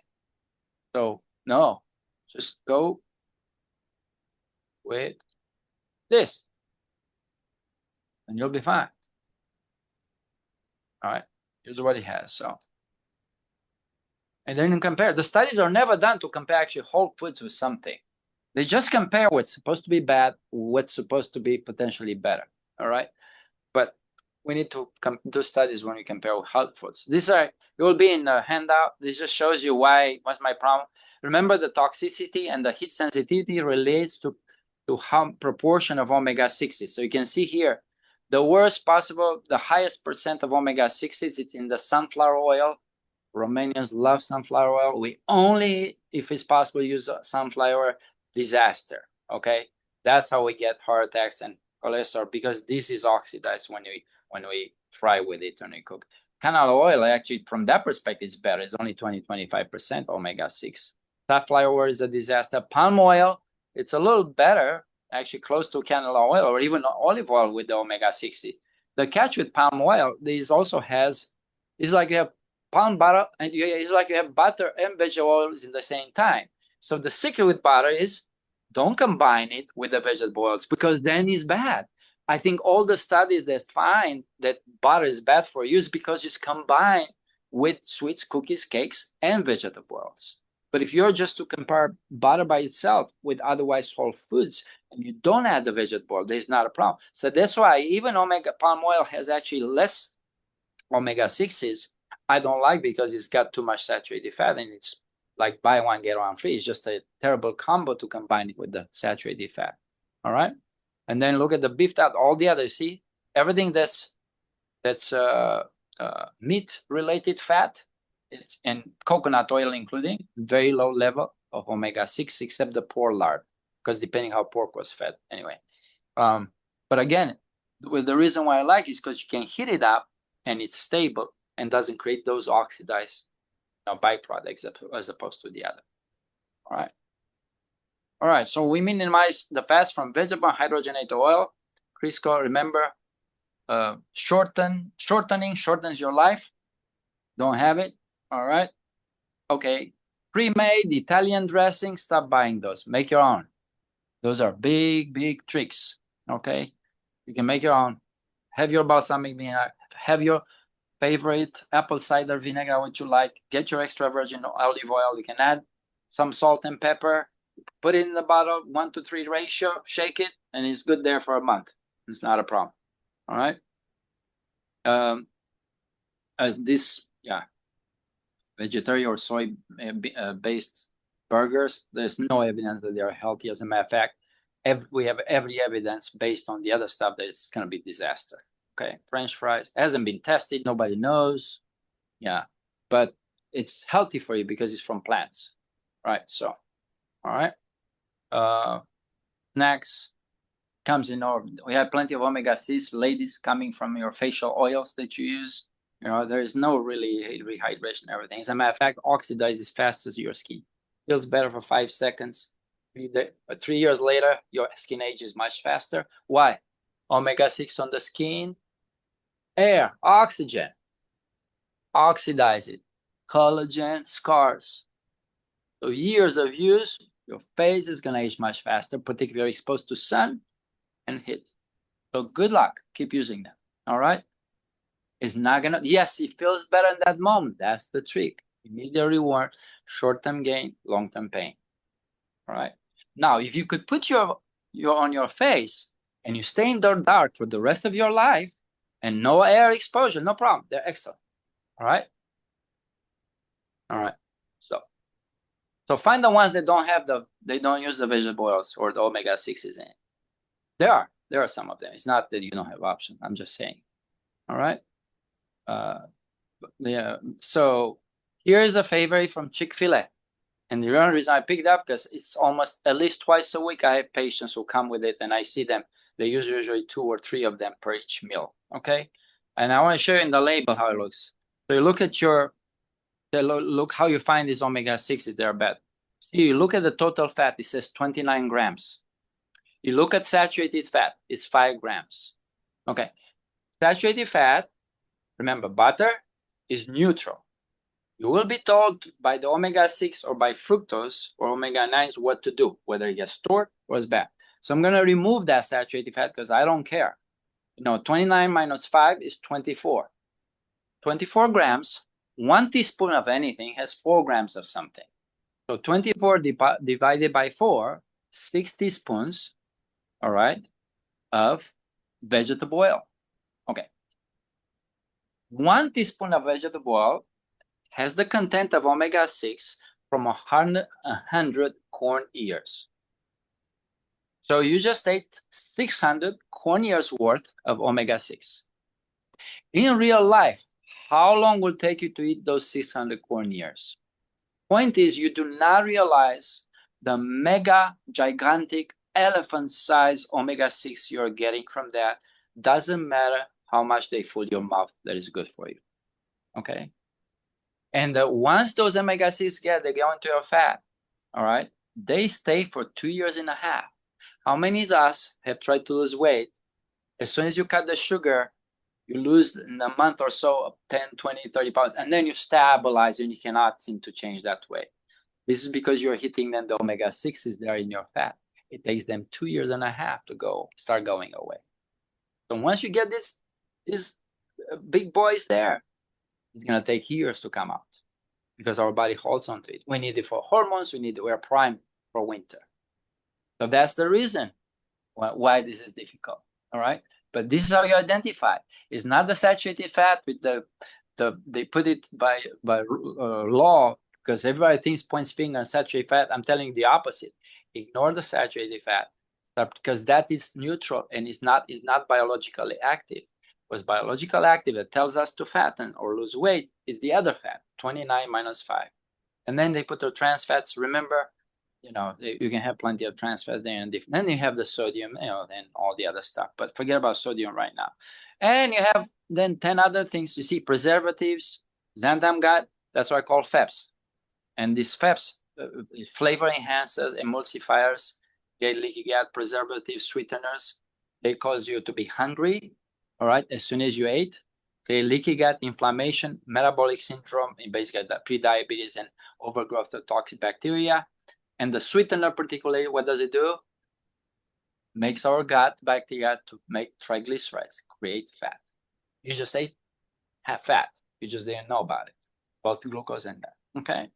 So, no. Just go with this. And you'll be fine. All right. Here's what it has. So, and then you compare. The studies are never done to compare actually whole foods with something. They just compare what's supposed to be bad, what's supposed to be potentially better. All right. But we need to do studies when we compare with health foods. It will be in the handout. This just shows you what's my problem. Remember, the toxicity and the heat sensitivity relates to how proportion of omega-6s. So you can see here, the worst possible, the highest percent of omega-6s, it's in the sunflower oil. Romanians love sunflower oil. We only, if it's possible, use sunflower. Disaster. Okay, that's how we get heart attacks and cholesterol, because this is oxidized when we fry with it when we cook. Canola oil, actually, from that perspective, is better. It's only 20-25% omega-6. Safflower oil is a disaster. Palm oil, it's a little better, actually close to canola oil or even olive oil with the omega-6. The catch with palm oil is also it's like you have palm butter, and it's like you have butter and vegetable oils in the same time. So the secret with butter is don't combine it with the vegetable oils, because then it's bad. I think all the studies that find that butter is bad for you is because it's combined with sweets, cookies, cakes, and vegetable oils. But if you're just to compare butter by itself with otherwise whole foods, and you don't add the vegetable oil, there's not a problem. So that's why even palm oil has actually less omega-6s. I don't like, because it's got too much saturated fat, and it's like buy one, get one free. It's just a terrible combo to combine it with the saturated fat. All right. And then look at the beef fat, all the others. See, everything that's meat related fat, and coconut oil including, very low level of omega-6, except the pork lard, because depending how pork was fed anyway. But again, Well, the reason why I like it is because you can heat it up and it's stable and doesn't create those oxidized byproducts as opposed to the other. All right. All right. So we minimize the fats from vegetable hydrogenated oil. Crisco, remember, shortening shortens your life. Don't have it. All right. Okay. Pre-made Italian dressing, stop buying those. Make your own. Those are big, big tricks. Okay. You can make your own. Have your balsamic vinegar. Have your favorite apple cider vinegar, what you like. Get your extra virgin olive oil. You can add some salt and pepper. Put it in the bottle, 1-to-3 ratio. Shake it, and it's good there for a month. It's not a problem. All right. Vegetarian or soy based burgers, there's no evidence that they are healthy. As a matter of fact, we have every evidence based on the other stuff that it's going to be disaster. Okay, French fries hasn't been tested. Nobody knows. Yeah, but it's healthy for you because it's from plants, right? So, all right. Snacks comes in our. We have plenty of omega-6, ladies, coming from your facial oils that you use. There is no really rehydration and everything. As a matter of fact, oxidizes fast as your skin. Feels better for 5 seconds. 3 years later, your skin ages much faster. Why? Omega-6 on the skin, air, oxygen, oxidize it, collagen, scars. So years of use, your face is going to age much faster, particularly if you're exposed to sun and heat. So good luck. Keep using them. All right? It's not gonna. Yes, it feels better in that moment. That's the trick. Immediate reward, short-term gain, long-term pain. All right. Now, if you could put your on your face and you stay in the dark for the rest of your life and no air exposure, no problem. They're excellent. All right. All right. So find the ones that they don't use the vegetable oils or the omega-6s in it. There are some of them. It's not that you don't have options. I'm just saying. All right. Yeah. So here's a favorite from Chick-fil-A. And the only reason I picked it up because it's almost at least twice a week. I have patients who come with it and I see them. They use usually 2 or 3 of them per each meal. Okay. And I want to show you in the label how it looks. So you look at look how you find these omega-6s. They're bad. See, you look at the total fat. It says 29 grams. You look at saturated fat. It's 5 grams. Okay. Saturated fat, remember, butter is neutral. You will be told by the omega-6 or by fructose or omega-9s what to do, whether it gets stored or is bad. So I'm going to remove that saturated fat because I don't care. 29 minus 5 is 24. 24 grams, 1 teaspoon of anything has 4 grams of something. So 24 divided by 4, 6 teaspoons, all right, of vegetable oil. Okay. 1 teaspoon of vegetable oil has the content of omega-6 from 100 corn ears. So you just ate 600 corn ears worth of omega-6. In real life, how long will it take you to eat those 600 corn ears? Point is, you do not realize the mega gigantic elephant size omega-6 you're getting from that. Doesn't matter how much they fill your mouth, that is good for you. Okay. And once those omega-6 they go into your fat, all right, they stay for 2.5 years. How many of us have tried to lose weight? As soon as you cut the sugar, you lose in a month or so 10, 20, 30 pounds, and then you stabilize and you cannot seem to change that way. This is because you're hitting then the omega-6s there in your fat. It takes them 2.5 years to start going away. So once you get these big boys there, it's going to take years to come out because our body holds on to it. We need it for hormones. We're primed for winter. So that's the reason why this is difficult. All right. But this is how you identify. It's not the saturated fat with they put it by law because everybody points finger on saturated fat. I'm telling you the opposite. Ignore the saturated fat because that is neutral and is not biologically active. What's biologically active that tells us to fatten or lose weight is the other fat, 29 minus 5. And then they put the trans fats. Remember, you know, you can have plenty of trans fats there, and then you have the sodium, you know, and all the other stuff. But forget about sodium right now. And you have then 10 other things. You see, preservatives, xanthan gut. That's what I call FEPs. And these FEPs, flavor enhancers, emulsifiers, leaky gut, preservatives, sweeteners, they cause you to be hungry, all right, as soon as you ate. Leaky gut, inflammation, metabolic syndrome, and basically pre-diabetes and overgrowth of toxic bacteria. And the sweetener particularly, what does it do? Makes our gut bacteria to make triglycerides, create fat. You just ate have fat. You just didn't know about it, both glucose and that. Okay.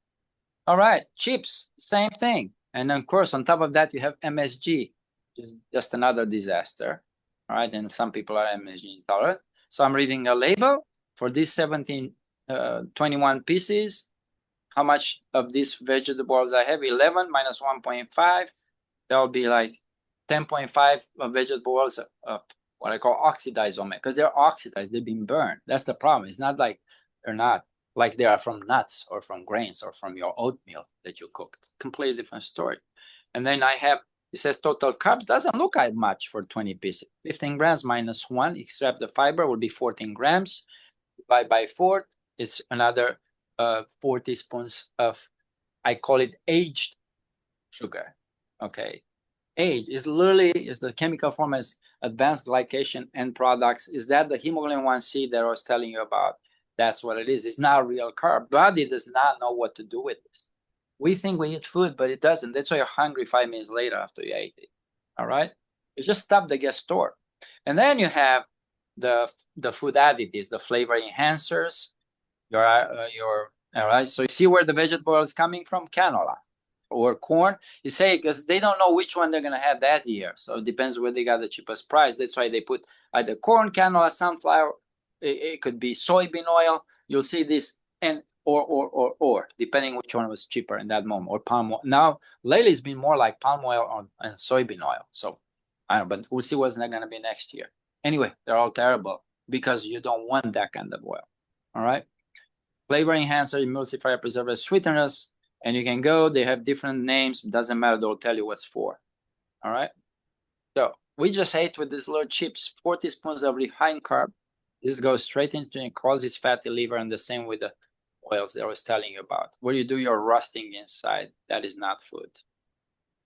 All right. Chips, same thing. And of course, on top of that, you have MSG, which is just another disaster. All right. And some people are MSG intolerant. So I'm reading a label for these 21 pieces. How much of these vegetables I have? 11 minus 1.5. That'll be like 10.5 of vegetables of what I call oxidized omega, because they're oxidized, they've been burned. That's the problem. It's not like they're not like they are from nuts or from grains or from your oatmeal that you cooked. Completely different story. And then I have, it says total carbs, doesn't look like much for 20 pieces. 15 grams minus 1, extract the fiber, will be 14 grams. Divide by 4, it's another 4 teaspoons of, I call it aged sugar. Okay. Age is literally is the chemical form as advanced glycation end products. Is that the hemoglobin 1C that I was telling you about? That's what it is. It's not real carb. Body does not know what to do with this. We think we eat food, but it doesn't. That's why you're hungry 5 minutes later after you ate it. All right? It's just stuff that gets stored. And then you have the food additives, the flavor enhancers. All right. So you see where the vegetable is coming from? Canola or corn. You say because they don't know which one they're gonna have that year. So it depends where they got the cheapest price. That's why they put either corn, canola, sunflower. It could be soybean oil. You'll see this and or depending which one was cheaper in that moment, or palm oil. Now lately it's been more like palm oil and soybean oil. So I don't know, but we'll see what's not gonna be next year. Anyway, they're all terrible because you don't want that kind of oil. All right. Flavor enhancer, emulsifier, preservatives, sweeteners, and you can go. They have different names. Doesn't matter. They'll tell you what's for. All right. So we just ate with these little chips, 4 teaspoons of refined carb. This goes straight into and causes fatty liver, and the same with the oils that I was telling you about. Where you do your rusting inside, that is not food.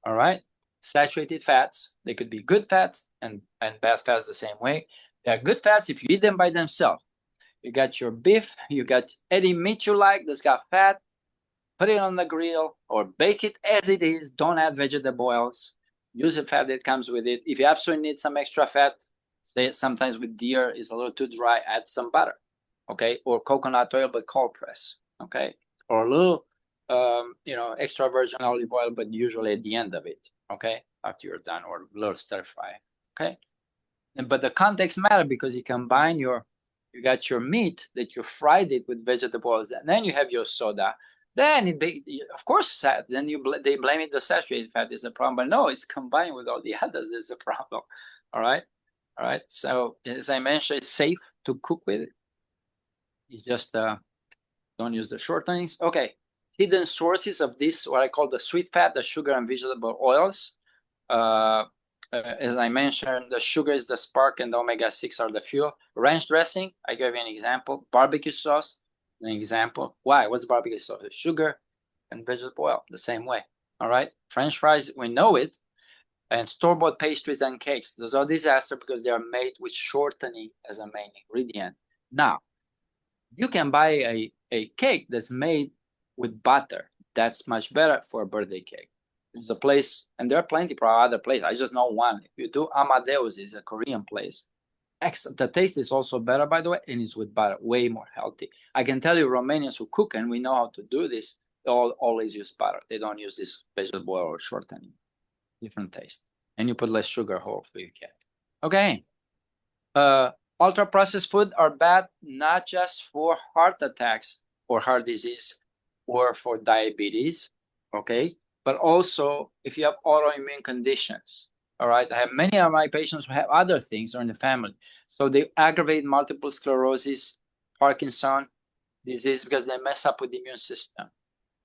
All right. Saturated fats, they could be good fats and bad fats the same way. They are good fats if you eat them by themselves. You got your beef, you got any meat you like that's got fat, put it on the grill or bake it as it is. Don't add vegetable oils. Use the fat that comes with it. If you absolutely need some extra fat, say sometimes with deer is a little too dry, add some butter, okay? Or coconut oil, but cold press, okay? Or a little, extra virgin olive oil, but usually at the end of it, okay? After you're done, or a little stir fry, okay? But the context matter because you combine you got your meat that you fried it with vegetables, and then you have your soda. Then of course, then they blame it the saturated fat is a problem, but no, it's combined with all the others is a problem. All right. So as I mentioned, it's safe to cook with it. You just don't use the shortenings. Okay. Hidden sources of this, what I call the sweet fat, the sugar, and vegetable oils. As I mentioned, the sugar is the spark and the omega-6 are the fuel. Ranch dressing, I gave you an example. Barbecue sauce, an example. Why? What's barbecue sauce? Sugar and vegetable oil, the same way. All right. French fries, we know it. And store-bought pastries and cakes. Those are disaster because they are made with shortening as a main ingredient. Now, you can buy a cake that's made with butter. That's much better for a birthday cake. There's a place, and there are plenty of other places. I just know one. If you do, Amadeus is a Korean place. Excellent. The taste is also better, by the way, and it's with butter, way more healthy. I can tell you, Romanians who cook, and we know how to do this, they always use butter. They don't use this vegetable oil or shortening. Different taste. And you put less sugar, hopefully you can. Okay. Ultra-processed food are bad, not just for heart attacks or heart disease or for diabetes, okay? But also if you have autoimmune conditions, all right? I have many of my patients who have other things or in the family. So they aggravate multiple sclerosis, Parkinson disease because they mess up with the immune system.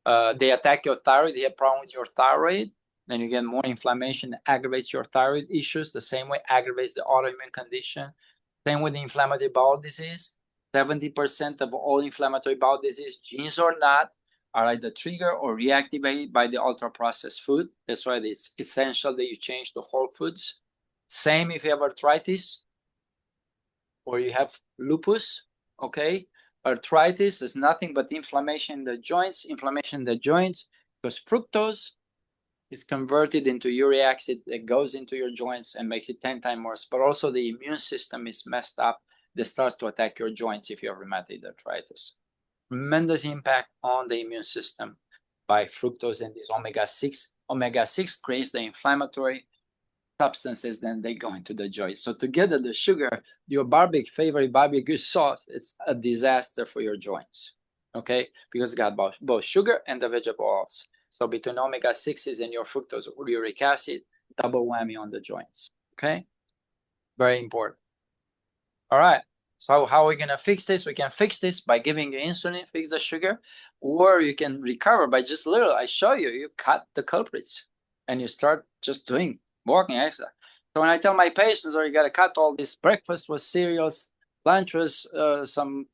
They attack your thyroid. You have a problem with your thyroid, then you get more inflammation, aggravates your thyroid issues. The same way aggravates the autoimmune condition. Same with the inflammatory bowel disease. 70% of all inflammatory bowel disease, genes or not, are either triggered or reactivated by the ultra-processed food. That's why it's essential that you change to whole foods. Same if you have arthritis or you have lupus, okay? Arthritis is nothing but inflammation in the joints, because fructose is converted into uric acid that goes into your joints and makes it 10 times worse. But also the immune system is messed up that starts to attack your joints if you have rheumatoid arthritis. Tremendous impact on the immune system by fructose and this omega-6. Omega-6 creates the inflammatory substances, then they go into the joints. So together, the sugar, your favorite barbecue sauce, it's a disaster for your joints, okay? Because it got both sugar and the vegetable oils. So between omega-6s and your fructose or uric acid, double whammy on the joints, okay? Very important. All right. So how are we going to fix this? We can fix this by giving you insulin, fix the sugar, or you can recover by just little. I show you, you cut the culprits and you start just doing walking exercise. So when I tell my patients, you got to cut all this, breakfast was cereals, lunch was some,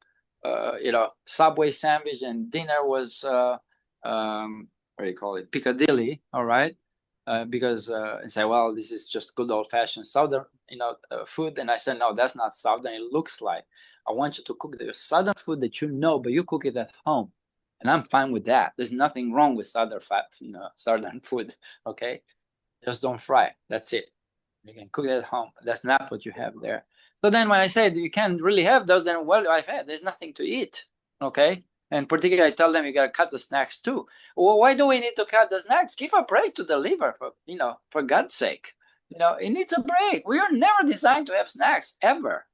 Subway sandwich, and dinner was, what do you call it, Piccadilly, all right? Because and say, well, this is just good old-fashioned Southern, food. And I said, no, that's not Southern. It looks like. I want you to cook the Southern food that you know, but you cook it at home, and I'm fine with that. There's nothing wrong with Southern Southern food. Okay, just don't fry. That's it. You can cook it at home. That's not what you have there. So then, when I said you can't really have those, then well, I've had. There's nothing to eat. Okay. And particularly, I tell them you got to cut the snacks too. Well, why do we need to cut the snacks? Give a break to the liver, for God's sake. It needs a break. We are never designed to have snacks ever.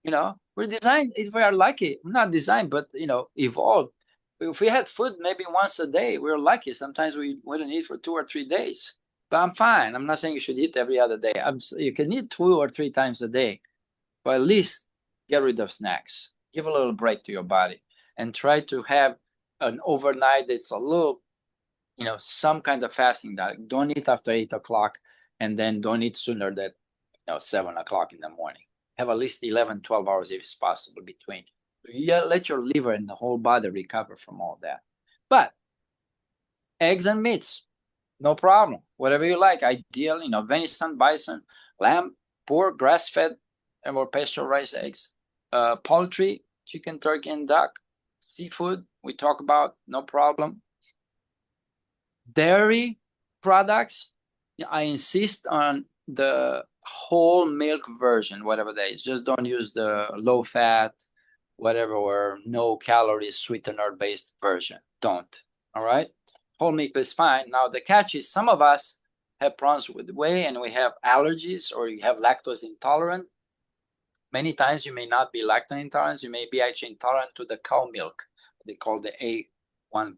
We're designed, if we are lucky, not designed, but evolved. If we had food maybe once a day, we're lucky. Sometimes we wouldn't eat for 2 or 3 days. But I'm fine. I'm not saying you should eat every other day. You can eat 2 or 3 times a day, but at least get rid of snacks. Give a little break to your body. And try to have an overnight that's a little, some kind of fasting diet. Don't eat after 8 o'clock, and then don't eat sooner than 7 o'clock in the morning. Have at least 11, 12 hours if it's possible between. Let your liver and the whole body recover from all that. But eggs and meats, no problem. Whatever you like, ideal, venison, bison, lamb, pork, grass-fed, or pasteurized eggs, poultry, chicken, turkey, and duck. Seafood, we talk about, no problem. Dairy products, I insist on the whole milk version, whatever that is. Just don't use the low fat, whatever, or no calories sweetener-based version. Don't, all right? Whole milk is fine. Now, the catch is some of us have problems with whey, and we have allergies, or you have lactose intolerant. Many times you may not be lactose intolerant. You may be actually intolerant to the cow milk. They call the A1,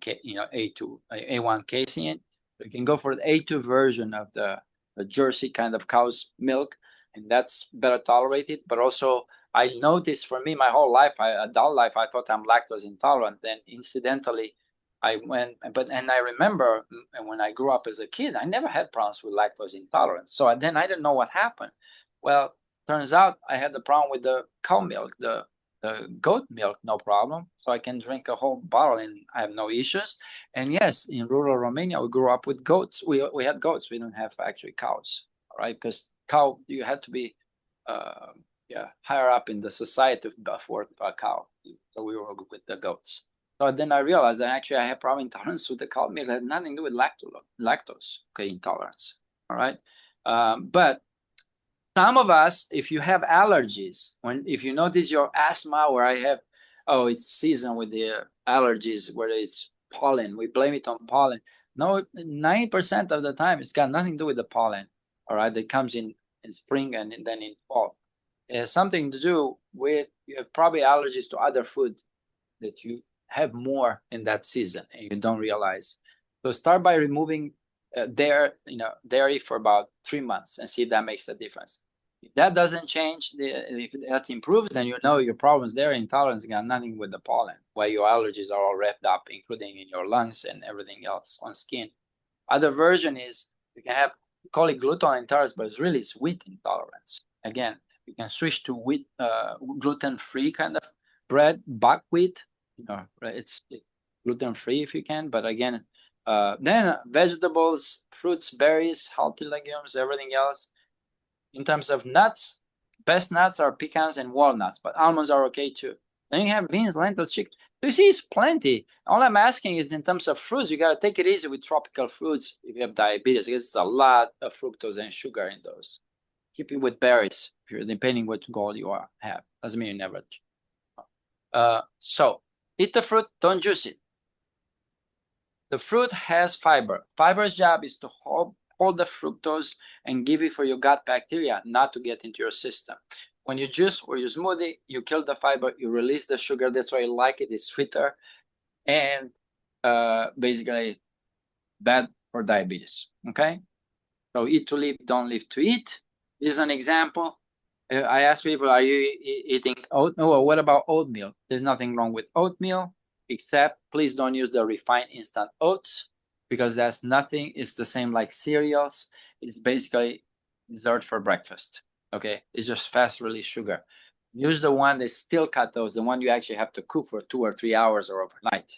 A1 casein. You can go for the A2 version of the Jersey kind of cow's milk, and that's better tolerated. But also, I noticed for me, my whole life, adult life, I thought I'm lactose intolerant. Then incidentally, I remember when I grew up as a kid, I never had problems with lactose intolerance. So then I didn't know what happened. Well, turns out I had the problem with the cow milk, the goat milk, no problem. So I can drink a whole bottle and I have no issues. And yes, in rural Romania, we grew up with goats. We had goats. We don't have actually cows, all right? Because cow, you had to be higher up in the society to afford a cow. So we were with the goats. So then I realized that actually I have problem intolerance with the cow milk. It had nothing to do with lactose, intolerance, all right? But some of us, if you have allergies, if you notice your asthma, where I have, it's season with the allergies, whether it's pollen, we blame it on pollen. No, 90% of the time, it's got nothing to do with the pollen, all right, that comes in spring and then in fall. It has something to do with, you have probably allergies to other food that you have more in that season and you don't realize. So start by removing dairy for about 3 months and see if that makes a difference. If that doesn't change, if that improves, then you know your problem's there. Intolerance got nothing with the pollen, why your allergies are all revved up, including in your lungs and everything else on skin. Other version is you can have, call it gluten intolerance, but it's really wheat intolerance. Again, you can switch to wheat, gluten-free kind of bread, buckwheat. It's gluten-free if you can. But again, then vegetables, fruits, berries, healthy legumes, everything else. In terms of nuts, best nuts are pecans and walnuts, but almonds are okay too. Then you have beans, lentils, chicken. So you see, it's plenty. All I'm asking is in terms of fruits, you got to take it easy with tropical fruits if you have diabetes, because it's a lot of fructose and sugar in those. Keep it with berries, depending what goal you have. Doesn't mean you never. So eat the fruit, don't juice it. The fruit has fiber. Fiber's job is to hold the fructose and give it for your gut bacteria, not to get into your system. When you juice or you smoothie, you kill the fiber, you release the sugar. That's why you like it. It's sweeter and basically bad for diabetes. Okay? So eat to live, don't live to eat. This is an example. I ask people, are you eating oatmeal? Or what about oatmeal? There's nothing wrong with oatmeal, except please don't use the refined instant oats, because that's nothing. It's the same like cereals. It's basically dessert for breakfast. Okay, it's just fast release sugar. Use the one that still cut those, the one you actually have to cook for 2 or 3 hours or overnight.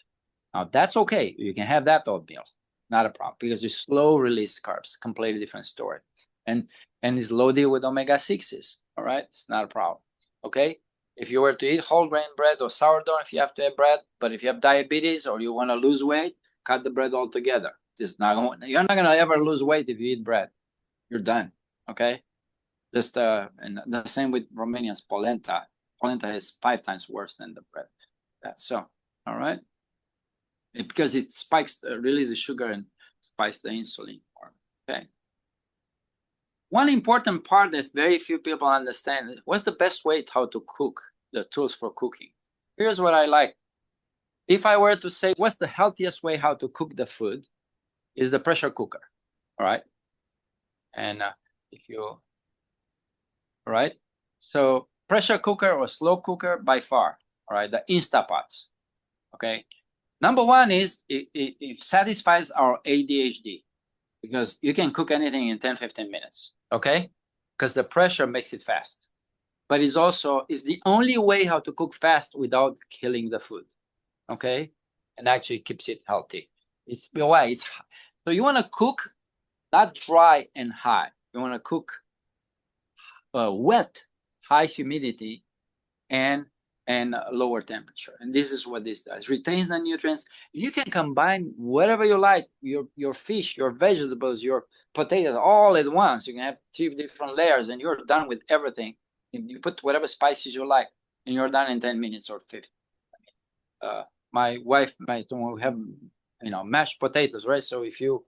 Now that's okay. You can have that oatmeal, not a problem, because it's slow release carbs, completely different story, and it's loaded with omega-6s. All right, it's not a problem. Okay, if you were to eat whole grain bread or sourdough, if you have to have bread, but if you have diabetes or you want to lose weight, cut the bread altogether. You're not gonna ever lose weight if you eat bread. You're done. Okay, just and the same with Romanians polenta. Polenta is 5 times worse than the bread. That's so. All right, because it spikes, releases sugar and spikes the insulin. Okay. One important part that very few people understand is what's the best way how to cook, the tools for cooking. Here's what I like. If I were to say what's the healthiest way how to cook the food, is the pressure cooker. All right. And if you, all right. So pressure cooker or slow cooker by far. All right. The Instapots. Okay. Number one is it satisfies our ADHD, because you can cook anything in 10, 15 minutes. Okay. Because the pressure makes it fast. But it's the only way how to cook fast without killing the food. Okay. And actually keeps it healthy. It's why it's so you want to cook not dry and high. You want to cook wet, high humidity, and lower temperature. And this is what this does. Retains the nutrients. You can combine whatever you like, your fish, your vegetables, your potatoes, all at once. You can have 3 different layers, and you're done with everything. You put whatever spices you like, and you're done in 10 minutes or 15. My wife might have, mashed potatoes, right? So if you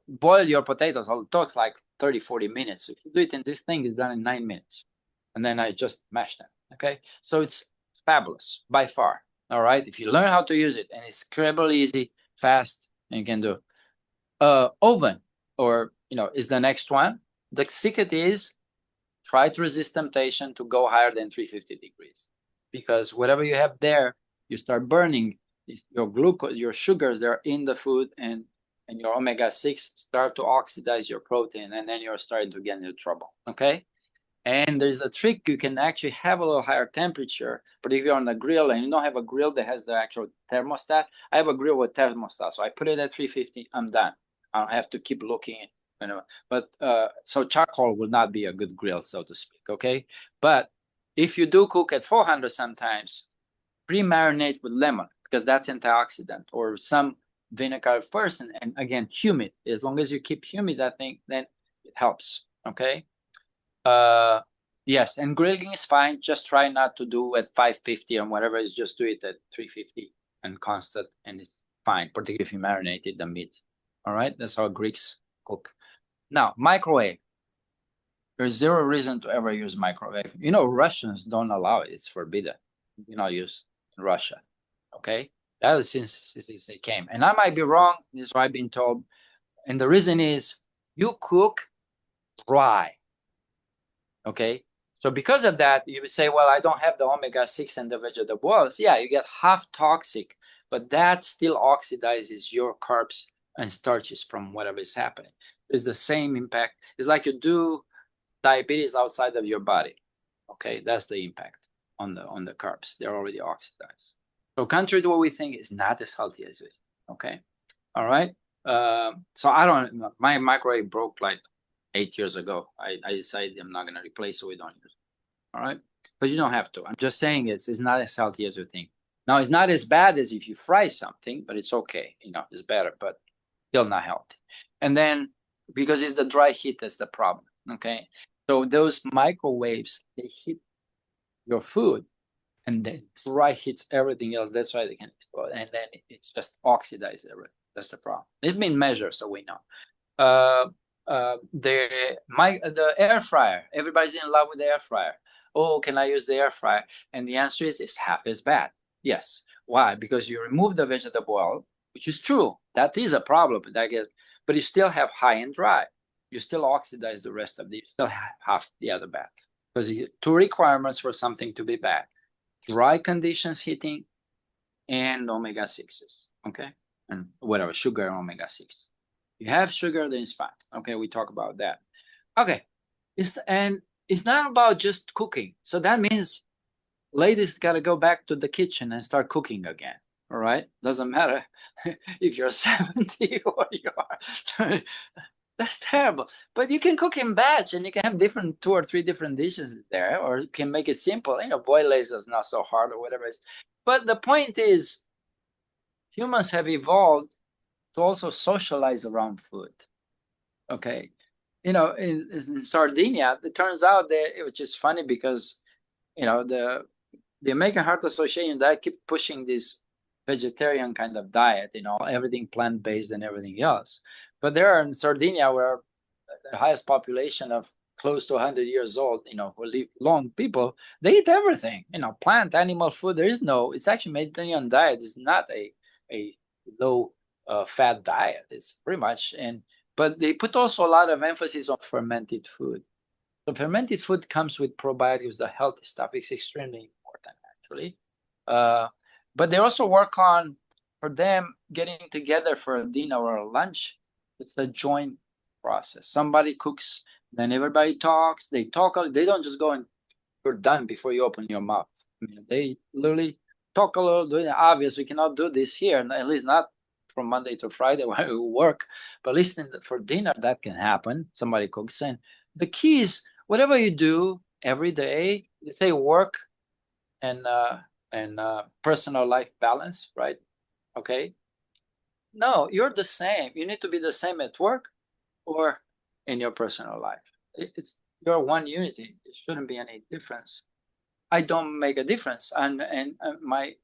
boil your potatoes, it takes like 30, 40 minutes. If you do it in this thing, it's done in 9 minutes. And then I just mash them. Okay. So it's fabulous by far. All right. If you learn how to use it, and it's incredibly easy, fast, and you can do. Oven, or is the next one. The secret is try to resist temptation to go higher than 350 degrees, because whatever you have there, you start burning your glucose, your sugars. They're in the food, and your omega-6 start to oxidize your protein, and then you're starting to get into trouble. Okay. And there's a trick. You can actually have a little higher temperature, but if you're on a grill and you don't have a grill that has the actual thermostat, I have a grill with thermostat, so I put it at 350. I'm done. I don't have to keep looking. But so charcoal will not be a good grill, so to speak. Okay, but if you do cook at 400 sometimes, pre-marinate with lemon, because that's antioxidant, or some vinegar first, and again humid. As long as you keep humid, I think then it helps. Okay. Yes, and grilling is fine. Just try not to do at 550 or whatever. Is just do it at 350 and constant, and it's fine, particularly if you marinated the meat. All right, that's how Greeks cook. Now, microwave. There's zero reason to ever use microwave. Russians don't allow it. It's forbidden. You not use in Russia. Okay, that is since they came, and I might be wrong. This is what I've been told, and the reason is you cook dry. Okay. So because of that, you would say, well, I don't have the omega-6 and the vegetable oils. Yeah, you get half toxic, but that still oxidizes your carbs and starches from whatever is happening. It's the same impact. It's like you do diabetes outside of your body. Okay, that's the impact on the carbs. They're already oxidized. So contrary to what we think, it's not as healthy as we think. Okay. All right. So I don't. My microwave broke like 8 years ago. I decided I'm not going to replace it. So we don't use it. All right. But you don't have to. I'm just saying it's not as healthy as we think. Now it's not as bad as if you fry something, but it's okay. It's better, but still not healthy. And then because it's the dry heat that's the problem. Okay. So those microwaves, they hit your food and then dry hits everything else. That's why they can explode. And then it just oxidizes everything. That's the problem. It's been measured, so we know. The air fryer. Everybody's in love with the air fryer. Oh, can I use the air fryer? And the answer is it's half as bad. Yes. Why? Because you remove the vegetable oil, which is true. That is a problem. But you still have high and dry. You still oxidize the rest of the. You still have half the other bad. Because two requirements for something to be bad: dry conditions heating and omega-6s. Okay, and whatever sugar and omega-6. You have sugar, then it's fine. Okay, we talk about that. Okay, it's not about just cooking. So that means ladies got to go back to the kitchen and start cooking again. All right, doesn't matter if you're 70 or you are. That's terrible. But you can cook in batch, and you can have two or three different dishes there, or you can make it simple. Boiled eggs is not so hard, or whatever it is. But the point is, humans have evolved to also socialize around food. Okay, in Sardinia, it turns out that it was just funny because the American Heart Association, that keep pushing this vegetarian kind of diet, everything plant-based and everything else. But there in Sardinia, where the highest population of close to 100 years old, who live long people, they eat everything, plant, animal food. It's actually Mediterranean diet. It's not a low fat diet. It's pretty much, but they put also a lot of emphasis on fermented food. So fermented food comes with probiotics, the healthy stuff. It's extremely important, actually. But they also work on, for them, getting together for a dinner or a lunch. It's a joint process. Somebody cooks, then everybody talks. They talk. They don't just go and you're done before you open your mouth. They literally talk a little. Obviously, we cannot do this here, at least not from Monday to Friday while we work. But at least for dinner, that can happen. Somebody cooks. And the key is, whatever you do every day, you say work and personal life balance, right? Okay. No, you're the same. You need to be the same at work or in your personal life. You're one unity. It shouldn't be any difference. I don't make a difference, and my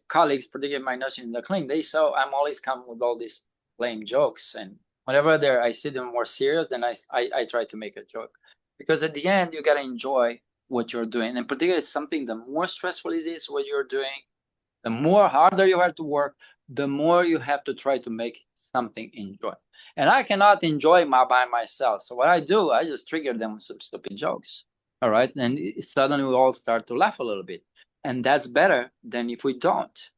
colleagues, particularly my nurses in the clinic, they saw I'm always coming with all these lame jokes, and whenever I see them more serious, then I try to make a joke, because at the end you gotta enjoy what you're doing, and particularly something, the more stressful it is what you're doing, the more harder you have to work, the more you have to try to make something enjoy. And I cannot enjoy by myself. So what I do, I just trigger them with some stupid jokes. All right. And suddenly we all start to laugh a little bit. And that's better than if we don't.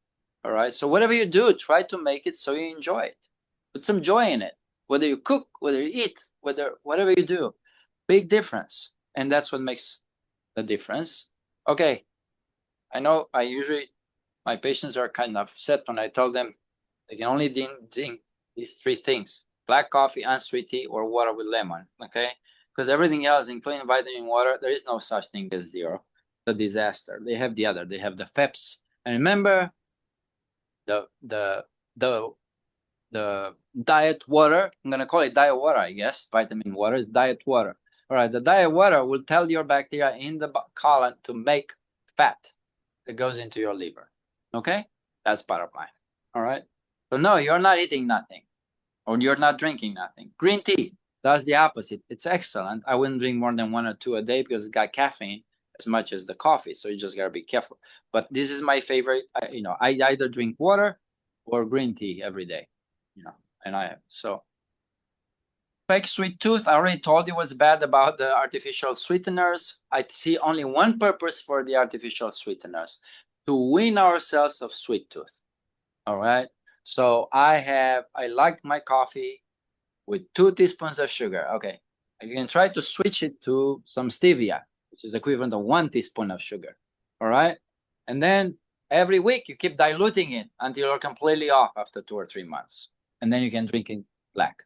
All right. So whatever you do, try to make it so you enjoy it. Put some joy in it. Whether you cook, whether you eat, whatever you do, big difference. And that's what makes the difference. Okay. I know my patients are kind of upset when I tell them they can only drink these three things: black coffee, unsweet tea, or water with lemon. Okay, because everything else, including vitamin water, there is no such thing as zero. It's a disaster. They have the other. They have the FEPS. And remember, the diet water. I'm gonna call it diet water, I guess. Vitamin water is diet water. All right, the diet water will tell your bacteria in the colon to make fat that goes into your liver. Okay, that's bottom line. All right. So no, you're not eating nothing, or you're not drinking nothing. Green tea does the opposite. It's excellent. I wouldn't drink more than 1 or 2 a day because it's got caffeine as much as the coffee. So you just gotta be careful. But this is my favorite. I either drink water or green tea every day. And fake sweet tooth. I already told you what's bad about the artificial sweeteners. I see only one purpose for the artificial sweeteners: to wean ourselves of sweet tooth. All right. So I like my coffee with 2 teaspoons of sugar. Okay. You can try to switch it to some stevia, which is equivalent to 1 teaspoon of sugar. All right. And then every week you keep diluting it until you're completely off after 2 or 3 months. And then you can drink it black.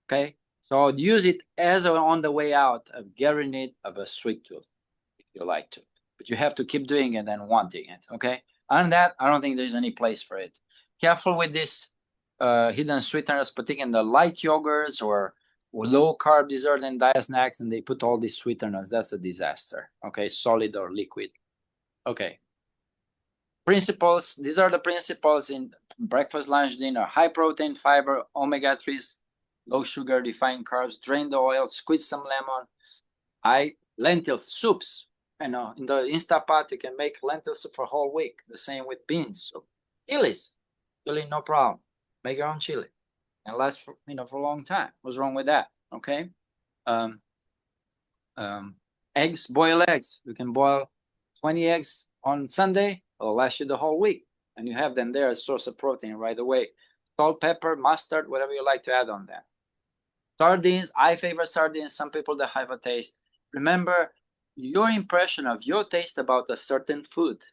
Okay. So use it as on the way out of getting rid of a sweet tooth if you like to. But you have to keep doing it and wanting it. Okay. Other than that, I don't think there's any place for it. Careful with this hidden sweeteners, particularly in the light yogurts or low carb dessert and diet snacks, and they put all these sweeteners. That's a disaster. Okay, solid or liquid. Okay. Principles. These are the principles in breakfast, lunch, dinner: high protein, fiber, omega-3s, low sugar, refined carbs, drain the oil, squeeze some lemon. Lentil soups. You know, in the Instapot, you can make lentil soup for a whole week. The same with beans. So, chilies. Chili, no problem. Make your own chili and last for for a long time. What's wrong with that? Okay. Eggs, boil eggs. You can boil 20 eggs on Sunday. It'll last you the whole week, and you have them there as a source of protein right away. Salt, pepper, mustard, whatever you like to add on that. Sardines. I favor sardines. Some people that have a taste. Remember, your impression of your taste about a certain food,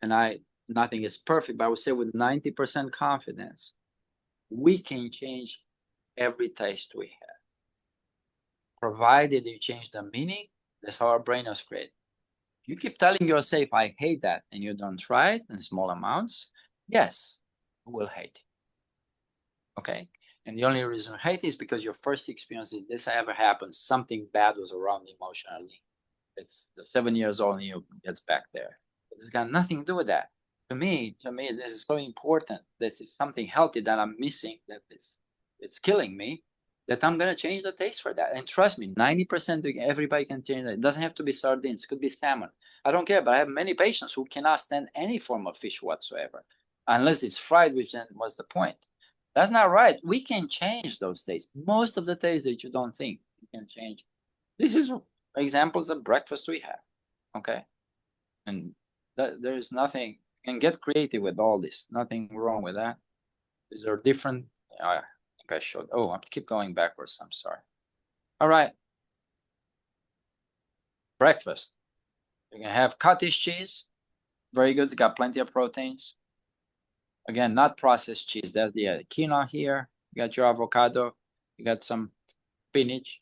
and nothing is perfect, but I would say with 90% confidence, we can change every taste we have. Provided you change the meaning, that's how our brain is created. You keep telling yourself, I hate that, and you don't try it in small amounts, yes, you will hate it. Okay? And the only reason you hate it is because your first experience is this ever happened, something bad was around emotionally. It's the 7 years old and you gets back there. But it's got nothing to do with that. To me, this is so important. This is something healthy that I'm missing, that it's killing me, that I'm gonna change the taste for that. And trust me, 90% everybody can change it. It doesn't have to be sardines, it could be salmon. I don't care, but I have many patients who cannot stand any form of fish whatsoever, unless it's fried, which then was the point. That's not right. We can change those tastes. Most of the tastes that you don't think you can change. This is examples of breakfast we have. Okay. And there is nothing, you can get creative with all this. Nothing wrong with that. These are different. I think I showed. Oh, I keep going backwards. I'm sorry. All right. Breakfast. You can have cottage cheese. Very good. It's got plenty of proteins. Again, not processed cheese. That's the quinoa here. You got your avocado. You got some spinach.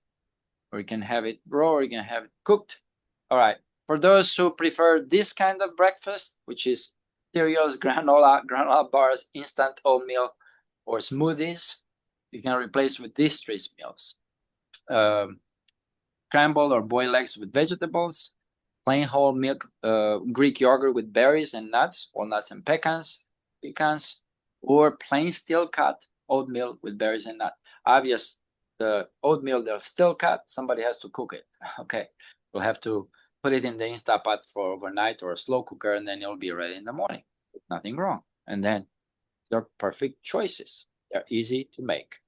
Or you can have it raw, or you can have it cooked. All right. For those who prefer this kind of breakfast, which is cereals, granola bars, instant oatmeal, or smoothies, you can replace with these 3 meals: scrambled or boiled eggs with vegetables, plain whole milk Greek yogurt with berries and nuts, walnuts and pecans, or plain steel cut oatmeal with berries and nuts. Obvious, the oatmeal they're still cut, somebody has to cook it. Okay, we'll have to put it in the Instapot for overnight or a slow cooker, and then it'll be ready in the morning. Nothing wrong. And then they're perfect choices. They're easy to make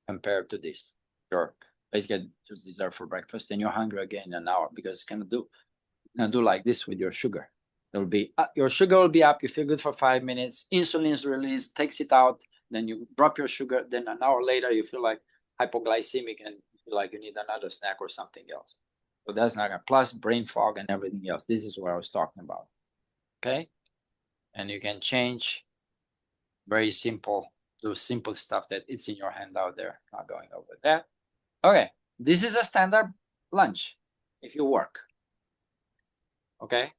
compared to this. You're basically just dessert for breakfast, and you're hungry again in an hour, because it's gonna do like this with your sugar. It'll be your sugar will be up. You feel good for 5 minutes. Insulin is released, takes it out. Then you drop your sugar. Then an hour later, you feel like hypoglycemic and you feel like you need another snack or something else. So that's not gonna, plus brain fog and everything else. This is what I was talking about. Okay, and you can change. Very simple. Do simple stuff that it's in your hand out there. Not going over that. Okay, this is a standard lunch if you work. Okay.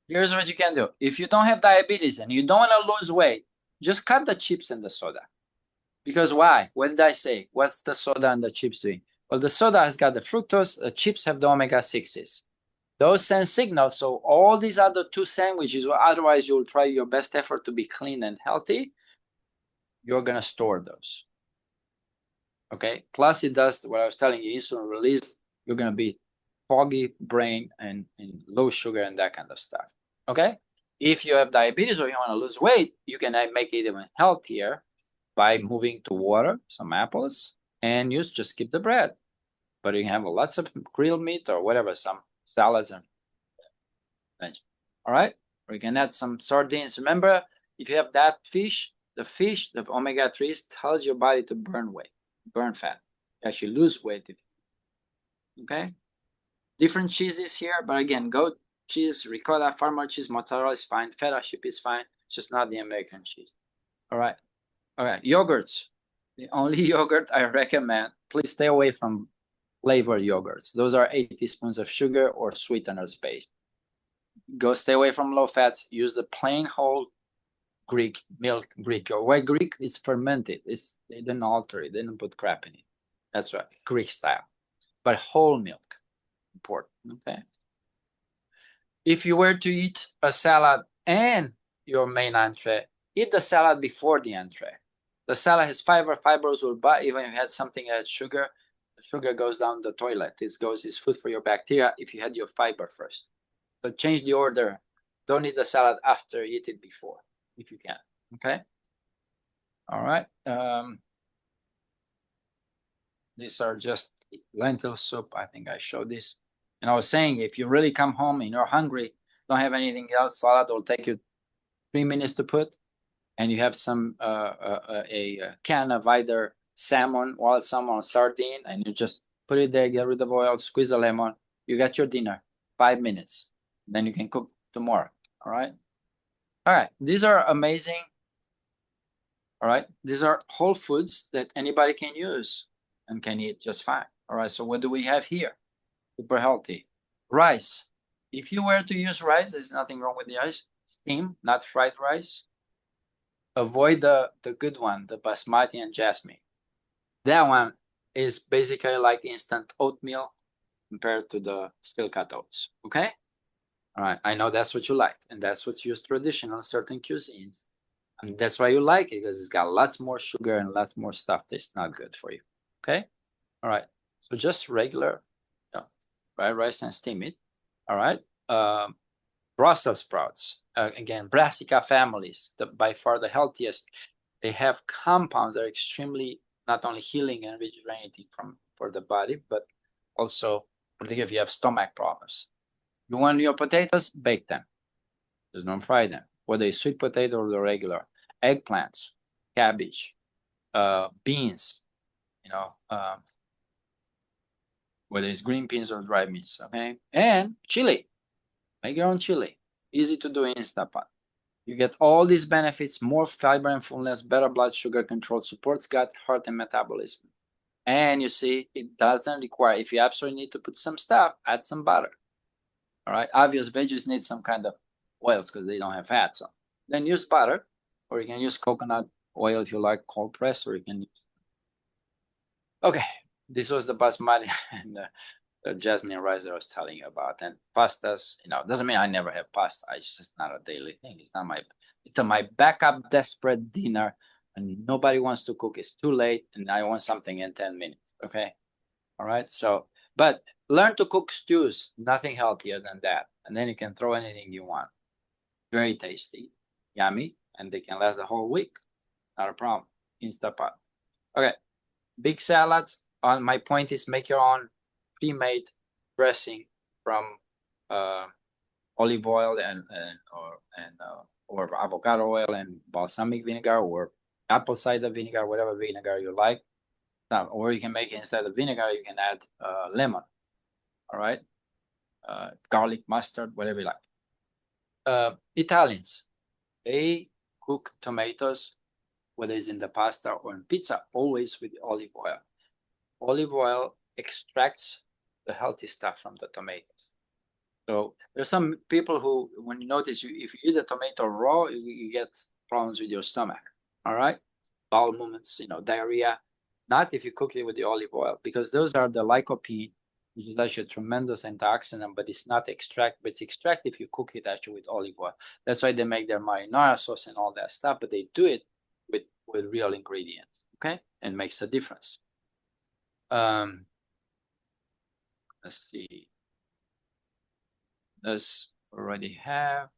Here's what you can do. If you don't have diabetes and you don't want to lose weight, just cut the chips and the soda. Because why? What did I say? What's the soda and the chips doing? Well, the soda has got the fructose, the chips have the omega-6s. Those send signals, so all these other 2 sandwiches, or otherwise you'll try your best effort to be clean and healthy, you're going to store those. Okay? Plus it does what I was telling you, insulin release, you're going to be foggy brain and low sugar and that kind of stuff. Okay? If you have diabetes or you want to lose weight, you can make it even healthier by moving to water, some apples, and you just skip the bread. But you can have lots of grilled meat or whatever, some salads and veg. All right, or you can add some sardines. Remember, if you have that fish, the omega-3s tells your body to burn weight, burn fat. You actually lose weight. Okay, different cheeses here, but again, goat cheese, ricotta, farmer cheese, mozzarella is fine, feta chip is fine, just not the American cheese. All right, yogurts. The only yogurt I recommend, please stay away from flavored yogurts. Those are 8 teaspoons of sugar or sweeteners based. Go stay away from low fats. Use the plain whole Greek milk Greek. Or white Greek is fermented. They didn't alter it. They didn't put crap in it. That's right, Greek style. But whole milk, important. Okay. If you were to eat a salad and your main entree, eat the salad before the entree. The salad has fiber. Fibers will bite. Even if you had something that had sugar, the sugar goes down the toilet. It's food for your bacteria if you had your fiber first. So change the order. Don't eat the salad after, eat it before, if you can. Okay? All right. These are just lentil soup. I think I showed this. And I was saying, if you really come home and you're hungry, don't have anything else, salad will take you 3 minutes to put, and you have some a can of either salmon, wild salmon, or sardine, and you just put it there, get rid of oil, squeeze a lemon. You got your dinner. 5 minutes. Then you can cook tomorrow. All right. All right. These are amazing. All right. These are whole foods that anybody can use and can eat just fine. All right. So what do we have here? Super healthy. Rice. If you were to use rice, there's nothing wrong with the rice. Steam, not fried rice. Avoid the good one, the basmati and jasmine. That one is basically like instant oatmeal compared to the steel cut oats. Okay. All right, I know that's what you like, and that's what's used traditional certain cuisines. And that's why you like it, because it's got lots more sugar and lots more stuff that's not good for you. Okay? All right. So just regular fried rice and steam it. All right. Brussels sprouts. Again, brassica families, by far the healthiest. They have compounds that are extremely not only healing and rejuvenating for the body, but also particularly if you have stomach problems. You want your potatoes, bake them. Just don't fry them. Whether it's sweet potato or the regular. Eggplants, cabbage, beans, whether it's green beans or dry beans, okay? And chili. Make your own chili. Easy to do in Instant Pot. You get all these benefits, more fiber and fullness, better blood sugar control, supports gut, heart, and metabolism. And you see, it doesn't require, if you absolutely need to put some stuff, add some butter. All right, obvious veggies need some kind of oils because they don't have fat. So then use butter, or you can use coconut oil if you like, cold press, or you can use. Okay, this was the basmati and the jasmine rice that I was telling you about. And pastas, doesn't mean I never have pasta. It's just not a daily thing. It's my backup desperate dinner, and nobody wants to cook. It's too late, and I want something in 10 minutes. Okay, all right. So, but learn to cook stews. Nothing healthier than that, and then you can throw anything you want. Very tasty, yummy, and they can last the whole week. Not a problem. Instant Pot. Okay, big salads. My point is, make your own pre-made dressing from olive oil or avocado oil and balsamic vinegar or apple cider vinegar, whatever vinegar you like. Or you can make it instead of vinegar, you can add lemon. All right, garlic, mustard, whatever you like. Italians, they cook tomatoes, whether it's in the pasta or in pizza, always with olive oil. Olive oil extracts the healthy stuff from the tomatoes. So there's some people who, when you notice, if you eat a tomato raw, you get problems with your stomach. All right, bowel movements, diarrhea. Not if you cook it with the olive oil, because those are the lycopene, which is actually a tremendous antioxidant, but it's not extract. But it's extract if you cook it actually with olive oil. That's why they make their marinara sauce and all that stuff, but they do it with real ingredients. Okay, and makes a difference. Let's see. Let's already have.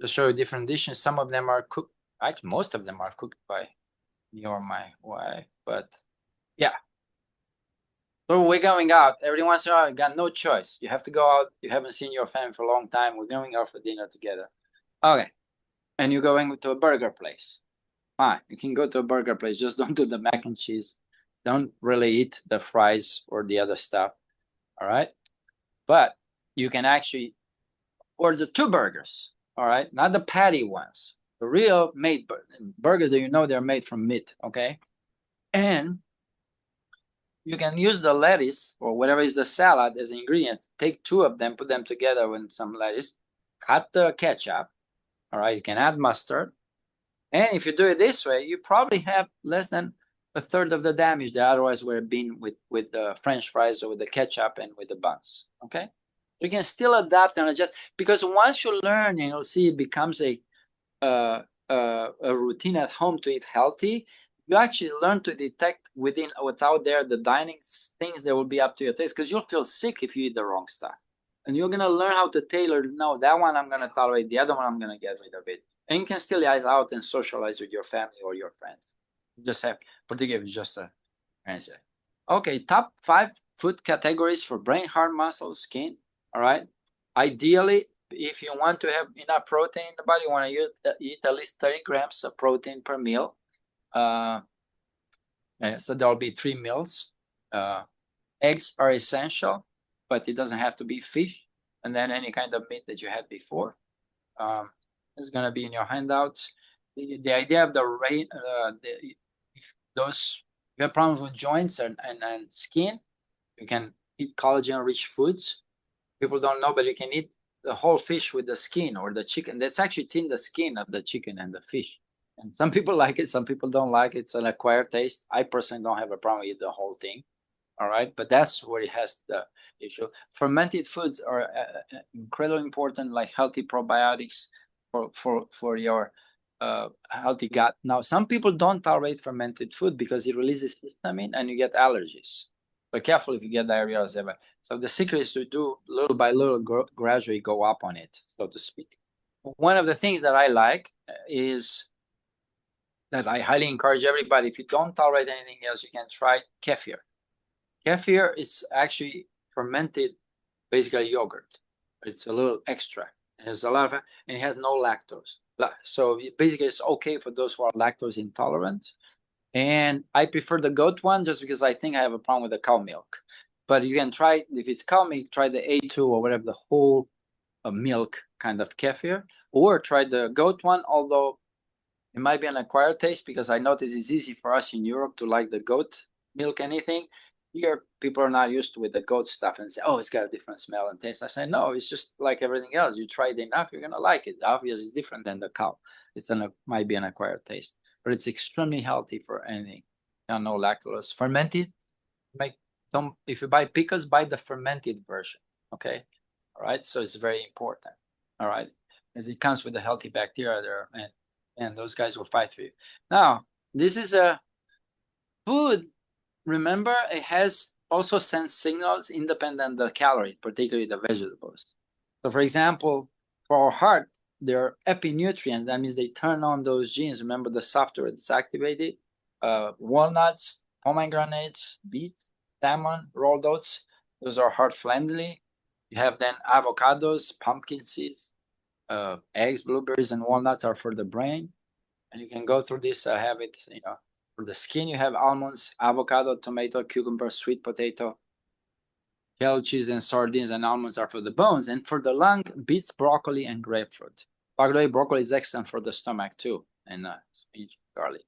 To show you different dishes. Some of them are cooked. Actually, most of them are cooked by me or my wife, but yeah. So we're going out. Every once in a while, you got no choice. You have to go out. You haven't seen your family for a long time. We're going out for dinner together. Okay. And you're going to a burger place. Fine. You can go to a burger place. Just don't do the mac and cheese. Don't really eat the fries or the other stuff. All right. But you can actually order two burgers. All right. Not the patty ones. The real made burgers that you know they're made from meat. Okay. And you can use the lettuce or whatever is the salad as ingredients. Take two of them, put them together with some lettuce, cut the ketchup. All right, you can add mustard. And if you do it this way, you probably have less than a third of the damage that otherwise would have been with the French fries or with the ketchup and with the buns. Okay, you can still adapt and adjust because once you learn, and you'll see it becomes uh, a routine at home to eat healthy, you actually learn to detect within what's out there, the dining things that will be up to your taste, because you'll feel sick if you eat the wrong stuff. And you're going to learn how to tailor, no, that one I'm going to tolerate, the other one I'm going to get rid of it. And you can still eat out and socialize with your family or your friends. Just have, particularly just a answer. Okay, top 5 food categories for brain, heart, muscle, skin. All right. Ideally, if you want to have enough protein in the body, you want to eat at least 30 grams of protein per meal. So there'll be 3 meals. Eggs are essential, but it doesn't have to be fish. And then any kind of meat that you had before. It's going to be in your handouts. The idea of the rate, if those you have problems with joints and skin, you can eat collagen-rich foods. People don't know, but you can eat the whole fish with the skin or the chicken. That's actually it's in the skin of the chicken and the fish. And some people like it, some people don't like it. It's an acquired taste. I personally don't have a problem with the whole thing. All right, but that's where it has the issue. Fermented foods are incredibly important, like healthy probiotics for your healthy gut. Now, some people don't tolerate fermented food because it releases histamine and you get allergies. So careful if you get diarrhea or whatever. So the secret is to do little by little, gradually go up on it, so to speak. One of the things that I like is that I highly encourage everybody, if you don't tolerate anything else, you can try kefir. Kefir is actually fermented, basically yogurt. It's a little extra. It has a lot of, and it has no lactose. So basically, it's okay for those who are lactose intolerant. And I prefer the goat one just because I think I have a problem with the cow milk. But you can try, if it's cow milk, try the A2 or whatever, the whole milk kind of kefir, or try the goat one, although it might be an acquired taste because I notice it's easy for us in Europe to like the goat milk anything. Here, people are not used to with the goat stuff and say, oh, it's got a different smell and taste. I say, no, it's just like everything else. You try it enough, you're going to like it. Obviously, it's different than the cow. Might be an acquired taste, but it's extremely healthy for anything. No lactose. Fermented, if you buy pickles, buy the fermented version. Okay. All right. So it's very important. All right. As it comes with the healthy bacteria there, and those guys will fight for you. Now, this is a food. Remember, it has also sends signals independent of the calorie, particularly the vegetables. So, for example, for our heart, they're epinutrients. That means they turn on those genes. Remember the software that's activated. Walnuts, pomegranates, beet, salmon, rolled oats. Those are heart friendly. You have then avocados, pumpkin seeds, eggs, blueberries, and walnuts are for the brain. And you can go through this. I have it, for the skin, you have almonds, avocado, tomato, cucumber, sweet potato, kale, cheese, and sardines, and almonds are for the bones. And for the lung, beets, broccoli, and grapefruit. By the way, broccoli is excellent for the stomach too, and spinach, garlic.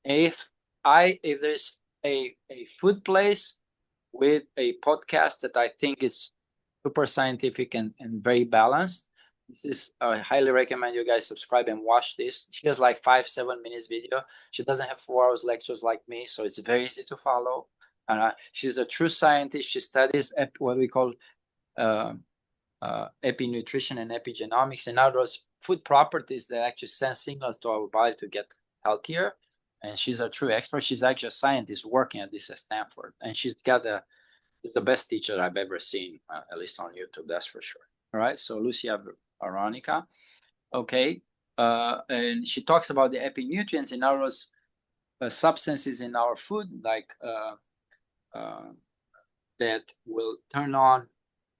If there's a food place with a podcast that I think is super scientific and very balanced, this is I highly recommend you guys subscribe and watch this. She has like 5-7 minutes video. She doesn't have 4 hours lectures like me, so it's very easy to follow. She's a true scientist. She studies what we call epinutrition and epigenomics, and other food properties that actually send signals to our body to get healthier. And she's a true expert. She's actually a scientist working at this at Stanford, and she's the best teacher I've ever seen, at least on YouTube. That's for sure. All right. So Lucia Veronica. Okay. And she talks about the epinutrients in our substances in our food, like that will turn on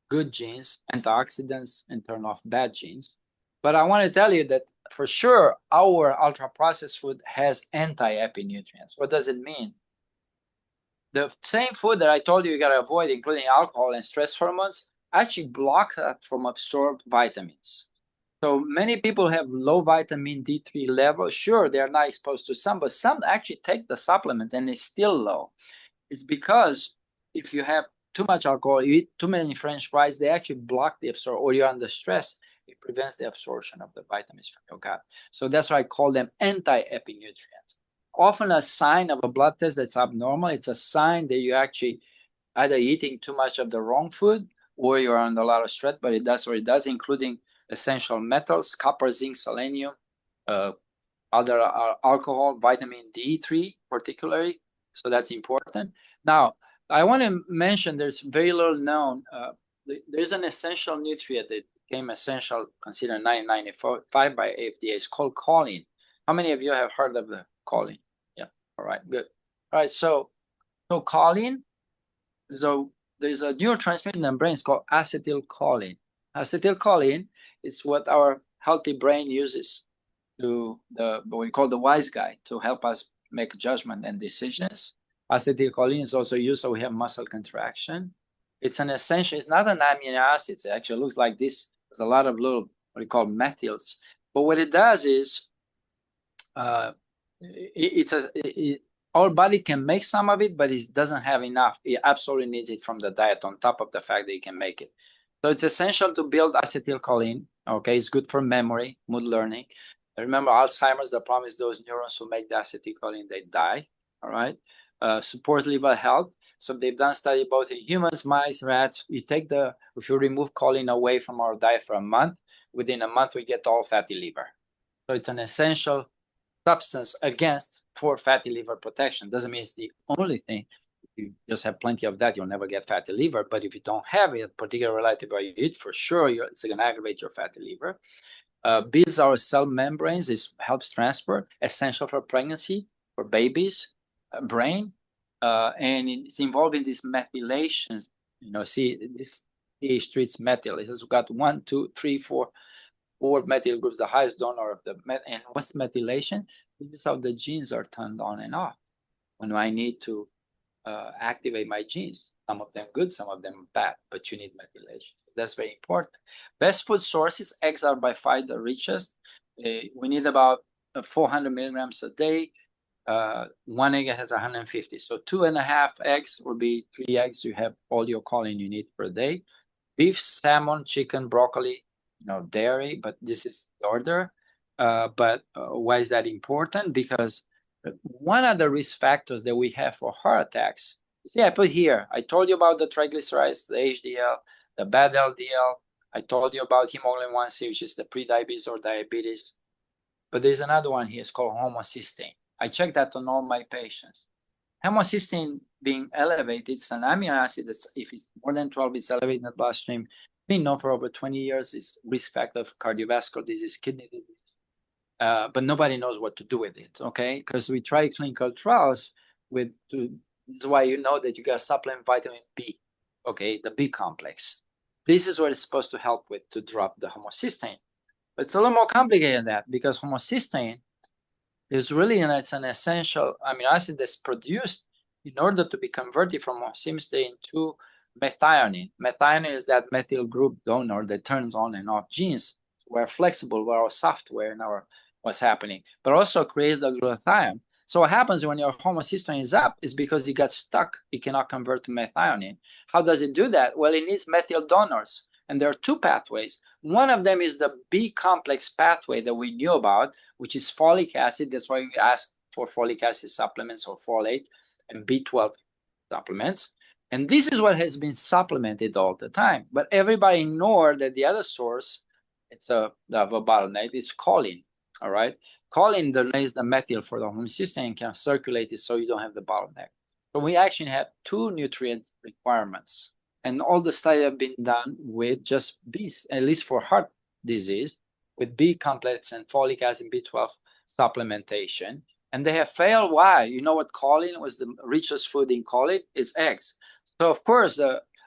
good genes, antioxidants, and turn off bad genes. But I want to tell you that for sure, our ultra-processed food has anti-epinutrients. What does it mean? The same food that I told you got to avoid, including alcohol and stress hormones, actually block from absorbed vitamins. So many people have low vitamin D3 levels. Sure, they're not exposed to some, but some actually take the supplements and it's still low. It's because if you have too much alcohol, you eat too many French fries, they actually block the absorption, or you're under stress, it prevents the absorption of the vitamins from your gut. So that's why I call them anti-epinutrients. Often a sign of a blood test that's abnormal, it's a sign that you actually either eating too much of the wrong food or you're under a lot of stress, but it does what it does, including essential metals, copper, zinc, selenium, other alcohol, vitamin D3 particularly. So that's important. Now, I want to mention there's very little known. There's an essential nutrient that became essential, considered in 1995 by FDA. It's called choline. How many of you have heard of the choline? Yeah. All right. Good. All right. So choline. So there's a neurotransmitter in the brain. It's called acetylcholine. Acetylcholine is what our healthy brain uses to what we call the wise guy to help us make judgment and decisions. Acetylcholine is also used so we have muscle contraction. It's an essential, it's not an amino acid. It actually looks like this. There's a lot of little, what we call methyls. But what it does is, our body can make some of it, but it doesn't have enough. It absolutely needs it from the diet on top of the fact that it can make it. So it's essential to build acetylcholine. Okay, it's good for memory, mood learning. Remember Alzheimer's, the problem is those neurons who make the acetylcholine, they die, all right? Supports liver health. So they've done study both in humans, mice, rats. If you remove choline away from our diet for a month, within a month, we get all fatty liver. So it's an essential substance for fatty liver protection. Doesn't mean it's the only thing. If you just have plenty of that, you'll never get fatty liver. But if you don't have it, particularly relative to what you eat, for sure, it's going to aggravate your fatty liver. Builds our cell membranes, helps transport, essential for pregnancy, for babies, brain, and it's involved in this methylation. See, this CH3 is methyl. It has got 1, 2, 3, 4 methyl groups, the highest donor of and what's methylation? This is how the genes are turned on and off when I need to activate my genes. Some of them good, some of them bad, but you need methylation. That's very important. Best food sources, eggs are by far the richest. We need about 400 milligrams a day. One egg has 150. So 2.5 eggs will be 3 eggs. You have all your choline you need per day. Beef, salmon, chicken, broccoli, dairy, but this is the order. But why is that important? Because one of the risk factors that we have for heart attacks, see, I put here, I told you about the triglycerides, the HDL, the bad LDL. I told you about hemoglobin 1C, which is the pre-diabetes or diabetes. But there's another one here, it's called homocysteine. I checked that on all my patients. Homocysteine being elevated, it's an amino acid that's, if it's more than 12, it's elevated in the bloodstream. Been known for over 20 years, it's risk factor for cardiovascular disease, kidney disease. But nobody knows what to do with it, okay? Because we try clinical trials this is why you know that you got to supplement vitamin B, okay, the B complex. This is what it's supposed to help with to drop the homocysteine. But it's a little more complicated than that because homocysteine is really, it's an essential amino acid that's produced in order to be converted from homocysteine to methionine. Methionine is that methyl group donor that turns on and off genes. We're flexible, we're our software and what's happening, but also creates the glutathione. So what happens when your homocysteine is up is because it got stuck. It cannot convert to methionine. How does it do that? Well, it needs methyl donors. And there are 2 pathways. One of them is the B complex pathway that we knew about, which is folic acid. That's why we ask for folic acid supplements or folate and B12 supplements. And this is what has been supplemented all the time. But everybody ignored that the other source, it's a bottleneck, is choline. All right. Choline delays the methyl for the homocysteine and can circulate it so you don't have the bottleneck. So we actually have 2 nutrient requirements. And all the studies have been done with just bees, at least for heart disease, with B complex and folic acid B12 supplementation. And they have failed. Why? You know what choline was the richest food in choline? It's eggs. So of course,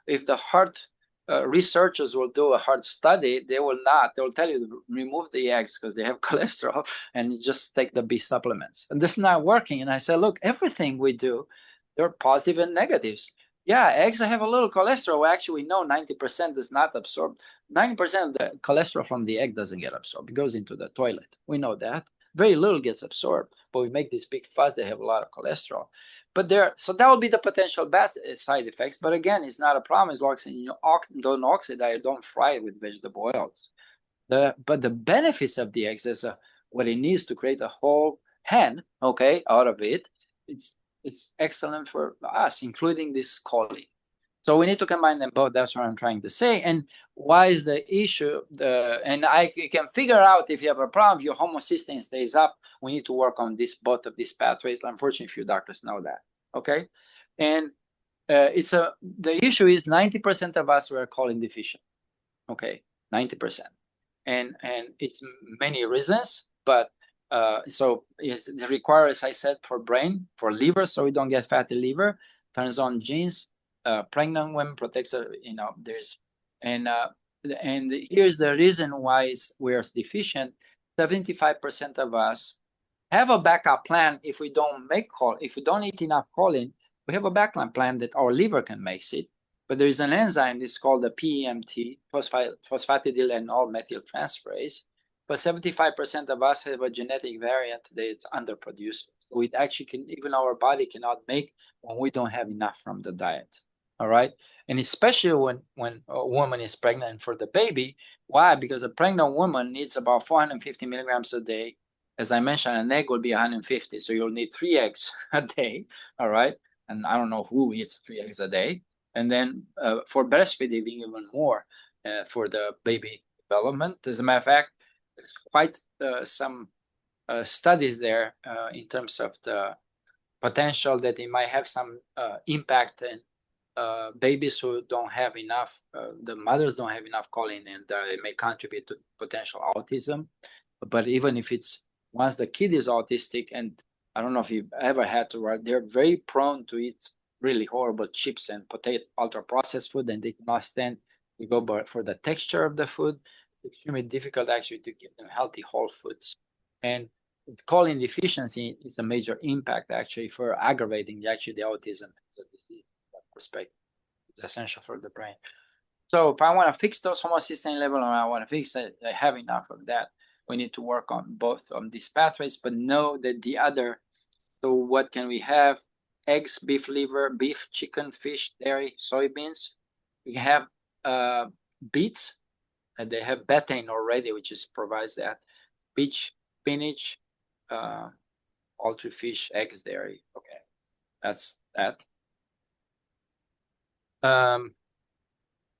if the heart researchers will do a heart study, they will not. They will tell you to remove the eggs because they have cholesterol and just take the B supplements. And this is not working. And I said, look, everything we do, there are positive and negatives. Yeah, eggs have a little cholesterol. Well, actually, we know 90% is not absorbed. 90% of the cholesterol from the egg doesn't get absorbed. It goes into the toilet. We know that. Very little gets absorbed, but we make this big fuss. They have a lot of cholesterol. But so that would be the potential bad side effects. But again, it's not a problem as long as you don't oxidize, don't fry it with vegetable oils. But the benefits of the eggs is what it needs to create a whole hen, okay, out of it. It's excellent for us, including this choline. So we need to combine them both. That's what I'm trying to say. And why is the issue? You can figure out if you have a problem, if your homocysteine stays up, we need to work on both of these pathways. Unfortunately, few doctors know that. Okay, and the issue is 90% of us were choline deficient. Okay, 90%, and it's many reasons, but so it requires, as I said, for brain, for liver, so we don't get fatty liver, turns on genes. Pregnant women protects, there's, and here's the reason why we're deficient. 75% of us have a backup plan. If we don't if we don't eat enough choline, we have a backup plan that our liver can make it. But there is an enzyme, it's called the PEMT, phosphatidylethanol methyltransferase. But 75% of us have a genetic variant that is underproduced. We actually even our body cannot make when we don't have enough from the diet. All right. And especially when a woman is pregnant for the baby. Why? Because a pregnant woman needs about 450 milligrams a day. As I mentioned, an egg will be 150. So you'll need 3 eggs a day. All right. And I don't know who eats 3 eggs a day. And then for breastfeeding, even more for the baby development. As a matter of fact, there's quite some studies there in terms of the potential that it might have some impact in babies who don't have enough, the mothers don't have enough choline, and it may contribute to potential autism. But even if once the kid is autistic, and I don't know if you've ever had to work, they're very prone to eat really horrible chips and potato, ultra-processed food, and they cannot stand to go for the texture of the food. It's extremely difficult actually to give them healthy whole foods. And choline deficiency is a major impact actually for aggravating the autism disease perspective. It's essential for the brain. So if I want to fix those homocysteine level, or I want to fix that, I have enough of that, we need to work on both of these pathways, but know that the other, so what can we have? Eggs, beef liver, beef, chicken, fish, dairy, soybeans. We have beets, and they have betaine already, which provides that. Beach, spinach, poultry, fish, eggs, dairy. Okay, that's that.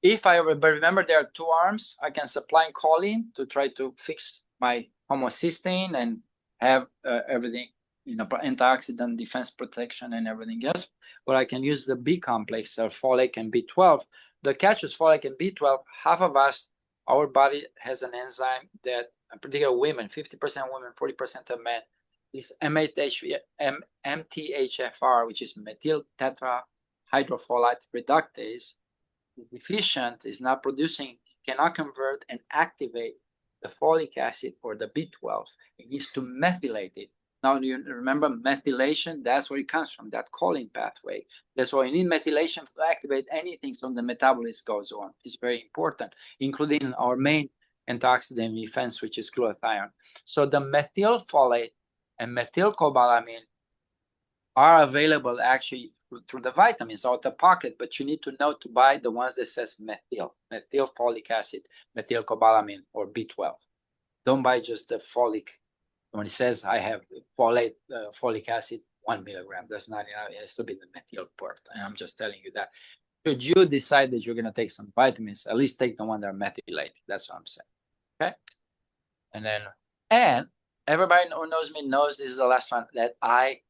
If I remember, there are 2 arms. I can supply choline to try to fix my homocysteine and have everything, antioxidant, defense, protection, and everything else. But I can use the B complex, or folic and B12. The catch is folic and B12. Half of us, our body has an enzyme that, in particular women, 50% women, 40% of men, is MTHFR, which is methyl tetrahydrofolate reductase. Is deficient, is not producing, cannot convert and activate the folic acid or the B12. It needs to methylate it. Now, you remember methylation? That's where it comes from, that choline pathway. That's why you need methylation to activate anything so the metabolism goes on. It's very important, including our main antioxidant defense, which is glutathione. So the methylfolate and methylcobalamin are available actually through the vitamins out of pocket, but you need to know to buy the ones that says methyl folic acid, methylcobalamin, or B12. Don't buy just the folic. When it says I have folic acid 1 milligram, that's not enough. It has to be the methyl part. And I'm just telling you that. Should you decide that you're going to take some vitamins, at least take the one that are methylated. That's what I'm saying. Okay. And everybody who knows me knows this is the last one, that I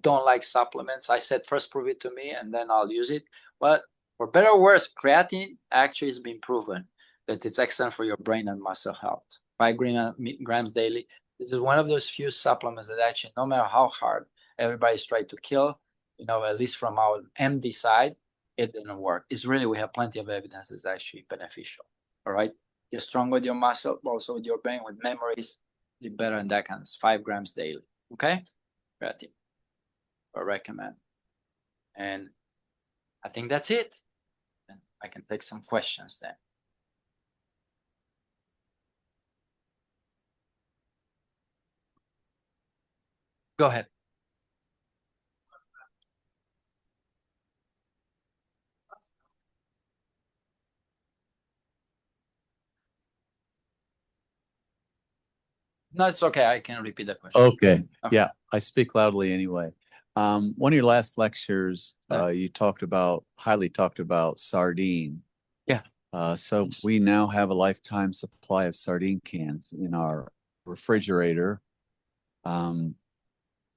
don't like supplements. I said first prove it to me and then I'll use it. But for better or worse, creatine actually has been proven that it's excellent for your brain and muscle health. grams daily. This is one of those few supplements that actually, no matter how hard everybody's tried to kill, at least from our MD side, it didn't work. It's really, we have plenty of evidence it's actually beneficial. All right. You're strong with your muscle, also with your brain, with memories. You're better in that kind of 5 grams daily. Okay. Creatine. I recommend. And I think that's it. And I can take some questions then. Go ahead. No, it's okay. I can repeat the question. Okay. Yeah, I speak loudly anyway. One of your last lectures, you highly talked about sardine. Yeah. So we now have a lifetime supply of sardine cans in our refrigerator.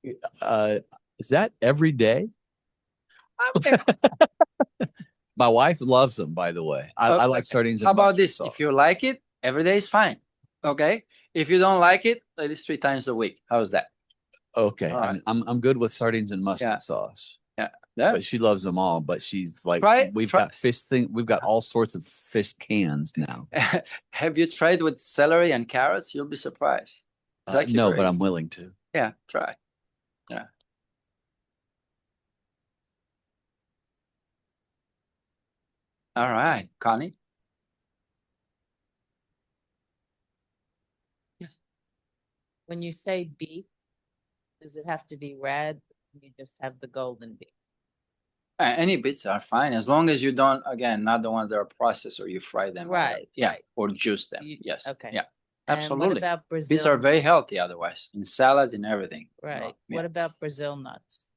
Is that every day? My wife loves them, by the way. I like sardines. How about this? If you like it, every day is fine. Okay. If you don't like it, at least 3 times a week. How's that? Okay. Right. I'm good with sardines and mustard sauce. Yeah. But she loves them all. But she's like, we've got all sorts of fish cans now. Have you tried with celery and carrots? You'll be surprised. No, but I'm willing to. Yeah, try. Yeah. All right, Connie. When you say beef, does it have to be red? You just have the golden beef. Any bits are fine as long as you don't, again, not the ones that are processed or you fry them. Right. Yeah. Right. Or juice them. Yes. Okay. Yeah. Absolutely. And what about Brazil? Bits are very healthy otherwise, in salads and everything. Right. Yeah. What about Brazil nuts?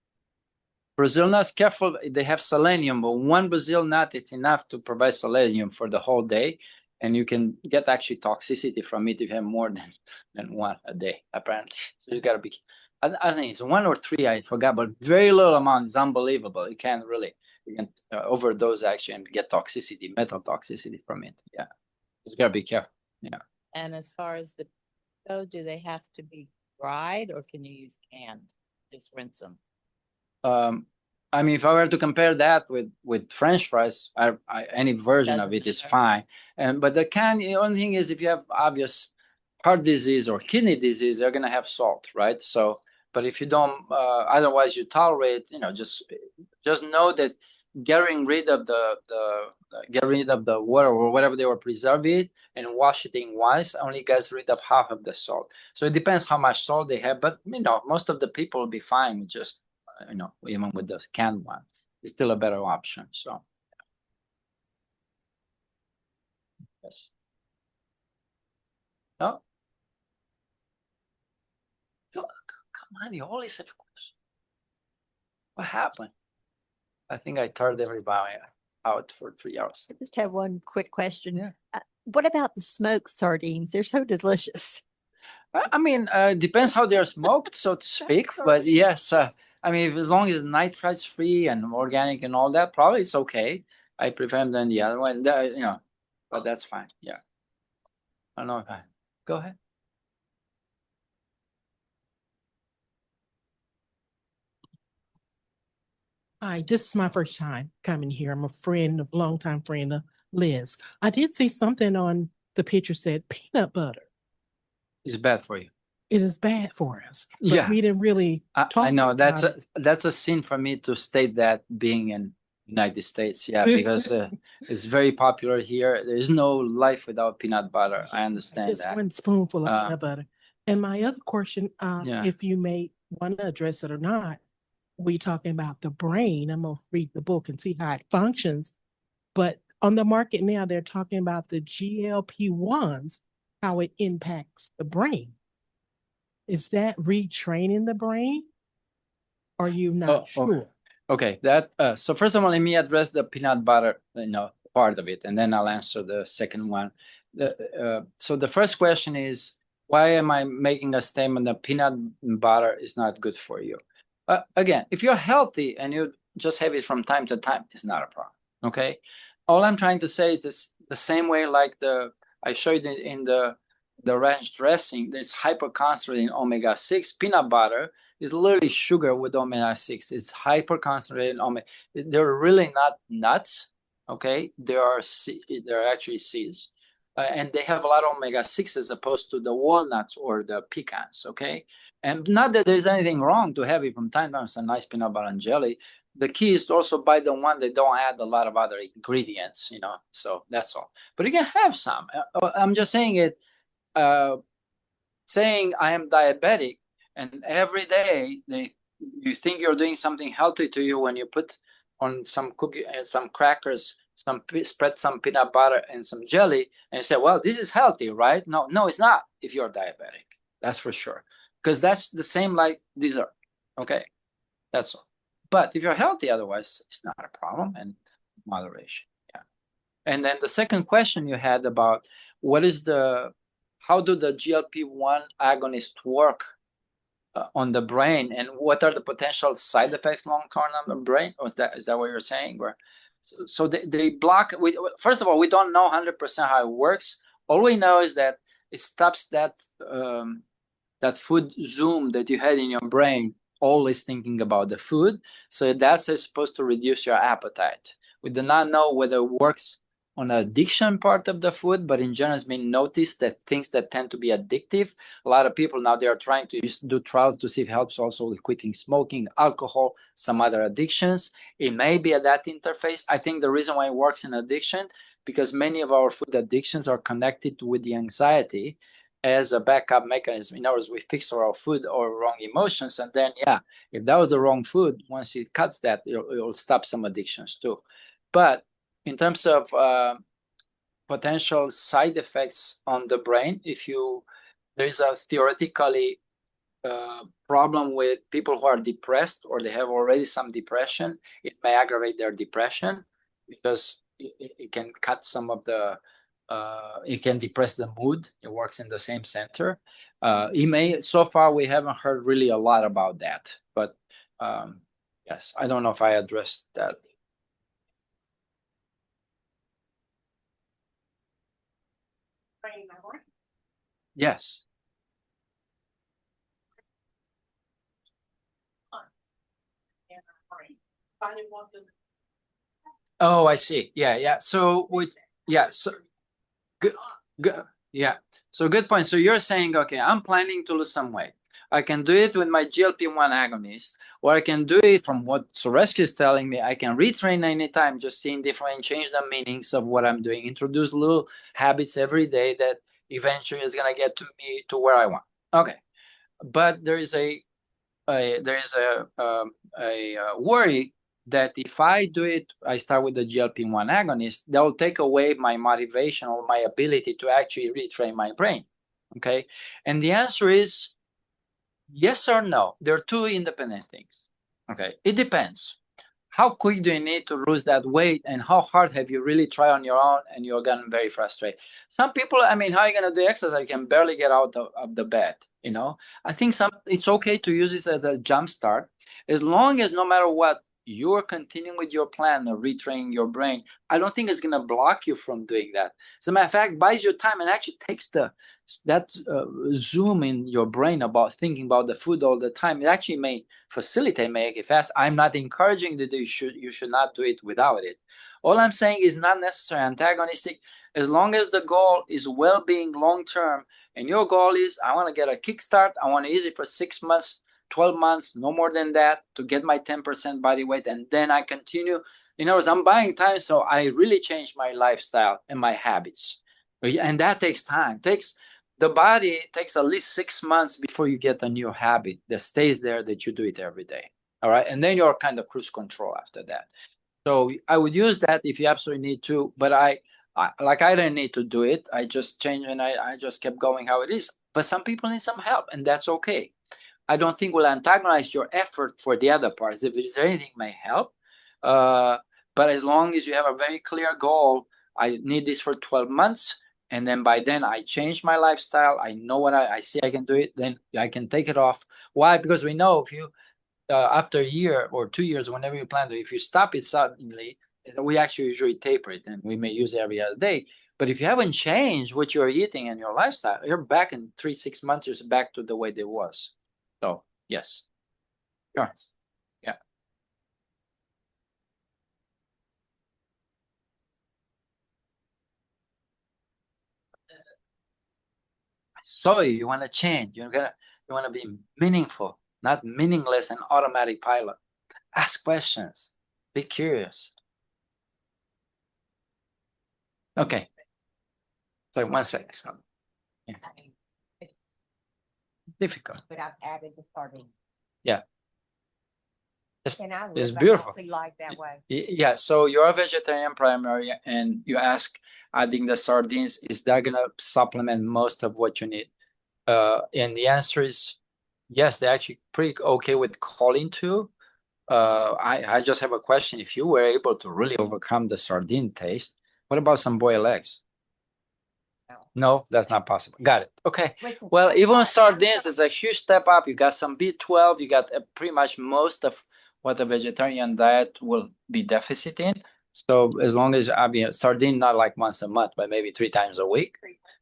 Brazil nuts, careful, they have selenium, but one Brazil nut, it's enough to provide selenium for the whole day. And you can get actually toxicity from it if you have more than one a day, apparently. So you got to be, I think it's 1 or 3, I forgot, but very little amount is unbelievable. You can overdose actually and get toxicity, metal toxicity from it. Yeah. You got to be careful. Yeah. And as far as do they have to be dried or can you use canned? Just rinse them. I mean, if I were to compare that with French fries, any version of it is fine. But the only thing is if you have obvious heart disease or kidney disease, they're gonna have salt, right? So, but if you don't, otherwise you tolerate, just know that getting rid of the water or whatever they were preserving it and wash it in once only gets rid of half of the salt. So it depends how much salt they have, but most of the people will be fine with just even with the canned one. It's still a better option. So yes. No. Come on, you always have questions. What happened? I think I turned everybody out for 3 hours. I just have one quick question. Yeah. What about the smoked sardines? They're so delicious. I mean, depends how they're smoked, so to speak. But yes, I mean, as long as nitrates free and organic and all that, probably it's okay. I prefer them than the other one. But that's fine. Yeah. I don't know if go ahead. Hi, this is my first time coming here. I'm a longtime friend of Liz. I did see something on the picture said peanut butter. It's bad for you. It is bad for us. But yeah, we didn't really talk. I know that's a sin for me to state that being in United States. Yeah, because it's very popular here. There's no life without peanut butter. I understand just that. 1 spoonful of peanut butter. And my other question, if you may want to address it or not, we talking about the brain. I'm gonna read the book and see how it functions. But on the market now, they're talking about the GLP-1s, how it impacts the brain. Is that retraining the brain? Are you not sure? Okay. So first of all, let me address the peanut butter, part of it, and then I'll answer the second one. So the first question is, why am I making a statement that peanut butter is not good for you? Again, if you're healthy and you just have it from time to time, it's not a problem. Okay. All I'm trying to say is the same way like I showed it in the the ranch dressing, there's hyper-concentrated in omega-6. Peanut butter is literally sugar with omega-6. It's hyper-concentrated in omega. They're really not nuts, okay? They're actually seeds. And they have a lot of omega-6 as opposed to the walnuts or the pecans, okay? And not that there's anything wrong to have it from time to time, some nice peanut butter and jelly. The key is to also buy the one that don't add a lot of other ingredients, you know, so that's all. But you can have some. I'm just saying it, saying I am diabetic, and every day you think you're doing something healthy to you when you put on some cookie, some crackers, spread some peanut butter and some jelly, and you say, well, this is healthy, right? No, it's not if you're diabetic. That's for sure. Because that's the same like dessert. Okay, that's all. But if you're healthy, otherwise, it's not a problem, and moderation. Yeah. And then the second question you had about how do the GLP-1 agonists work on the brain, and what are the potential side effects long-term on the brain? Or is that what you're saying? So they block. First of all, we don't know 100% how it works. All we know is that it stops that food zoom that you had in your brain, always thinking about the food. So that's supposed to reduce your appetite. We do not know whether it works on the addiction part of the food, but in general, it's been noticed that things that tend to be addictive, a lot of people now, they are trying to do trials to see if it helps also with quitting smoking, alcohol, some other addictions. It may be at that interface. I think the reason why it works in addiction, because many of our food addictions are connected with the anxiety as a backup mechanism. In other words, we fix our food or wrong emotions, and then, yeah, if that was the wrong food, once it cuts that, it'll stop some addictions too. But in terms of potential side effects on the brain, there's a theoretically problem with people who are depressed or they have already some depression. It may aggravate their depression because it can cut some of the it can depress the mood. It works in the same center. So far we haven't heard really a lot about that, but yes, I don't know if I addressed that. Yes. Oh, I see. Yeah. So good. Yeah. So good point. So you're saying, okay, I'm planning to lose some weight. I can do it with my GLP-1 agonist, or I can do it from what Sorescu is telling me. I can retrain anytime, just seeing different, change the meanings of what I'm doing, introduce little habits every day that eventually is going to get to me to where I want. Okay. But there is a worry that if I do it, I start with the GLP-1 agonist, that will take away my motivation or my ability to actually retrain my brain. Okay. And the answer is yes or no. There are two independent things. Okay. It depends. How quick do you need to lose that weight, and how hard have you really tried on your own and you're getting very frustrated? Some people, I mean, how are you going to do exercise? You can barely get out of the bed, you know? I think it's okay to use this as a jump start, as long as no matter what, you're continuing with your plan of retraining your brain. I don't think it's going to block you from doing that. As a matter of fact, buys you time and actually takes that zoom in your brain about thinking about the food all the time. It actually may facilitate, make it fast. I'm not encouraging that you should not do it without it. All I'm saying is not necessarily antagonistic, as long as the goal is well-being long-term, and your goal is, I want to get a kickstart, I want to use it for 6 months, 12 months, no more than that, to get my 10% body weight, and then I continue. In other words, I'm buying time, so I really change my lifestyle and my habits. And that takes time. The body takes at least 6 months before you get a new habit that stays there, that you do it every day. All right. And then you're kind of cruise control after that. So I would use that if you absolutely need to, but I didn't need to do it. I just changed and I just kept going how it is. But some people need some help, and that's okay. I don't think will antagonize your effort for the other parts. If there's anything may help. But as long as you have a very clear goal, I need this for 12 months. And then by then I change my lifestyle. I know what I see I can do it. Then I can take it off. Why? Because we know if you, after a year or 2 years, whenever you plan to, if you stop it suddenly, We actually usually taper it, and we may use it every other day. But if you haven't changed what you're eating and your lifestyle, you're back in 3-6 months. You're back to the way it was. So yes, sure, yeah. So you want to change. You want to be meaningful, not meaningless and automatic pilot. Ask questions. Be curious. Okay. So 1 second. So, yeah. Difficult. But I've added the sardine. Yeah. And I It's live a beautiful. healthy life that way. Yeah. So you're a vegetarian primary, and you ask, adding the sardines, is that gonna supplement most of what you need? And the answer is yes. They're actually pretty okay with choline too. I just have a question. If you were able to really overcome the sardine taste, what about some boiled eggs? No, that's not possible. Got it. Okay. Listen, Well, I'm even not- sardines is a huge step up. You got some B12. You got pretty much most of what a vegetarian diet will be deficit in. So as long as sardine not like once a month, but maybe 3 times a week,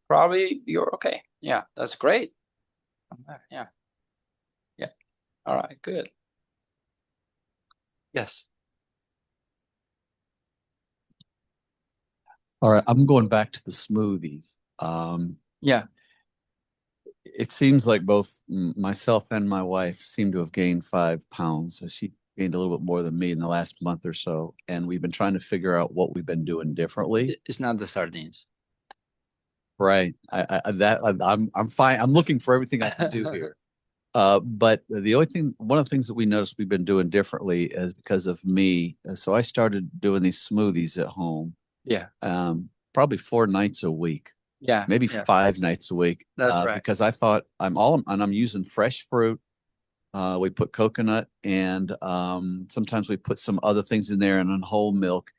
probably you're okay. Yeah, that's great. Yeah. Yeah. All right. Good. Yes. All right, I'm going back to the smoothies. Yeah. It seems like both myself and my wife seem to have gained 5 pounds. So she gained a little bit more than me in the last month or so, and we've been trying to figure out what we've been doing differently. It's not the sardines. Right. I'm fine. I'm looking for everything I can do here. But one of the things that we noticed we've been doing differently is because of me. So I started doing these smoothies at home. Yeah. Probably 4 nights a week. Yeah. Maybe yeah. 5 nights a week. That's right. Because I thought I'm using fresh fruit. We put coconut, and sometimes we put some other things in there, and on whole milk.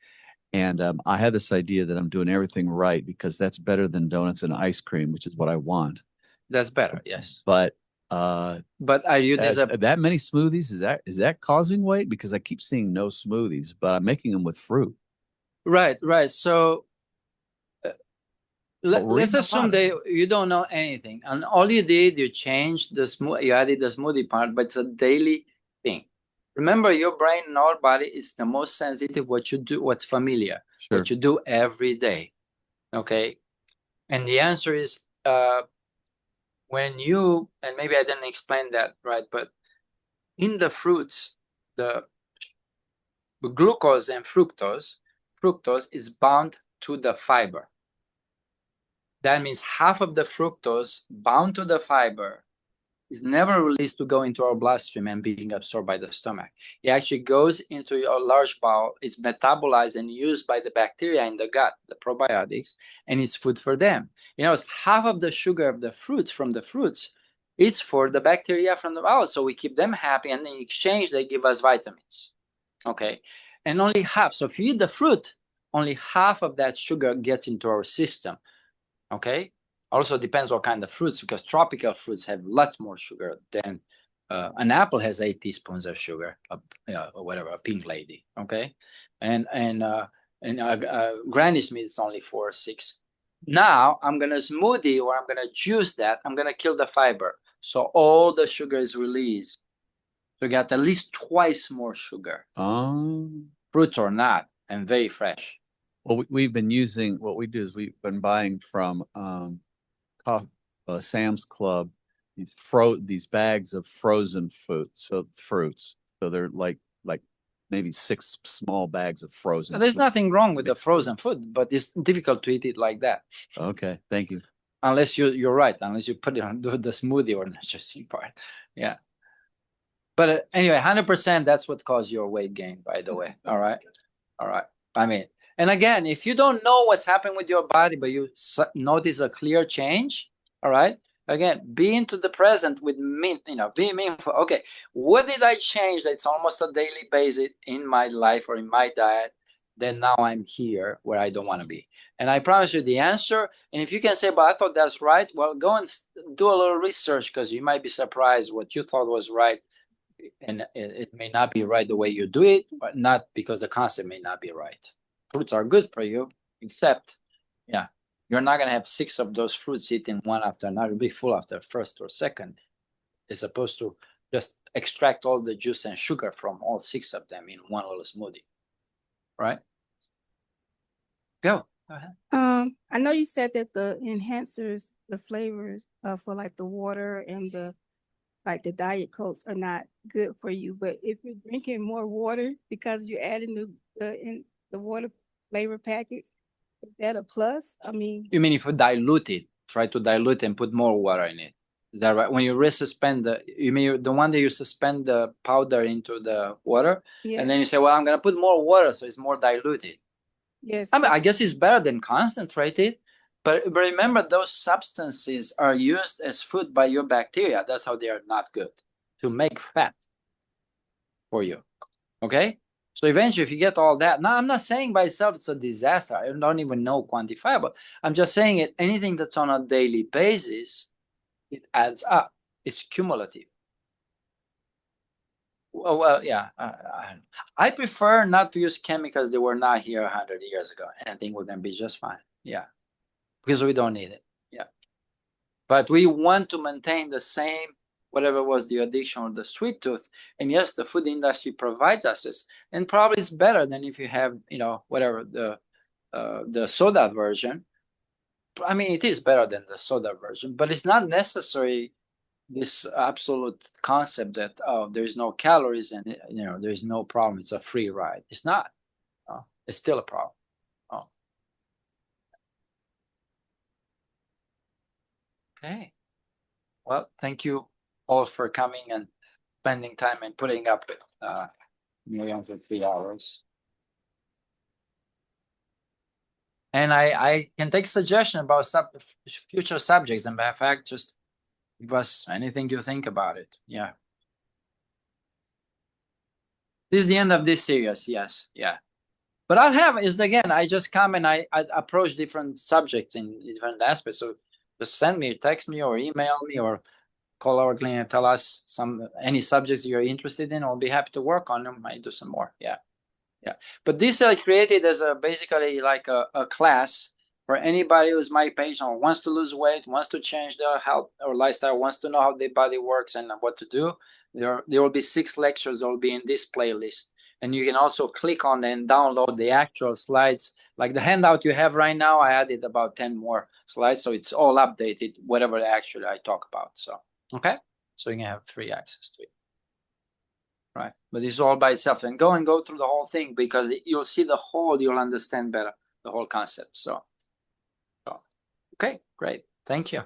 And I had this idea that I'm doing everything right because that's better than donuts and ice cream, which is what I want. That's better. Yes. But are you that many smoothies? Is that causing weight? Because I keep seeing no smoothies, but I'm making them with fruit. Right. So let's assume that you don't know anything, and all you did, you changed you added the smoothie part, but it's a daily thing. Remember, your brain and our body is the most sensitive what you do, what's familiar, Sure. what you do every day. Okay. And the answer is when you, and maybe I didn't explain that right, but in the fruits, the glucose and fructose is bound to the fiber. That means half of the fructose bound to the fiber is never released to go into our bloodstream and being absorbed by the stomach. It actually goes into your large bowel, it's metabolized and used by the bacteria in the gut, the probiotics, and it's food for them. It's half of the sugar of the fruits from the fruits, it's for the bacteria from the bowel. So we keep them happy, and in exchange, they give us vitamins. Okay. And only half. So if you eat the fruit, only half of that sugar gets into our system. Okay. Also depends what kind of fruits, because tropical fruits have lots more sugar than an apple has 8 teaspoons of sugar, or whatever, a pink lady. Okay. And Granny Smith is only 4 or 6. Now I'm going to smoothie, or I'm going to juice that. I'm going to kill the fiber. So all the sugar is released. So you get at least twice more sugar. Fruits or not, and very fresh. Well, we've been using, what we do is we've been buying from Sam's Club these bags of frozen fruits. So they're like maybe 6 small bags of frozen. There's nothing wrong with the frozen food, but it's difficult to eat it like that. Okay, thank you. Unless you're right, unless you put it on the smoothie or the juicing part. Yeah. But anyway, 100%, that's what caused your weight gain, by the way. All right. I mean, and again, if you don't know what's happening with your body, but you notice a clear change, all right, again, be into the present with be meaningful. Okay, what did I change that's almost a daily basis in my life or in my diet? Then now I'm here where I don't want to be. And I promise you the answer. And if you can say, but I thought that's right, well, go and do a little research, because you might be surprised what you thought was right and it may not be right the way you do it, but not because the concept may not be right. Fruits are good for you, except, yeah, you're not going to have 6 of those fruits eaten one after another. You'll be full after first or second, as opposed to just extract all the juice and sugar from all 6 of them in one little smoothie, right? Go ahead. I know you said that the enhancers, the flavors for like the water and the diet coats are not good for you, but if you're drinking more water because you're adding the water flavor packets, is that a plus? I mean, you mean if you dilute it, try to dilute and put more water in it? Is that right? When you resuspend you mean the one that you suspend the powder into the water, yeah. And then you say, well, I'm going to put more water so it's more diluted. Yes. I mean, I guess it's better than concentrated, but remember those substances are used as food by your bacteria. That's how they are not good, to make fat for you. Okay? So eventually, if you get all that, now I'm not saying by itself it's a disaster. I don't even know quantifiable. I'm just saying it. Anything that's on a daily basis, it adds up. It's cumulative. Well, yeah. I prefer not to use chemicals that were not here 100 years ago, and I think we're going to be just fine. Yeah, because we don't need it. Yeah, but we want to maintain the same, whatever was the addiction or the sweet tooth. And yes, the food industry provides us this, and probably it's better than if you have, whatever the soda version. I mean, it is better than the soda version, but it's not necessary. This absolute concept that there's no calories and there's no problem. It's a free ride. It's not. It's still a problem. Okay. Well, thank you all for coming and spending time and putting up with millions of 3 hours. And I can take suggestion about future subjects. And by fact, just give us anything you think about it. Yeah. This is the end of this series. Yes. Yeah. But I'll have is again, I just come and I approach different subjects in different aspects. So just send me, text me, or email me, or call our clinic and tell us any subjects you're interested in. I'll be happy to work on them. I do some more. Yeah. Yeah. But this I created as basically like a class for anybody who's my patient or wants to lose weight, wants to change their health or lifestyle, wants to know how their body works and what to do. There will be 6 lectures that will be in this playlist. And you can also click on and download the actual slides. Like the handout you have right now, I added about 10 more slides. So it's all updated, whatever actually I talk about. So, okay. So you can have free access to it. Right. But it's all by itself. And go through the whole thing, because you'll see the whole, you'll understand better the whole concept. So okay, great. Thank you.